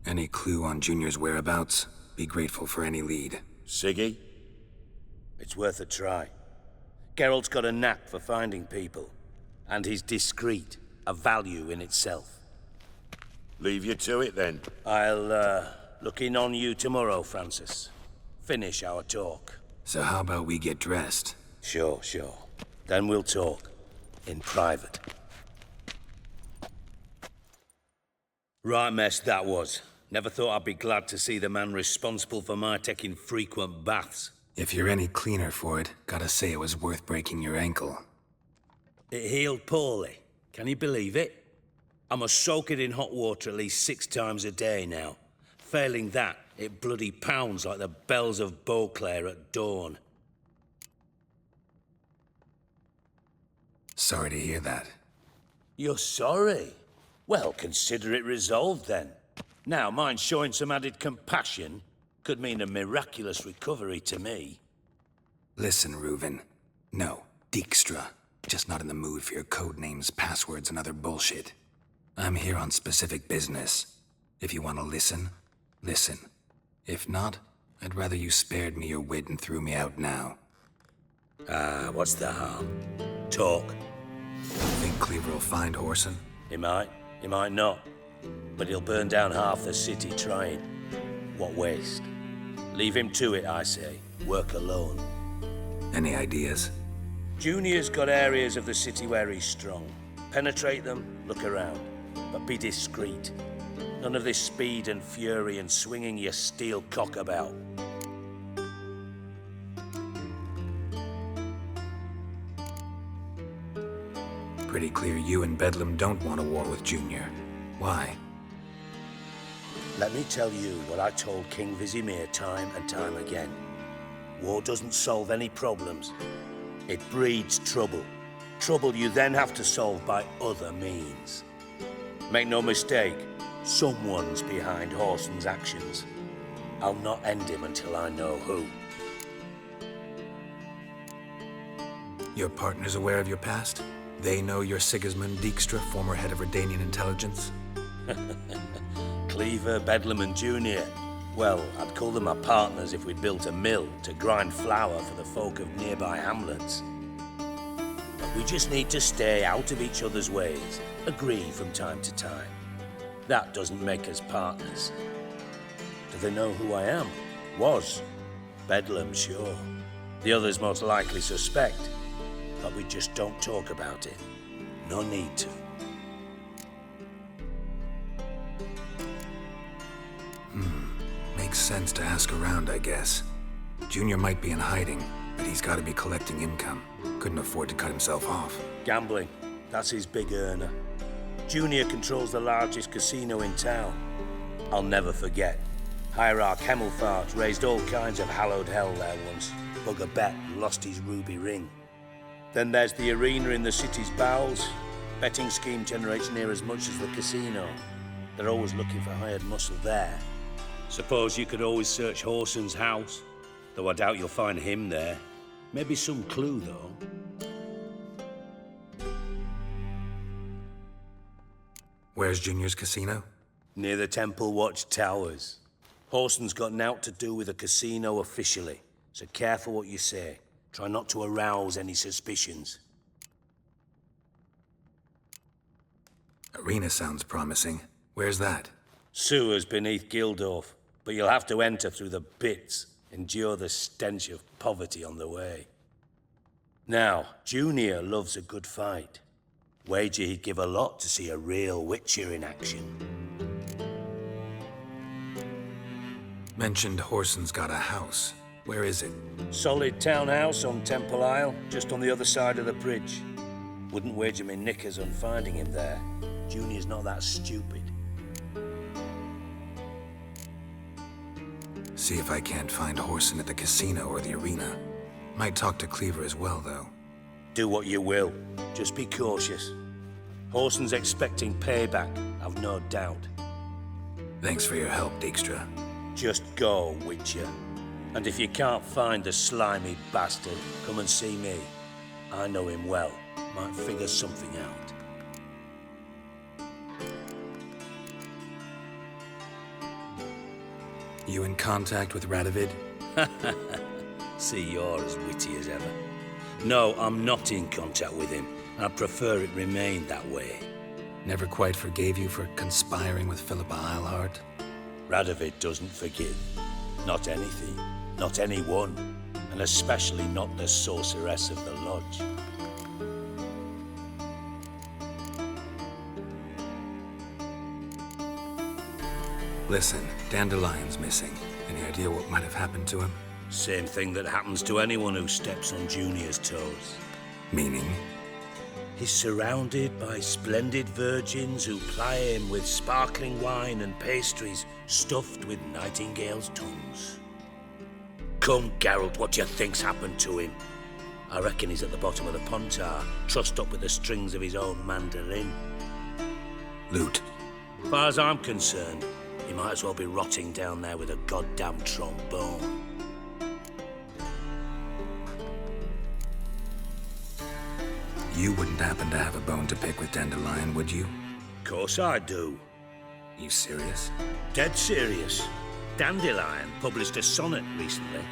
Any clue on Junior's whereabouts? Be grateful for any lead. Sigi? It's worth a try. Geralt's got a knack for finding people. And he's discreet, a value in itself. Leave you to it, then. I'll, look in on you tomorrow, Francis. Finish our talk. So how about we get dressed? Sure. Then we'll talk. In private. Right mess that was. Never thought I'd be glad to see the man responsible for my taking frequent baths. If you're any cleaner for it, gotta say it was worth breaking your ankle. It healed poorly. Can you believe it? I must soak it in hot water at least 6 times a day now. Failing that, it bloody pounds like the bells of Beauclair at dawn. Sorry to hear that. You're sorry? Well, consider it resolved then. Now, mind showing some added compassion could mean a miraculous recovery to me. Listen, Reuven. No, Dijkstra. Just not in the mood for your code names, passwords, and other bullshit. I'm here on specific business. If you want to listen, listen. If not, I'd rather you spared me your wit and threw me out now. What's the harm? Talk. Think Cleaver will find Whoreson? He might not. But he'll burn down half the city trying. What waste? Leave him to it, I say. Work alone. Any ideas? Junior's got areas of the city where he's strong. Penetrate them, look around. But be discreet. None of this speed and fury and swinging your steel cock about. Pretty clear you and Bedlam don't want a war with Junior. Why? Let me tell you what I told King Vizimir time and time again. War doesn't solve any problems. It breeds trouble. Trouble you then have to solve by other means. Make no mistake, someone's behind Whoreson's actions. I'll not end him until I know who. Your partner's aware of your past? They know you're Sigismund Dijkstra, former head of Redanian intelligence? Cleaver, Bedlam and Junior. Well, I'd call them my partners if we'd built a mill to grind flour for the folk of nearby hamlets. But we just need to stay out of each other's ways, agree from time to time. That doesn't make us partners. Do they know who I am? Was. Bedlam, sure. The others most likely suspect. But we just don't talk about it. No need to. Makes sense to ask around, I guess. Junior might be in hiding, but he's got to be collecting income. Couldn't afford to cut himself off. Gambling. That's his big earner. Junior controls the largest casino in town. I'll never forget. Hierarch Hemmelfart raised all kinds of hallowed hell there once. Bugger bet lost his ruby ring. Then there's the arena in the city's bowels. Betting scheme generates near as much as the casino. They're always looking for hired muscle there. Suppose you could always search Whoreson's house, though I doubt you'll find him there. Maybe some clue, though. Where's Junior's casino? Near the Temple Watch Towers. Whoreson's got naught to do with the casino officially, so careful what you say. Try not to arouse any suspicions. Arena sounds promising. Where's that? Sewers beneath Gildorf, but you'll have to enter through the bits, endure the stench of poverty on the way. Now, Junior loves a good fight. Wager he'd give a lot to see a real Witcher in action. Mentioned Whoreson's got a house. Where is it? Solid townhouse on Temple Isle, just on the other side of the bridge. Wouldn't wager me knickers on finding him there. Junior's not that stupid. See if I can't find Whoreson at the casino or the arena. Might talk to Cleaver as well, though. Do what you will. Just be cautious. Whoreson's expecting payback, I've no doubt. Thanks for your help, Dijkstra. Just go, Witcher. And if you can't find the slimy bastard, come and see me. I know him well. Might figure something out. You in contact with Radovid? See, you're as witty as ever. No, I'm not in contact with him. I prefer it remained that way. Never quite forgave you for conspiring with Philippa Eilhart? Radovid doesn't forgive. Not anything. Not anyone. And especially not the sorceress of the lodge. Listen, Dandelion's missing. Any idea what might have happened to him? Same thing that happens to anyone who steps on Junior's toes. Meaning? He's surrounded by splendid virgins who ply him with sparkling wine and pastries stuffed with nightingales' tongues. Come, Geralt, what do you think's happened to him? I reckon he's at the bottom of the Pontar, trussed up with the strings of his own mandolin. Loot. As far as I'm concerned, he might as well be rotting down there with a goddamn trombone. You wouldn't happen to have a bone to pick with Dandelion, would you? Course I do. You serious? Dead serious. Dandelion published a sonnet recently.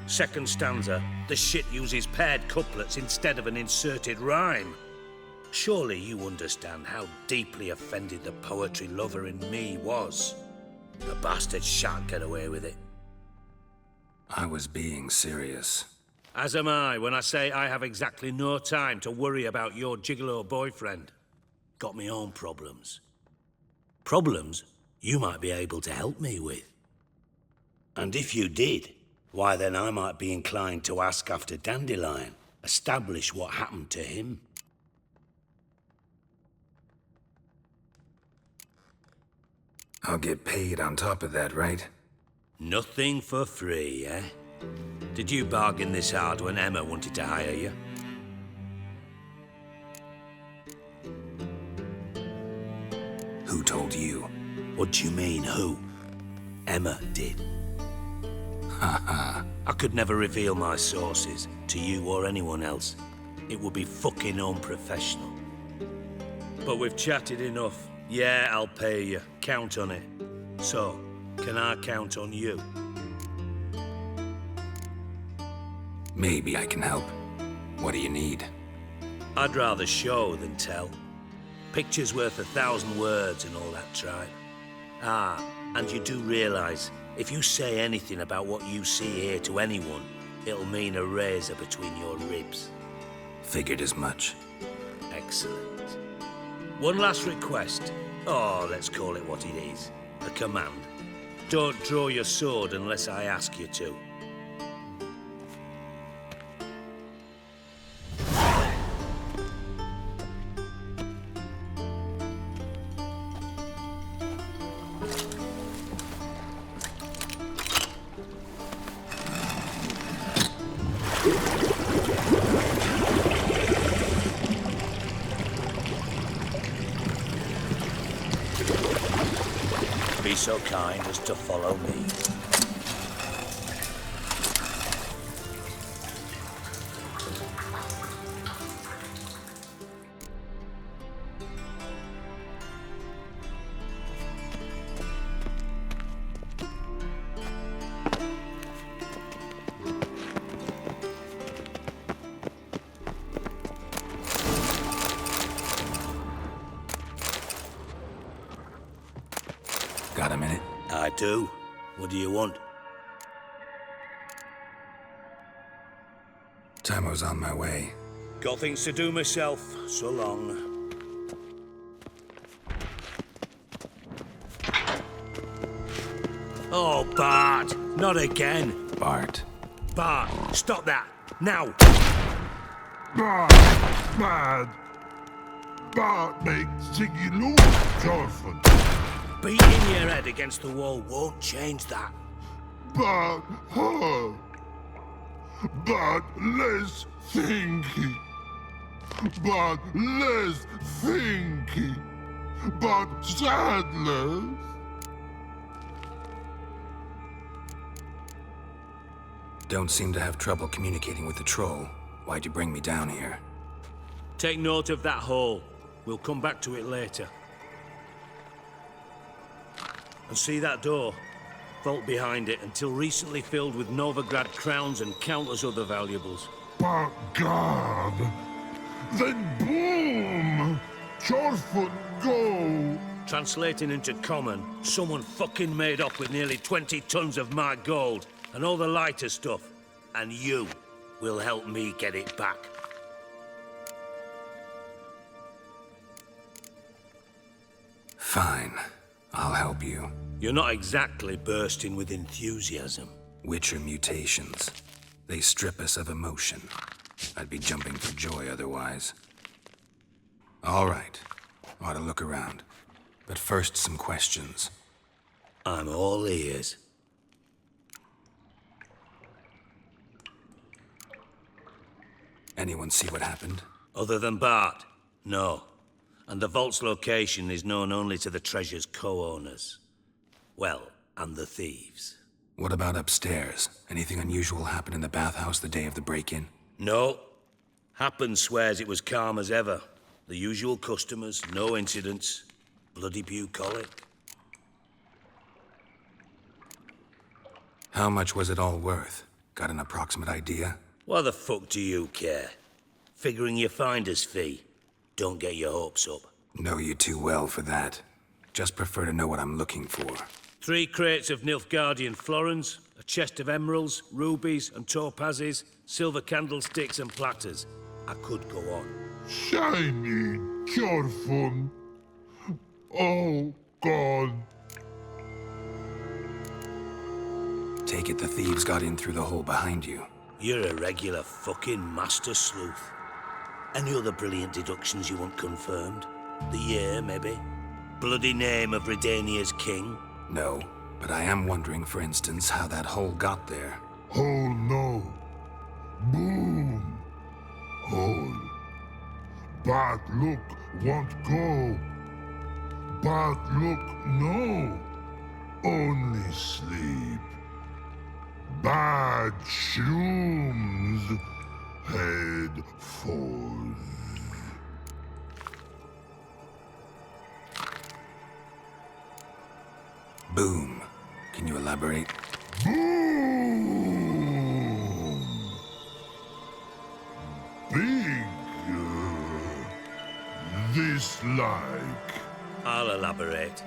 Second stanza, the shit uses paired couplets instead of an inserted rhyme. Surely you understand how deeply offended the poetry lover in me was. The bastard shan't get away with it. I was being serious. As am I when I say I have exactly no time to worry about your gigolo boyfriend. Got me own problems. Problems you might be able to help me with. And if you did, why then I might be inclined to ask after Dandelion, establish what happened to him. I'll get paid on top of that, right? Nothing for free, eh? Did you bargain this hard when Emma wanted to hire you? Who told you? What do you mean, who? Emma did. Haha. I could never reveal my sources to you or anyone else. It would be fucking unprofessional. But we've chatted enough. Yeah, I'll pay you. Count on it. So, can I count on you? Maybe I can help. What do you need? I'd rather show than tell. Picture's worth 1,000 words and all that tripe. Ah, and you do realise, if you say anything about what you see here to anyone, it'll mean a razor between your ribs. Figured as much. Excellent. One last request. Oh, let's call it what it is. A command. Don't draw your sword unless I ask you to. Be so kind as to follow me. Got a minute? I do. What do you want? Time I was on my way. Got things to do myself. So long. Oh, Bart! Not again! Bart. Bart, stop that! Now! Bart! Bad! Bart makes Sigi lose, Jorfan. Beating your head against the wall won't change that. But her. But less thinky. But less thinky. But sadness. Don't seem to have trouble communicating with the troll. Why'd you bring me down here? Take note of that hole. We'll come back to it later. And see that door? Vault behind it, until recently filled with Novigrad crowns and countless other valuables. But God! Then boom! Jorfan go! Translating into common, someone fucking made off with nearly 20 tons of my gold, and all the lighter stuff. And you will help me get it back. Fine. I'll help you. You're not exactly bursting with enthusiasm. Witcher mutations. They strip us of emotion. I'd be jumping for joy otherwise. All right. Ought to look around. But first, some questions. I'm all ears. Anyone see what happened? Other than Bart? No. And the vault's location is known only to the treasure's co-owners. Well, and the thieves. What about upstairs? Anything unusual happen in the bathhouse the day of the break-in? No. Happen swears it was calm as ever. The usual customers, no incidents. Bloody bucolic. How much was it all worth? Got an approximate idea? Why the fuck do you care? Figuring your finder's fee. Don't get your hopes up. Know you too well for that. Just prefer to know what I'm looking for. 3 crates of Nilfgaardian florins, a chest of emeralds, rubies and topazes, silver candlesticks and platters. I could go on. Shiny Jorfan. Oh, God. Take it the thieves got in through the hole behind you. You're a regular fucking master sleuth. Any other brilliant deductions you want confirmed? The year, maybe? Bloody name of Redania's king? No, but I am wondering, for instance, how that hole got there. Hole no. Boom. Hole. Bad look won't go. Bad look no. Only sleep. Bad shrooms. Head falls. Boom. Can you elaborate? Boom! Big. This like. I'll elaborate.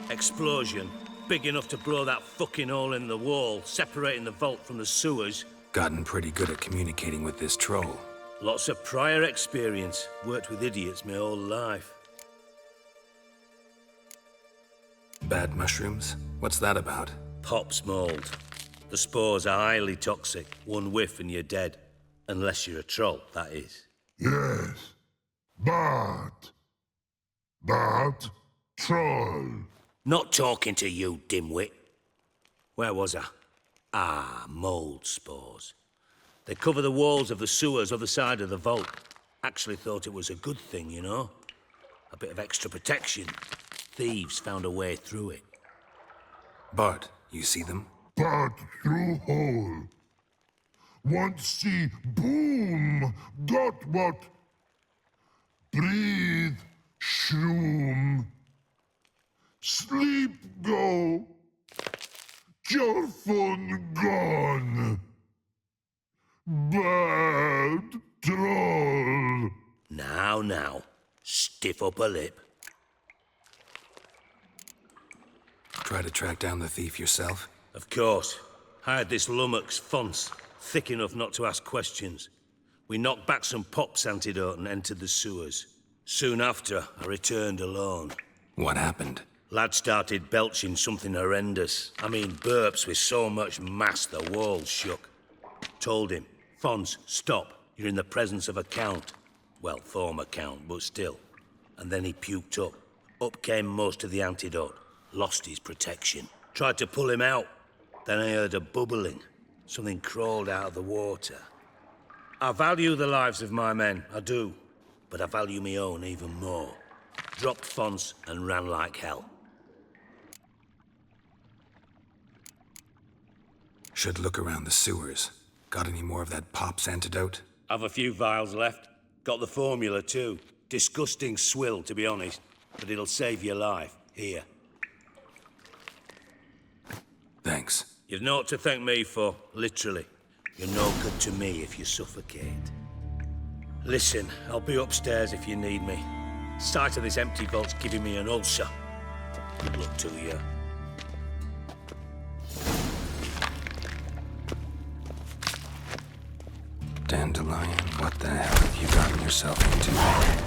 Explosion. Big enough to blow that fucking hole in the wall, separating the vault from the sewers. Gotten pretty good at communicating with this troll. Lots of prior experience. Worked with idiots my whole life. Bad mushrooms? What's that about? Pops mold. The spores are highly toxic. One whiff and you're dead. Unless you're a troll, that is. Yes. Bad. Bad troll. Not talking to you, dimwit. Where was I? Ah, mold spores. They cover the walls of the sewers other side of the vault. Actually thought it was a good thing, you know? A bit of extra protection. Thieves found a way through it. Bart, you see them? Bad through hole. Want see boom. Got what? Breathe. Shroom. Sleep go. Your phone gone. Bad troll. Now. Stiff upper lip. Try to track down the thief yourself? Of course. Hired this lummox, Fons. Thick enough not to ask questions. We knocked back some Pop's antidote and entered the sewers. Soon after, I returned alone. What happened? Lad started belching something horrendous. I mean, burps with so much mass the walls shook. Told him, Fons, stop. You're in the presence of a count. Well, former count, but still. And then he puked up. Up came most of the antidote. Lost his protection. Tried to pull him out. Then I heard a bubbling. Something crawled out of the water. I value the lives of my men, I do. But I value my own even more. Dropped Fons and ran like hell. Should look around the sewers. Got any more of that Pop's antidote? I've a few vials left. Got the formula too. Disgusting swill, to be honest. But it'll save your life. Here. Thanks. You've naught to thank me for, literally. You're no good to me if you suffocate. Listen, I'll be upstairs if you need me. Sight of this empty vault's giving me an ulcer. Good luck to you. Dandelion, what the hell have you gotten yourself into?